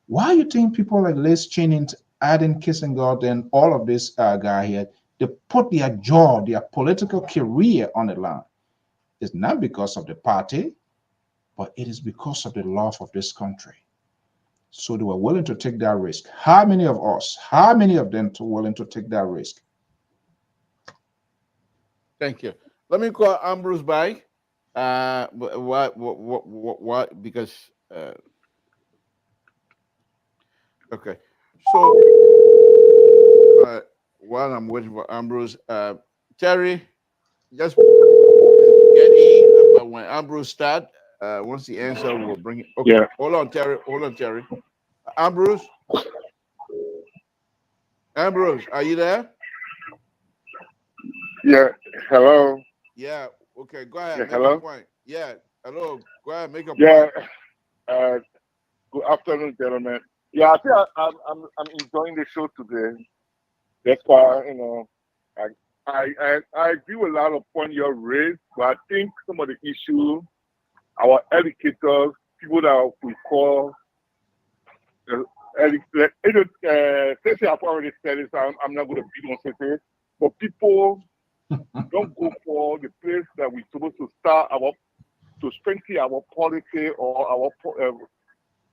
why you think people like Les Cheney, Aden Kissinger, and all of this guy here, they put their job, their political career on the line? It's not because of the party, but it is because of the love of this country. So they were willing to take that risk. How many of us, how many of them are willing to take that risk? Thank you. Let me call Ambrose back. What? Because okay. So while I'm waiting for Ambrose, Terry, just get in. But when Ambrose start, once the answer, we'll bring it. Okay. Yeah. Hold on, Terry. Hold on, Terry. Ambrose. Ambrose, are you there? Yeah. Hello. Yeah. Okay. Go ahead. Yeah, Make hello. a point. Yeah. Hello. Go ahead. Make a Yeah. point. Good afternoon, gentlemen. Yeah, I think I'm enjoying the show today. That's why I agree with a lot of points you raised, but I think some of the issues our educators, people that we call Stacey, I've already said it, so I'm not going to beat on Stacey, but people don't go for the place that we're supposed to start to strengthen our policy or our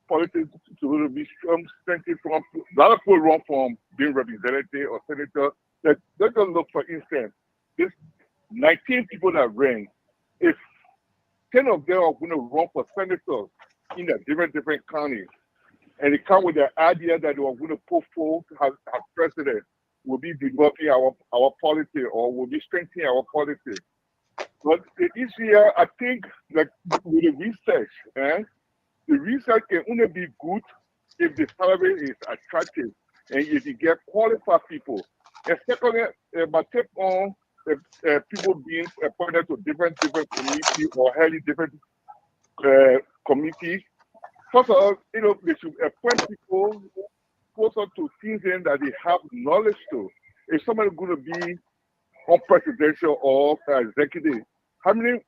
politics to be strengthened from. A lot of people run from being representative or senator. Let's just look, for instance, this 19 people that ran, if 10 of them are going to run for senators in the different counties, and they come with the idea that they are going to put forth as president, will be developing our policy or will be strengthening our policy. But the issue here, I think, like with the research, the research can only be good if the salary is attractive and if you get qualified people. And secondly, but take on people being appointed to different committees or highly different committees. First of all, they should appoint people closer to things that they have knowledge to. If somebody's going to be on presidential or executive, how many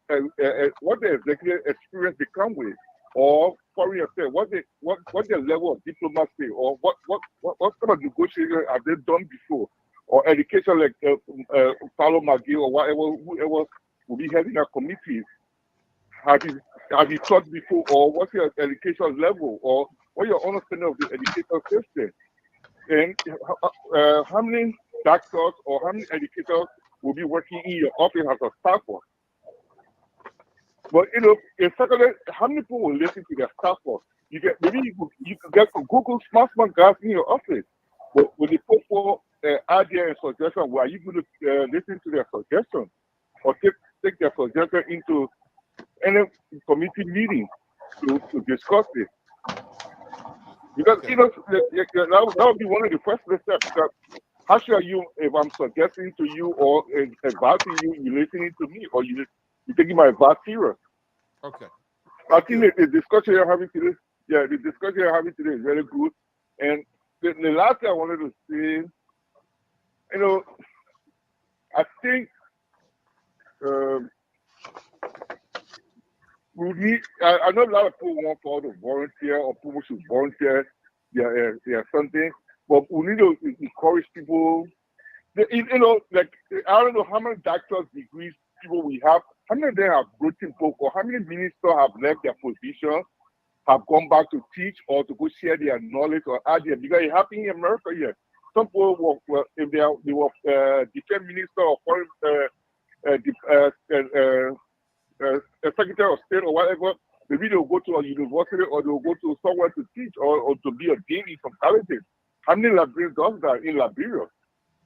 what the executive experience they come with, or foreign affairs, what their level of diplomacy, or what kind of negotiation have they done before, or education like Paulo McGill or whoever will be heading a committee. Have you taught before, or what's your education level, or what your understanding of the education system, and how many doctors or how many educators will be working in your office as a staffer? But in secondly, how many people will listen to their staffer? You could get some Google smart guys in your office, but when they put for idea and suggestion, are you going to listen to their suggestion or take their suggestion into any committee meeting to discuss it? Because that would be one of the first steps. Because how sure are you if I'm suggesting to you or advising you, you're listening to me, or you're taking my advice serious? Okay. I think the discussion you're having today, is very good. And the last thing I wanted to say, I think we need. I know a lot of people want for all to volunteer or people should volunteer their something, but we need to encourage people you know, like I don't know how many doctors' degrees people we have. How many of them have written book, or how many ministers have left their position, have gone back to teach or to go share their knowledge or idea? Because it happened in America here. Some people were if they were defense minister or foreign secretary of state or whatever. Maybe they'll go to a university or they'll go to somewhere to teach or to be a dean in some colleges. How many Liberians does that in Liberia?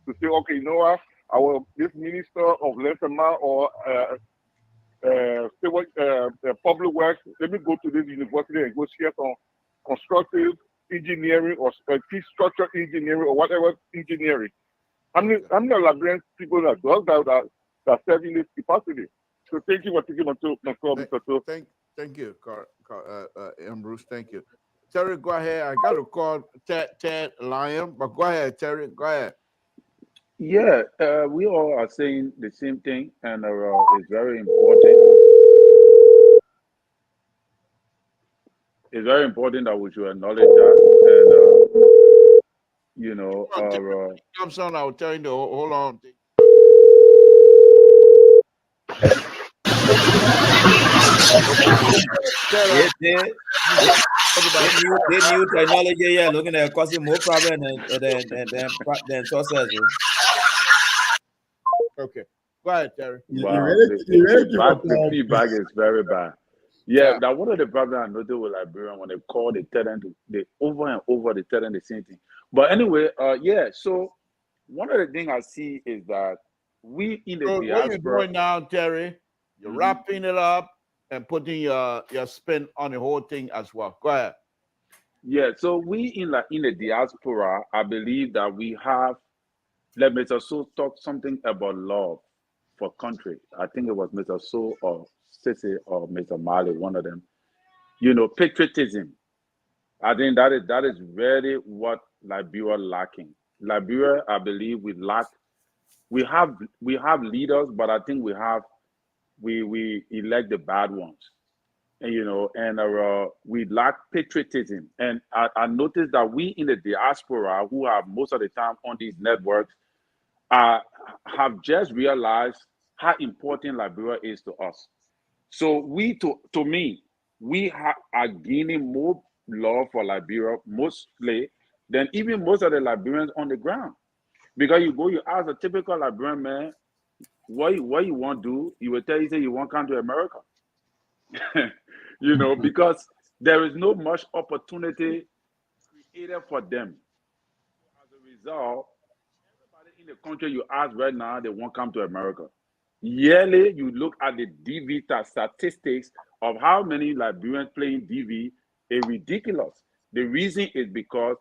To say, okay, you know what, this minister of Lefema or public works, let me go to this university and go share some constructive engineering or teach structural engineering or whatever engineering. How many Liberian people that does that serve in this capacity? So thank you for taking my call, Mr. So. Thank you, Bruce. Thank you. Terry, go ahead. I got to call Ted Lyon, but go ahead, Terry. Go ahead. Yeah, we all are saying the same thing, and it's very important. It's very important that we should acknowledge that, and you know, Samson, I'll tell you. Hold on. They new technology, yeah, looking at causing more problem than success. Okay, go ahead, Terry. Wow, the feedback is very bad. Yeah, that one of the problems I noticed with Liberian when they call, they tell them they over and over they tell them the same thing. But anyway, yeah. So one of the things I see is that we in the diaspora. What you're doing now, Terry, you're wrapping it up and putting your spin on the whole thing as well. Go ahead. Yeah, so we in the diaspora, I believe that we have. Let Mr. So talk something about love for country. I think it was Mr. So or Sissy or Mr. Mali, one of them. You know, patriotism. I think that is really what Liberia lacking. Liberia, I believe we lack. We have leaders, but I think we elect the bad ones. And, you know, and we lack patriotism. And I noticed that we in the diaspora, who are most of the time on these networks, have just realized how important Liberia is to us. So to me, we are gaining more love for Liberia mostly than even most of the Liberians on the ground. Because you ask a typical Liberian man, what you want to do, he will tell you, say you want to come to America. You know, because there is no much opportunity created for them. As a result, everybody in the country you ask right now, they won't come to America. Yearly, you look at the DV statistics of how many Liberians playing DV, it's ridiculous. The reason is because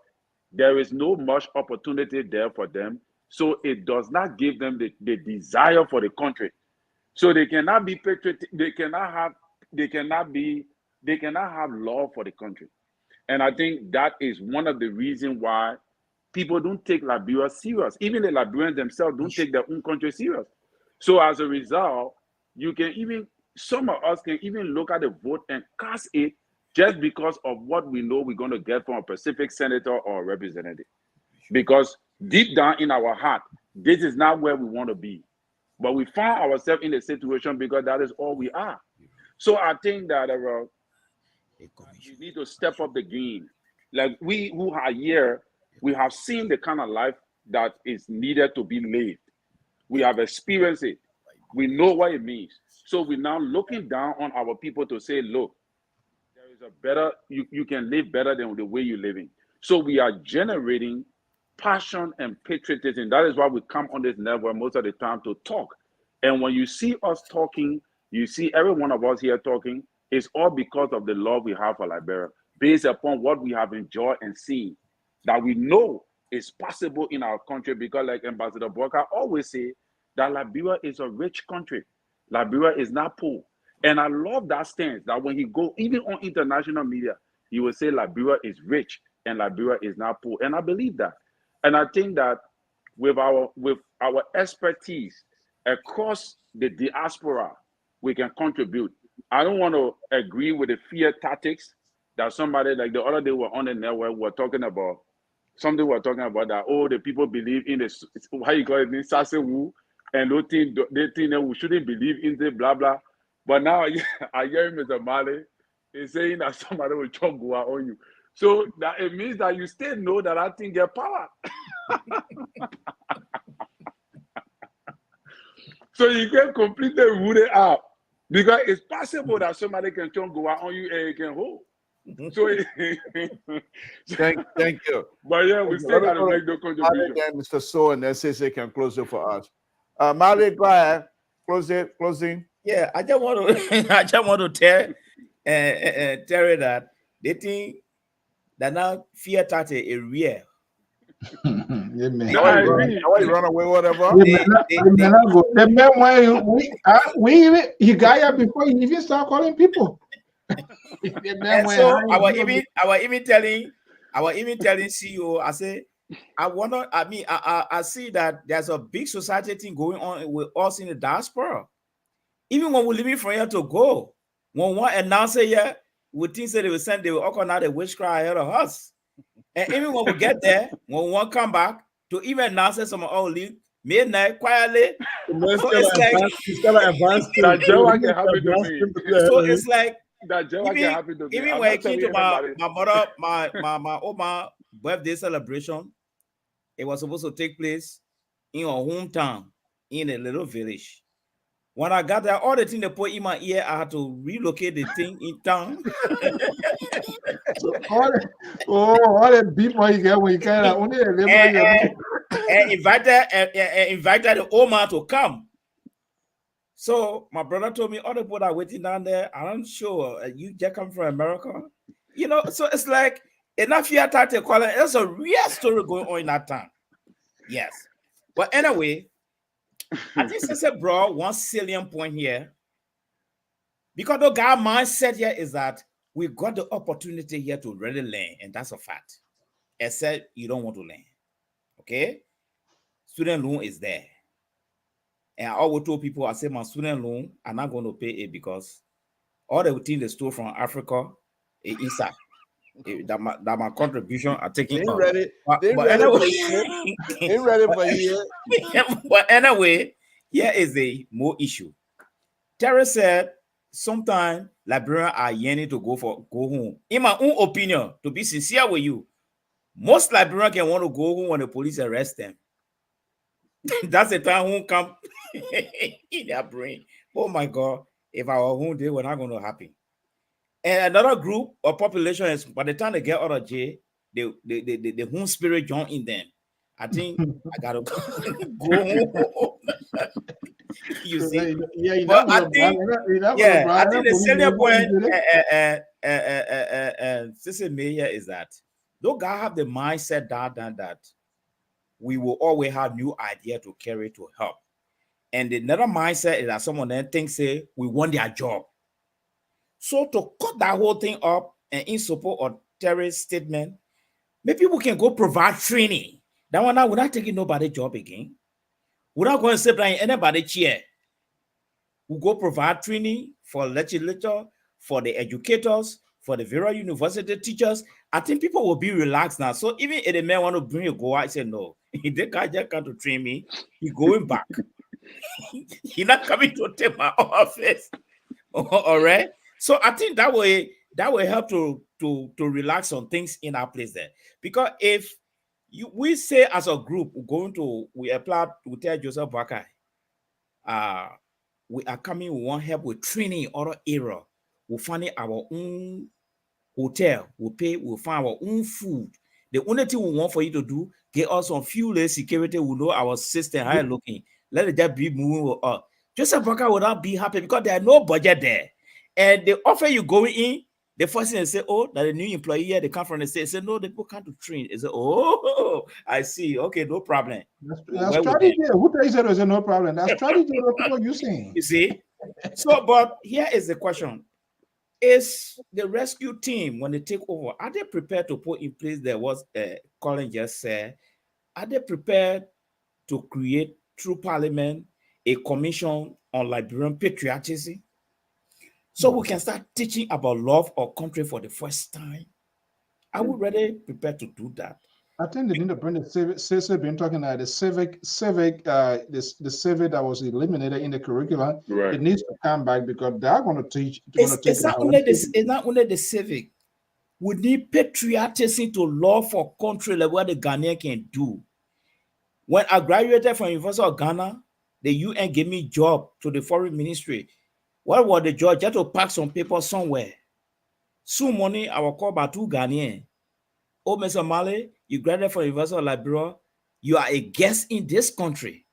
there is no much opportunity there for them. So it does not give them the desire for the country. So they cannot be patriotic, they cannot have love for the country. And I think that is one of the reasons why people don't take Liberia serious. Even the Liberians themselves don't take their own country serious. So as a result, some of us can even look at the vote and cast it just because of what we know we're going to get from a Pacific senator or a representative. Because deep down in our heart, this is not where we want to be. But we find ourselves in a situation because that is all we are. So I think that you need to step up the game. Like we who are here, we have seen the kind of life that is needed to be lived. We have experienced it. We know what it means. So we're now looking down on our people to say, look, there is a better, you can live better than the way you're living. So we are generating passion and patriotism. That is why we come on this network most of the time to talk. And when you see us talking, you see every one of us here talking, it's all because of the love we have for Liberia, based upon what we have enjoyed and seen, that we know is possible in our country. Because like Ambassador Boyka always say, that Liberia is a rich country. Liberia is not poor. And I love that stance, that when he go, even on international media, he will say Liberia is rich and Liberia is not poor. And I believe that. And I think that with our expertise across the diaspora, we can contribute. I don't want to agree with the fear tactics that somebody, like the other day, were on the network, were talking about something we're talking about that, oh, the people believe in the, how you call it, Sasewu, and they think that we shouldn't believe in the blah, blah. But now I hear Mr. Mali is saying that somebody will chop Goa on you. So that it means that you still know that that thing get power. So you can completely root it out. Because it's possible that somebody can chop Goa on you and you can hold. So thank you. But yeah, we still got to make the contribution. Mr. So and then say can close it for us. Mali, go ahead. Closing. Yeah, I just want to I just want to tell Terry that they think that now fear tactic is real. Now you run away, whatever. The man why he got here before he even start calling people. And so I was even telling CEO, I say, I see that there's a big society thing going on with us in the diaspora. Even when we're leaving from here to go, when one announcer here, we think that they will organize a witchcraft ahead of us. And even when we get there, when we want to come back, to even announce some of leave midnight quietly. So it's like so it's like even when it came to my mother, my Oma birthday celebration, it was supposed to take place in our hometown, in a little village. When I got there, all the thing they put in my ear, I had to relocate the thing in town. all the people you get when you kind of only and invited the old man to come. So my brother told me all the people that are waiting down there, I'm sure you just come from America. You know, so it's like enough fear to call it. There's a real story going on in that town. Yes. But anyway, I think Sese brought one salient point here. Because the guy mindset here is that we got the opportunity here to really learn, and that's a fact. Except you don't want to learn. Okay? Student loan is there. And I always told people, I say my student loan, I'm not going to pay it because all the things they stole from Africa is inside. That my contribution are taking Ain't ready. But anyway, here is a more issue. Terry said sometimes Liberians are yearning to go home. In my own opinion, to be sincere with you, most Liberians can want to go home when the police arrest them. That's the time who come in their brain. Oh my God, if I were home, they were not going to happen. And another group of population is by the time they get out of jail, the home spirit join in them. I think I gotta go home. You see, but I think the salient point, Sister Mayor, is that those guys have the mindset that we will always have new idea to carry to help. And another mindset is that someone then thinks say we want their job. So to cut that whole thing up and in support of Terry's statement, maybe people can go provide training. That one now we're not taking nobody's job again. We're not going to sit down in anybody's chair. We go provide training for legislature, for the educators, for the various university teachers. I think people will be relaxed now. So even if the man want to bring a go out, I say no. If the guy just come to train me, he's going back. He's not coming to take my office. All right. So I think that will help to relax on things in our place there. Because if we say as a group we apply to tell Joseph Bakai, we are coming, we want help with training in other area. We'll find our own hotel, we'll find our own food. The only thing we want for you to do, get us some fuel security, we know our system, how looking. Let it just be moving with us. Joseph Bakai will not be happy because there are no budget there. And they offer you going in, the first thing they say, oh, that a new employee here, they come from the state. They say, no, the people come to train. They say, oh, I see. Okay, no problem. That's strategy. Who tells you there's no problem? That's strategy. What you saying? You see? So, but here is the question. Is the rescue team, when they take over, are they prepared to put in place there was Colin just said, are they prepared to create through Parliament a commission on Liberian patriotism? So we can start teaching about love of country for the first time. Are we ready prepared to do that? I think they need to bring the civic. Cecil been talking about the civic, the civic that was eliminated in the curriculum. Right. It needs to come back because they are going to teach. It's not only this. It's not only the civic. We need patriotism to law for country like what the Ghanaian can do. When I graduated from University of Ghana, the UN gave me job to the foreign ministry. What was the job? Just to pack some paper somewhere. Soon money I will call by 2 Ghanaian. Oh, Mr. Mali, you graduated from University of Liberia. You are a guest in this country.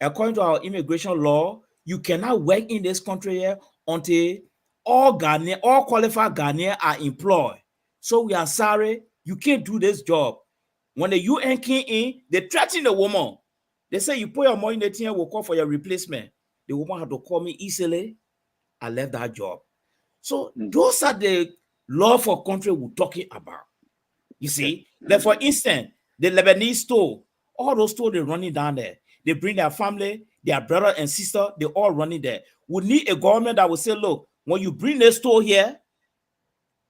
According to our immigration law, you cannot work in this country here until all qualified Ghanaians are employed. So we are sorry, you can't do this job. When the UN came in, they threatened the woman. They say you put your money in the thing, we'll call for your replacement. The woman had to call me easily. I left that job. So those are the law for country we're talking about. You see, like for instance, the Lebanese store, all those stores they're running down there. They bring their family, their brother and sister, they're all running there. We need a government that will say, look, when you bring the store here,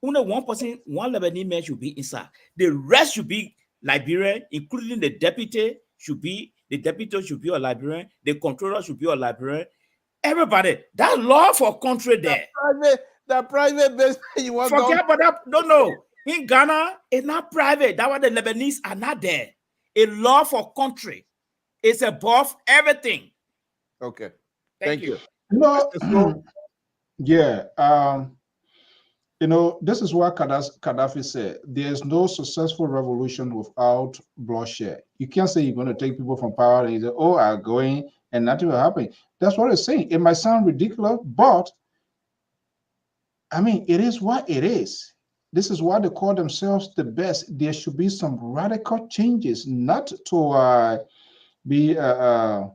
only one person, one Lebanese man should be inside. The rest should be Liberian, including the deputy should be a Liberian, the controller should be a Liberian. Everybody, that law for country there. The private business you want. Forget about that. No. In Ghana, it's not private. That's why the Lebanese are not there. A law for country is above everything. Okay. Thank you. No, yeah. This is what Gaddafi said. There's no successful revolution without bloodshed. You can't say you're going to take people from power and you say, oh, I'm going and nothing will happen. That's what it's saying. It might sound ridiculous, but I mean, it is what it is. This is why they call themselves the best. There should be some radical changes, not to be, what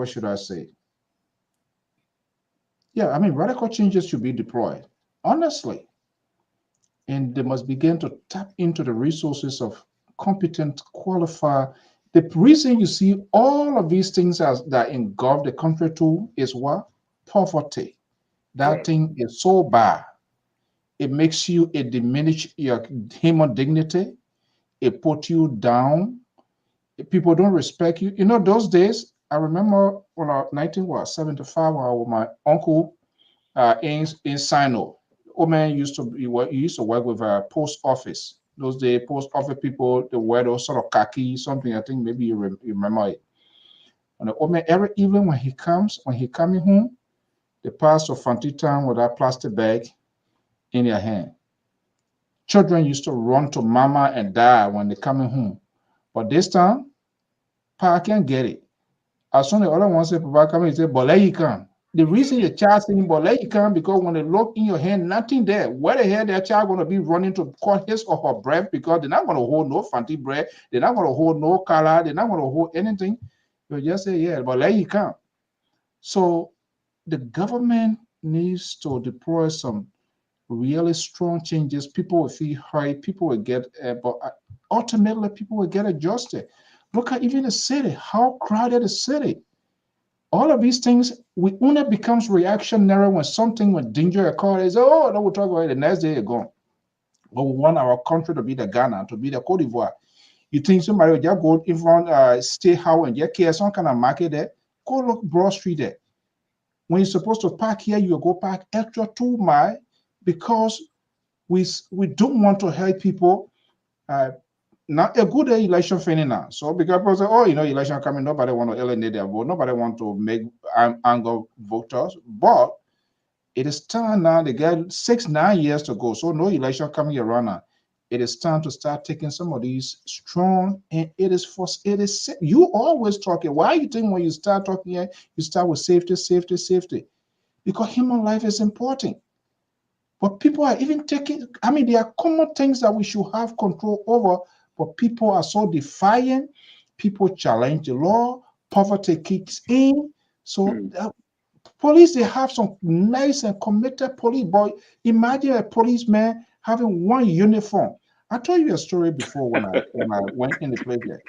should I say? Yeah, I mean, radical changes should be deployed, honestly. And they must begin to tap into the resources of competent, qualified. The reason you see all of these things that engulf the country too is what? Poverty. That thing is so bad. It makes you, it diminish your human dignity. It put you down. People don't respect you. Those days, I remember when I was 1975, I was with my uncle in Sino. Old man used to work with a post office. Those days, post office people, they wear those sort of khaki, something. I think maybe you remember it. And the old man, every evening when he coming home, they pass a fancy time with that plastic bag in their hand. Children used to run to mama and dad when they're coming home. But this time, Pa can't get it. As soon as the other one said, Papa come, he said, but let you come. The reason the child saying, but let you come, because when they look in your hand, nothing there. Where the hell that child going to be running to cut his or her breath, because they're not going to hold no fancy bread. They're not going to hold no color. They're not going to hold anything. They'll just say, yeah, but let you come. So the government needs to deploy some really strong changes. People will feel hurt. People will get, but ultimately people will get adjusted. Look at even the city, how crowded the city. All of these things, we only becomes reactionary when something with danger occurs. Oh, no, we'll talk about it the next day, you're gone. But we want our country to be the Ghana, to be the Cote d'Ivoire. You think somebody will just go in front, stay how and just care some kind of market there? Go look Broad Street there. When you're supposed to park here, you go park extra 2 miles because we don't want to help people. Not a good election failing now. So because people say, oh, election coming, nobody want to alienate their vote, nobody want to make anger voters. But it is time now. They got 6-9 years to go. So no election coming around now. It is time to start taking some of these strong, and it is you always talking. Why you think when you start talking here, you start with safety? Because human life is important. But people are even taking, I mean, there are common things that we should have control over, but people are so defiant. People challenge the law. Poverty kicks in. So police, they have some nice and committed police, but imagine a policeman having one uniform. I told you a story before when I went in the place there.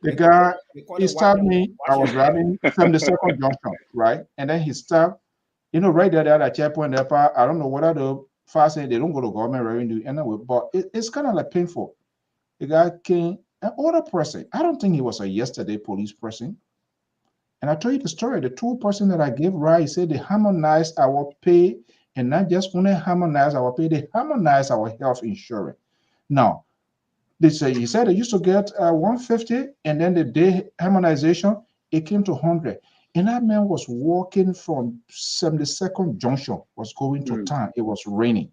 The guy, he stopped me. I was driving from the second junction, right? And then he stopped. Right there at checkpoint, I don't know whether the fast they don't go to government revenue anyway, but it's kind of like painful. The guy came, an older person. I don't think he was a yesterday police person. And I told you the story. The two person that I gave right, he said they harmonized our pay, and not just only harmonize our pay, they harmonize our health insurance. Now, he said they used to get 150, and then the day harmonization, it came to 100. And that man was walking from 72nd Junction, was going to town. It was raining.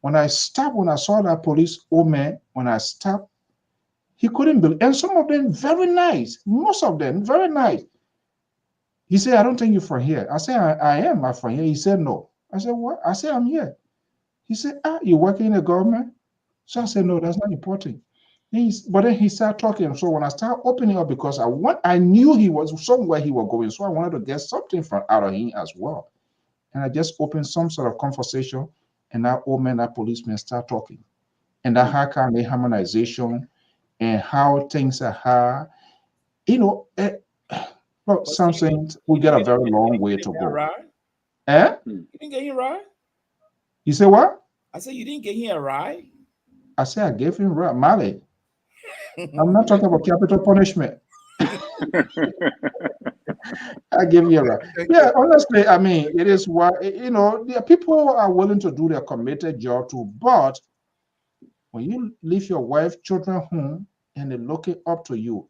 When I stopped, when I saw that police old man, when I stopped, he couldn't believe. And some of them very nice. Most of them very nice. He said, I don't think you're from here. I said, I am. I'm from here. He said, no. I said, what? I said, I'm here. He said, you're working in the government? So I said, no, that's not important. But then he started talking. So when I started opening up, because I knew he was somewhere he was going, so I wanted to get something from out of him as well. And I just opened some sort of conversation, and that old man, that policeman, start talking. And that how kind of harmonization and how things are hard. You know, well, Samson, we got a very long way to go. Right? Eh? You didn't get him right? You say what? I said you didn't get him right. I said I gave him right. Mali. I'm not talking about capital punishment. I give you a right. Yeah, honestly, I mean, it is what, you know, people are willing to do their committed job too, but when you leave your wife, children home, and they're looking up to you,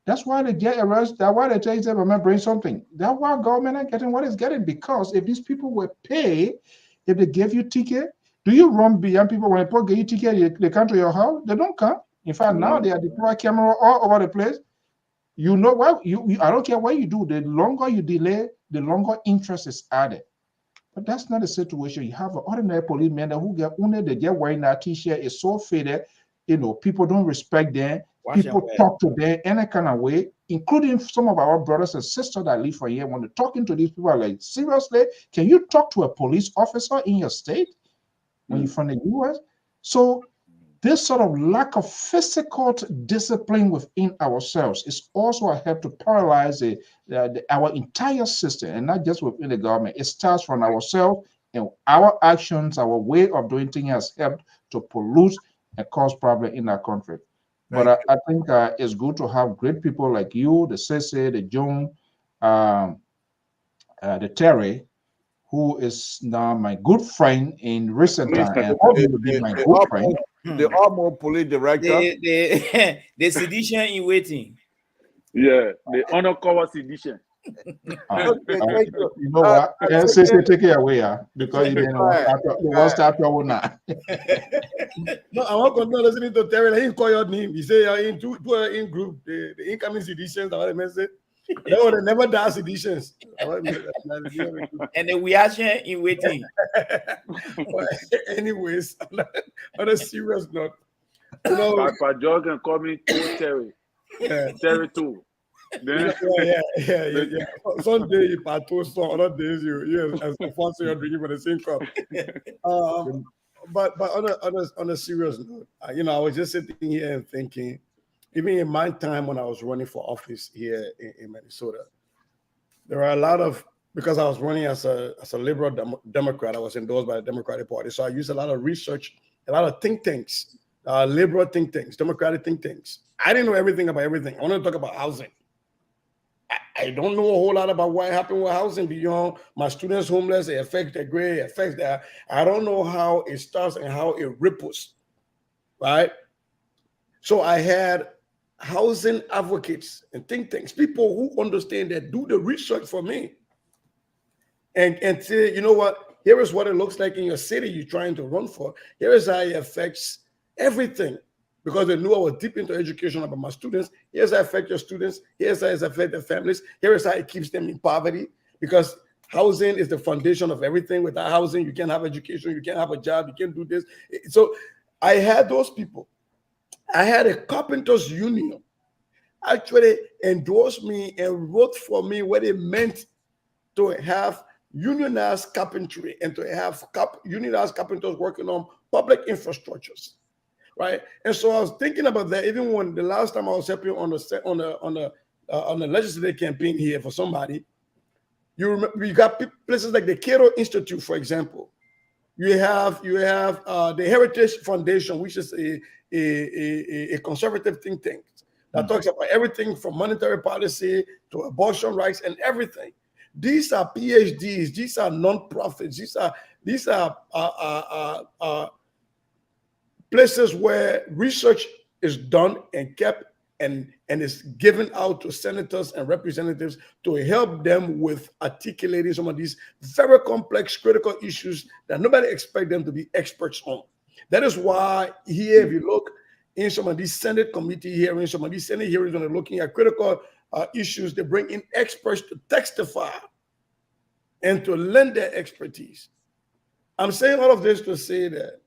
that's why they get arrested. That's why they tell you, remember, bring something. That's why government are getting what it's getting, because if these people were paid, if they gave you ticket, do you run beyond people when people give you ticket, they come to your house? They don't come. In fact, now they are deploying camera all over the place. You know what? I don't care what you do. The longer you delay, the longer interest is added. But that's not the situation. You have an ordinary policeman who get only they get wearing that t-shirt is so faded. You know, people don't respect them. People talk to them any kind of way, including some of our brothers and sisters that live for here. When they're talking to these people, are like, seriously, can you talk to a police officer in your state when you're from the U.S.? So this sort of lack of physical discipline within ourselves is also a help to paralyze our entire system, and not just within the government. It starts from ourselves, and our actions, our way of doing things has helped to pollute and cause problems in our country. But I think it's good to have great people like you, the Sese, the John, the Terry, who is now my good friend in recent time, and will be my good friend. The Armor Police Director. The sedition in waiting. Yeah, the undercover sedition. You know what? Sese, take it away, because you don't start trouble now. No, I want to know listening to Terry. He call your name. He say you're in two in group. The incoming seditions. I message. They would never die seditions. And the reaction in waiting. Anyways, on a serious note, you know, Papa Joe can call me Terry. Terry too. Then, yeah. Sunday you patrol, some other days you as the fun you're drinking for the same cup. But on a serious note, you know, I was just sitting here and thinking, even in my time when I was running for office here in Minnesota, there are a lot of, because I was running as a liberal Democrat, I was endorsed by the Democratic Party, so I used a lot of research, a lot of think tanks, liberal think tanks, Democratic think tanks. I didn't know everything about everything. I want to talk about housing. I don't know a whole lot about what happened with housing beyond my students homeless. It affects their grade, it affects their. I don't know how it starts and how it ripples, right? So I had housing advocates and think tanks, people who understand that, do the research for me, and say, you know what? Here is what it looks like in your city you're trying to run for. Here is how it affects everything. Because they knew I was deep into education about my students. Here's how it affects your students. Here's how it affects their families. Here is how it keeps them in poverty. Because housing is the foundation of everything. Without housing, you can't have education. You can't have a job. You can't do this. So I had those people. I had a carpenters union actually endorse me and wrote for me what it meant to have unionized carpentry and to have unionized carpenters working on public infrastructures. Right, and so I was thinking about that. Even when the last time I was helping on the legislative campaign here for somebody, you remember, you got places like the Cato Institute, for example. You have the Heritage Foundation, which is a conservative think tank that talks about everything from monetary policy to abortion rights and everything. These are PhDs. These are non-profits. These are places where research is done and kept and is given out to senators and representatives to help them with articulating some of these very complex, critical issues that nobody expects them to be experts on. That is why here, if you look in some of these Senate committee hearings, some of these Senate hearings, when they're looking at critical issues, they bring in experts to testify and to lend their expertise. I'm saying all of this to say that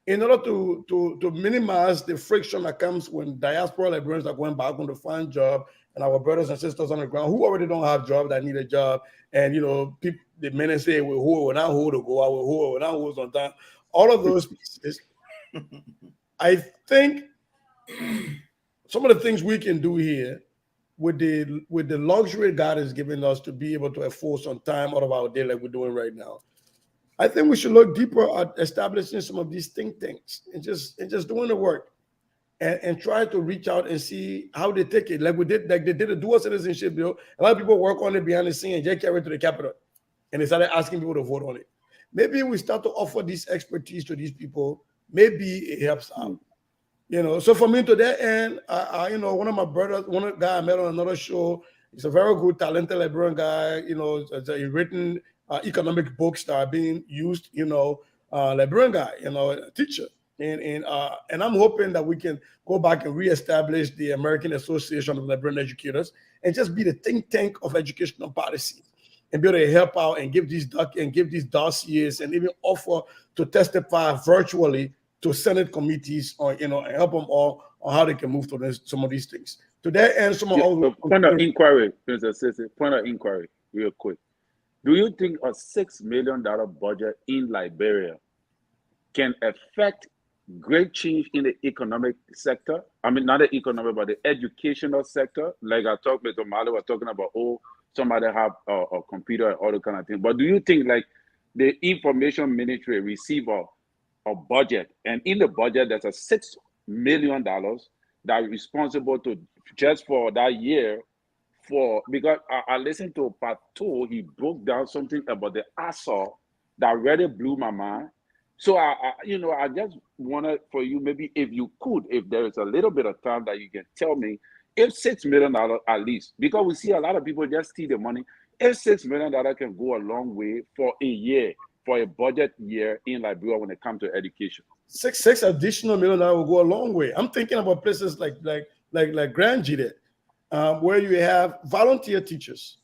in order to minimize the friction that comes when diaspora Liberians are going back on to find job, and our brothers and sisters on the ground who already don't have job that need a job, and people, the men say, "Well, who will not hold to go out, who will not hold on time." All of those pieces, I think, some of the things we can do here with the luxury God has given us to be able to afford some time out of our day, like we're doing right now. I think we should look deeper at establishing some of these think tanks and just doing the work and try to reach out and see how they take it. Like they did a dual citizenship bill. A lot of people work on it behind the scene and just carry it to the Capitol. And they started asking people to vote on it. Maybe we start to offer this expertise to these people. Maybe it helps out. So for me, to that end, one of my brothers, one guy I met on another show, he's a very good, talented Liberian guy. He's written economic books that are being used, Liberian guy, a teacher. And I'm hoping that we can go back and reestablish the American Association of Liberian Educators and just be the think tank of educational policy and be able to help out and give these dossiers and even offer to testify virtually to Senate committees or, and help them all on how they can move to some of these things. To that end, point of inquiry, Mr. Sisi, point of inquiry, real quick. Do you think a $6 million budget in Liberia can affect great change in the economic sector? I mean, not the economic, but the educational sector. Like I talked with Omali, we're talking about, somebody have a computer and all the kind of thing. But do you think like the information ministry receive a budget, and in the budget there's a $6 million that is responsible to just for that year? Because I listened to part 2, he broke down something about the ASAL that really blew my mind. So I just wanted for you, maybe if you could, if there is a little bit of time that you can tell me, if $6 million at least, because we see a lot of people just steal the money, if $6 million can go a long way for a year, for a budget year in Liberia when it comes to education. Six additional $1 million will go a long way. I'm thinking about places like Grand G there, where you have volunteer teachers.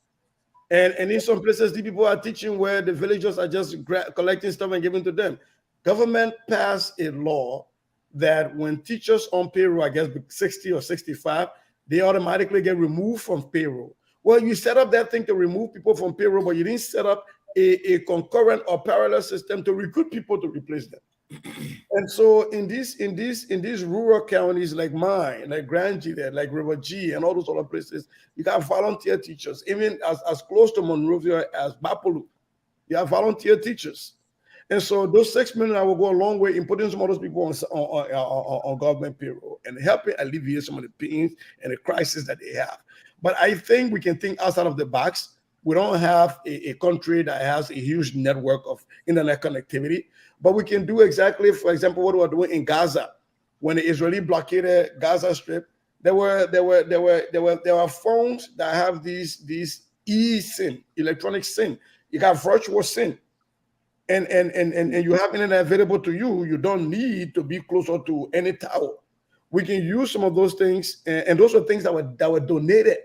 And in some places, the people are teaching where the villagers are just collecting stuff and giving to them. Government passed a law that when teachers on payroll, I guess 60 or 65, they automatically get removed from payroll. Well, you set up that thing to remove people from payroll, but you didn't set up a concurrent or parallel system to recruit people to replace them. And so in these rural counties like mine, like Grand G there, like River G and all those other places, you got volunteer teachers. Even as close to Monrovia as Bapolu, you have volunteer teachers. And so those $6 million will go a long way in putting some of those people on government payroll and helping alleviate some of the pains and the crisis that they have. But I think we can think outside of the box. We don't have a country that has a huge network of internet connectivity, but we can do exactly, for example, what we're doing in Gaza. When the Israeli blockaded Gaza Strip, there were phones that have these eSIM, electronic SIM. You got virtual SIM, and you have internet available to you. You don't need to be closer to any tower. We can use some of those things, and those are things that were donated.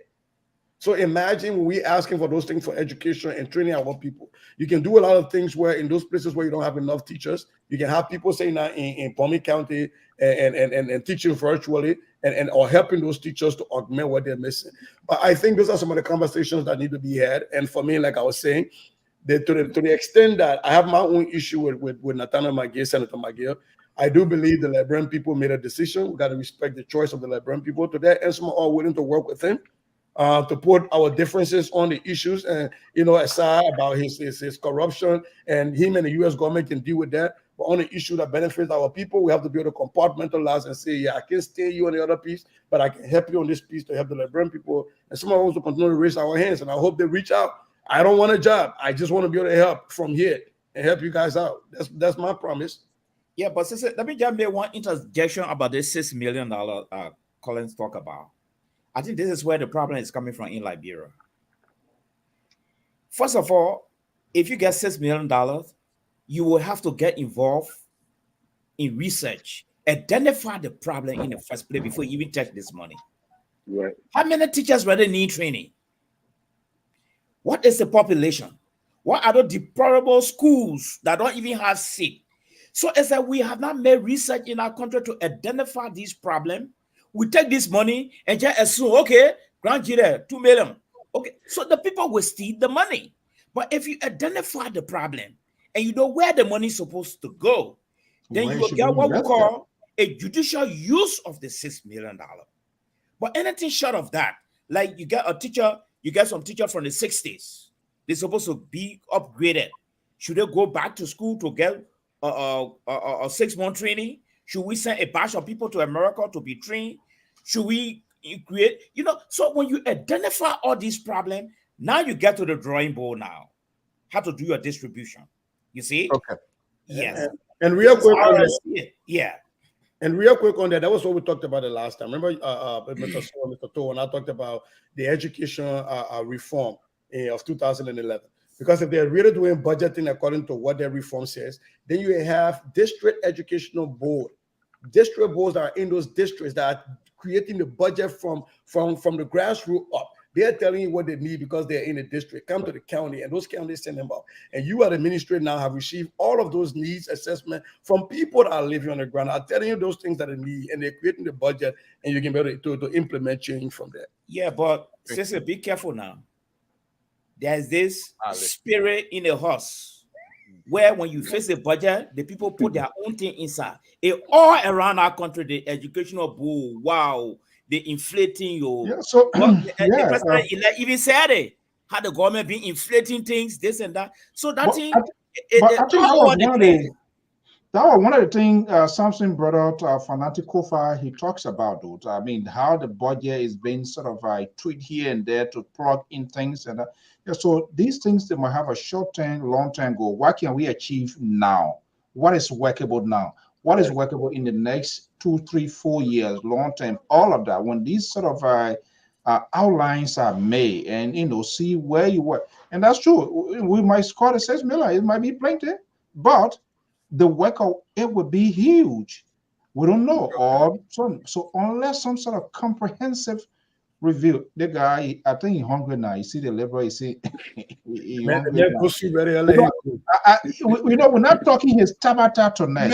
So imagine when we're asking for those things for education and training our people. You can do a lot of things where in those places where you don't have enough teachers, you can have people saying that in Palmy County and teaching virtually and or helping those teachers to augment what they're missing. But I think those are some of the conversations that need to be had. And for me, like I was saying, to the extent that I have my own issue with Nathaniel McGill, Senator McGill, I do believe the Liberian people made a decision. We got to respect the choice of the Liberian people. To that end, some are willing to work with him to put our differences on the issues and, aside about his corruption, and him and the U.S. government can deal with that. But on the issue that benefits our people, we have to be able to compartmentalize and say, yeah, I can stay you on the other piece, but I can help you on this piece to help the Liberian people. And some of us will continue to raise our hands, and I hope they reach out. I don't want a job. I just want to be able to help from here and help you guys out. That's my promise. Yeah, but sister, let me just make one interjection about this $6 million Collins talk about. I think this is where the problem is coming from in Liberia. First of all, if you get $6 million, you will have to get involved in research, identify the problem in the first place before you even take this money. Right. How many teachers really need training? What is the population? What are the deplorable schools that don't even have seat? So it's that we have not made research in our country to identify this problem. We take this money and just assume, okay, grant you there, 2 million. Okay, so the people will steal the money. But if you identify the problem and you know where the money is supposed to go, then you will get what we call a judicial use of the $6 million. But anything short of that, like you get a teacher, you get some teacher from the 60s, they're supposed to be upgraded. Should they go back to school to get a 6-month training? Should we send a batch of people to America to be trained? Should we create, so when you identify all these problems, now you get to the drawing board now, how to do your distribution. You see? Okay. Yes. And real quick on that. Yeah. And real quick on that, that was what we talked about the last time. Remember, Mr. Toh, and I talked about the education reform of 2011. Because if they're really doing budgeting according to what their reform says, then you have district educational board, district boards that are in those districts that are creating the budget from the grassroots up. They're telling you what they need because they're in the district. Come to the county, and those counties send them out. And you, as the administrator, now have received all of those needs assessment from people that are living on the ground. I'm telling you those things that they need, and they're creating the budget, and you can be able to implement change from there. Yeah, but sister, be careful now. There's this spirit in a horse where when you face the budget, the people put their own thing inside. All around our country, the educational board, wow, they inflating your. Yeah, so the president even said it. How the government been inflating things, this and that. So that thing. I think that was one of the things Samson brought out. Fanatic Kofa, he talks about it. I mean, how the budget is being sort of tweaked here and there to plug in things, and so these things, they might have a short-term, long-term goal. What can we achieve now? What is workable now? What is workable in the next 2, 3, 4 years, long-term? All of that. When these sort of outlines are made, and see where you work, and that's true. We might score the $6 million. It might be plenty, but the work of it would be huge. We don't know. So unless some sort of comprehensive review, the guy, I think he's hungry now. You see the Liberal, you see, we're not talking his tabata tonight.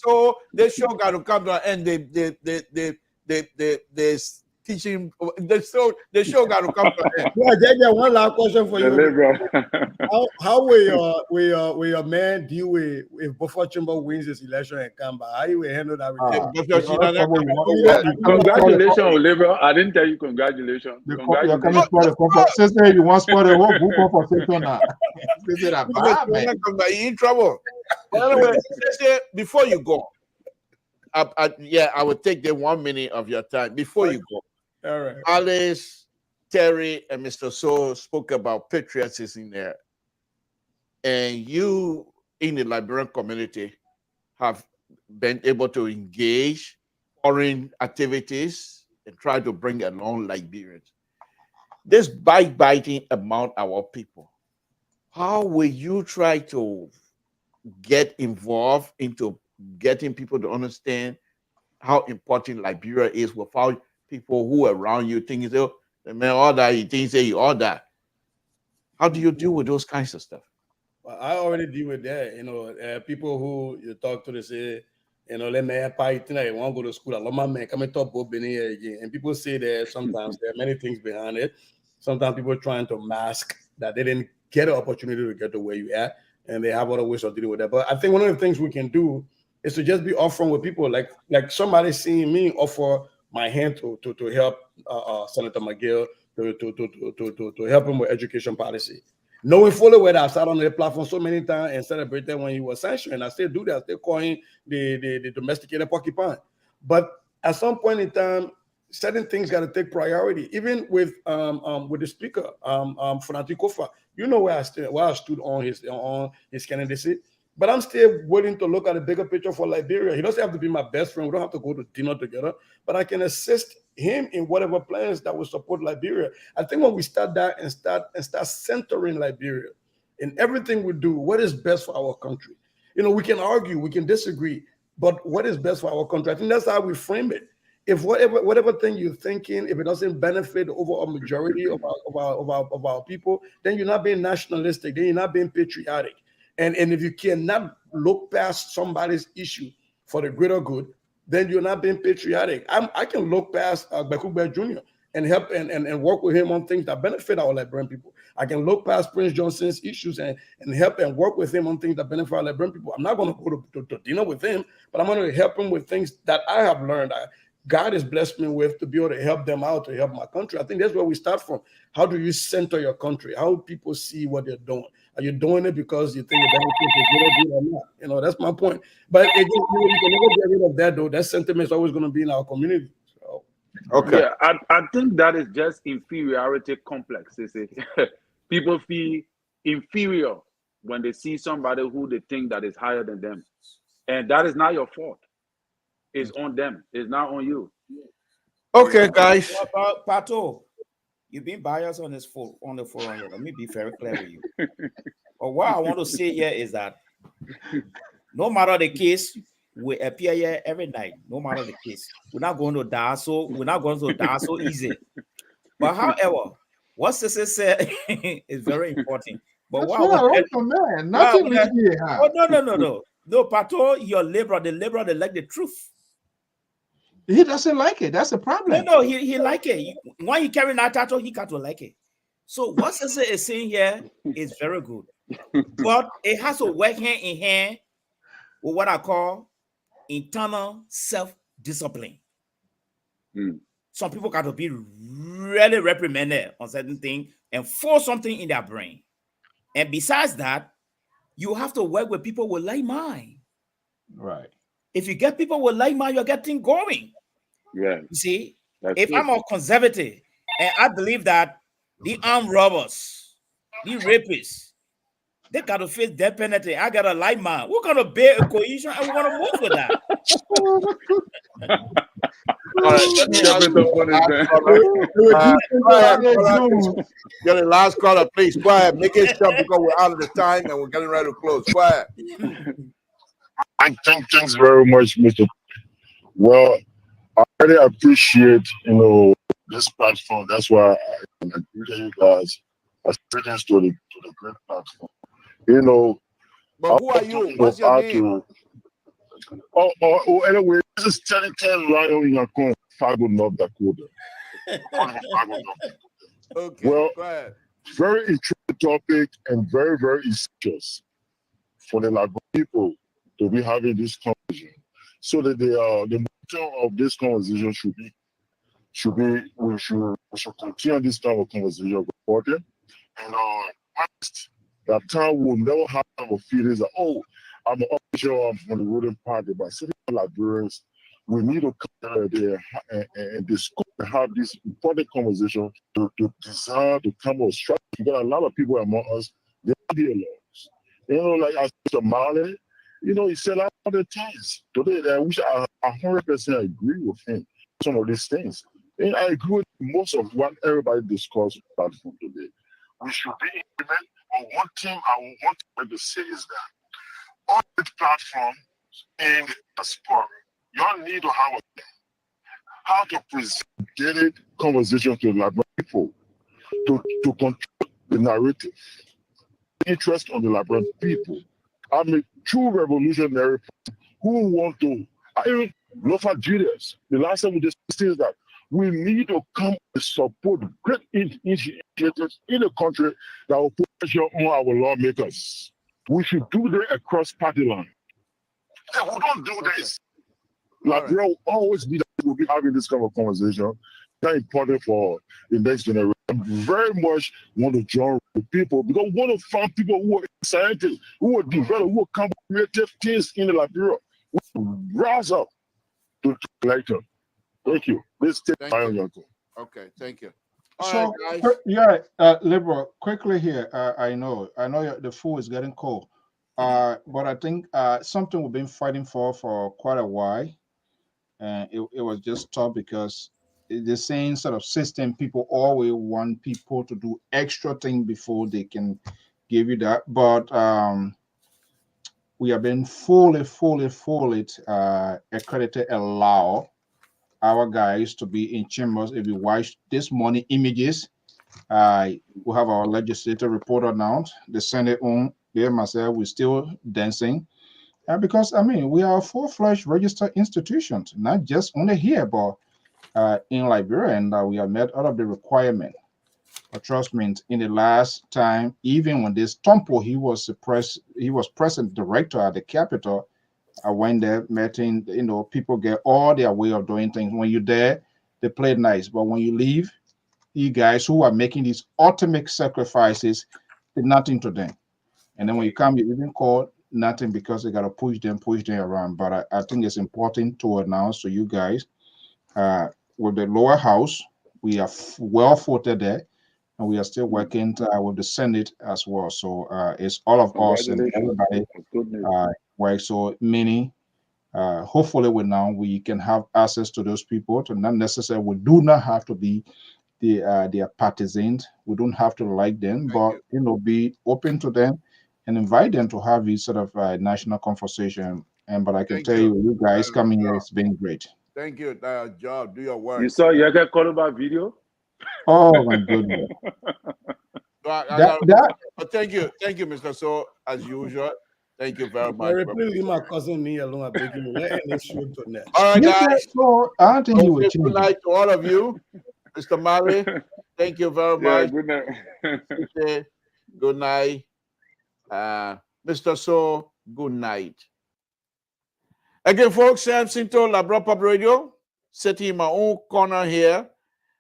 So they sure got to come to and they teaching. They sure got to come to end. Yeah, one last question for you. How will your man deal with if Buffer Chamber wins this election and come back? How you will handle that? Congratulations, Oliver. I didn't tell you congratulations. You're coming for the conference. Sister, you want for the whole book conversation now. You're in trouble. Anyway, before you go, I will take the 1 minute of your time before you go. All right. Alice, Terry, and Mr. So spoke about patriotism there. And you in the Liberian community have been able to engage foreign activities and try to bring along Liberians. This biting among our people, how will you try to get involved into getting people to understand how important Liberia is without people who are around you thinking, oh, the man order, he thinks he order. How do you deal with those kinds of stuff? Well, I already deal with that. People who you talk to, they say, let me I want to go to school. I love my man, come and talk about Benin again. And people say that sometimes there are many things behind it. Sometimes people are trying to mask that they didn't get an opportunity to get to where you at, and they have other ways of dealing with that. But I think one of the things we can do is to just be upfront with people. Like somebody seeing me offer my hand to help Senator McGill to help him with education policy. Knowing fully well that I sat on the platform so many times and celebrated when he was sanctioned, I still do that. I still call him the domesticated porcupine. But at some point in time, certain things got to take priority. Even with the speaker, Funati Kofa, you know where I stood on his candidacy. But I'm still willing to look at the bigger picture for Liberia. He doesn't have to be my best friend. We don't have to go to dinner together, but I can assist him in whatever plans that will support Liberia. I think when we start that and start centering Liberia in everything we do, what is best for our country? You know, we can argue, we can disagree, but what is best for our country? I think that's how we frame it. If whatever thing you're thinking, if it doesn't benefit the overall majority of our people, then you're not being nationalistic, then you're not being patriotic. And if you cannot look past somebody's issue for the greater good, then you're not being patriotic. I can look past Bekugbe Jr. and help and work with him on things that benefit our Liberian people. I can look past Prince Johnson's issues and help and work with him on things that benefit our Liberian people. I'm not going to go to dinner with him, but I'm going to help him with things that I have learned. God has blessed me with to be able to help them out, to help my country. I think that's where we start from. How do you center your country? How do people see what they're doing? Are you doing it because you think the benefits are good or not? You know, that's my point. But again, you can never get rid of that, though. That sentiment is always going to be in our community. So, okay. Yeah, I think that is just inferiority complex. Is it? People feel inferior when they see somebody who they think that is higher than them. And that is not your fault. It's on them. It's not on you. Okay, guys. Pato, you've been biased on this on the forum here. Let me be very clear with you. But what I want to say here is that no matter the case, we appear here every night. No matter the case, we're not going to die so easy. But however, what Sese said is very important. But what nothing here. Oh no, Pato, your liberal, they like the truth. He doesn't like it. That's the problem. No, he like it. When he carry that title, he got to like it. So what Sese is saying here is very good. But it has to work hand in hand with what I call internal self-discipline. Some people got to be really reprimanded on certain things and force something in their brain. And besides that, you have to work with people with like mind. Right. If you get people with like mind, you're getting going. Yeah. You see, if I'm a conservative and I believe that the armed robbers, the rapists, they got to face death penalty. I got a like mind. We're going to bear a cohesion and we're going to move with that. Get the last caller, please. Go ahead. Make it short because we're out of the time and we're getting ready to close. Go ahead. Thanks very much, Mr. Well, I really appreciate this platform. That's why I agree with you guys. As greetings to the great platform. But who are you? What's your name? Anyway, this is 1010 Lion Yakon, Fargo, North Dakota. Okay, well, go ahead. Very interesting topic and very, very essential for the Liberian people to be having this conversation. So that the motive of this conversation we should continue this kind of conversation reporting. And that time will never have a feeling that, I'm an official, I'm from the ruling party, but certain Liberians, we need to come there and discuss and have this important conversation to design, to come up with strategy. Because a lot of people among us, they are the alone. Like as Mr. Marley, he said a lot of things today that which I 100% agree with him. Some of these things. And I agree with most of what everybody discussed on the platform today. We should be implementing. But one thing I want to say is that on this platform and diaspora, y'all need to have how to present dedicated conversation to the Liberian people, to control the narrative, interest on the Liberian people. I'm a true revolutionary who want to, even Lofa Julius, the last time we discussed is that we need to come and support great initiatives in the country that will put pressure on our lawmakers. We should do that across party line. If we don't do this, Liberia will always be the we'll be having this kind of conversation. Very important for the next generation. I very much want to join with people because we want to find people who are scientists, who are developed, who are come creative things in the Liberia. We rise up to collect them. Thank you. Let's take time, Uncle. Okay, thank you. So, right, guys. yeah, Liberal, quickly here. I know the food is getting cold, but I think something we've been fighting for quite a while, and it was just tough because the same sort of system. People always want people to do extra thing before they can give you that, but we have been fully accredited, allow our guys to be in chambers. If you watch this morning images, we have our legislative reporter now. The Senate on there, myself, we're still dancing. Because I mean, we are a full-fledged registered institution, not just only here, but in Liberia, and we have met all of the requirements. But trust me, in the last time, even when this Tompo, he was president director at the Capitol. I went there, met in, people get all their way of doing things. When you're there, they play nice, but when you leave, you guys who are making these ultimate sacrifices, did nothing to them. And then when you come, you even call nothing because they got to push them around. But I think it's important to announce to you guys, with the lower house, we are well voted there, and we are still working with the Senate as well. So it's all of us and everybody work. So many, hopefully we can have access to those people. To not necessarily, we do not have to be their partisans. We don't have to like them, but be open to them and invite them to have this sort of national conversation. But I can tell you guys coming here, it's been great. Thank you, Job. Do your work. You saw Yaga Koloba video? Oh my goodness. Thank you, Mr. So, as usual. Thank you very much. Please leave my cousin me alone. I beg you. Let him shoot to that. All right, guys. So I think you will good night to all of you. Mr. Mali, thank you very much. Good night. Good night. Mr. So, good night. Again, folks, Samson to Labra Pop Radio, sitting in my own corner here.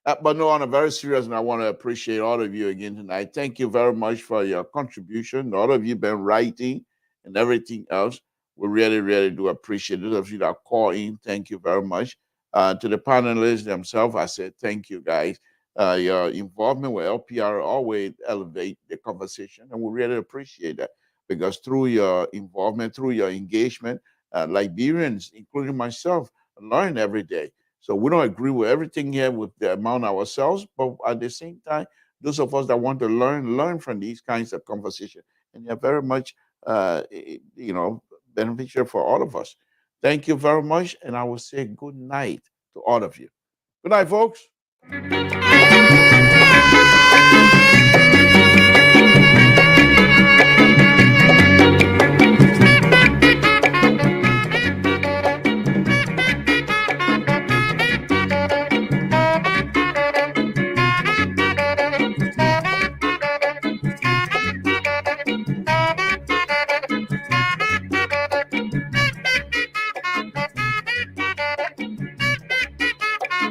But no, on a very serious note, I want to appreciate all of you again tonight. Thank you very much for your contribution. All of you been writing and everything else. We really, really do appreciate it. Those of you that call in, thank you very much. To the panelists themselves, I said thank you, guys. Your involvement with LPR always elevate the conversation, and we really appreciate that, because through your involvement, through your engagement, Liberians, including myself, learn every day. So we don't agree with everything here with the amount ourselves, but at the same time, those of us that want to learn from these kinds of conversation, and they're very much, beneficial for all of us. Thank you very much, and I will say good night to all of you. Good night, folks.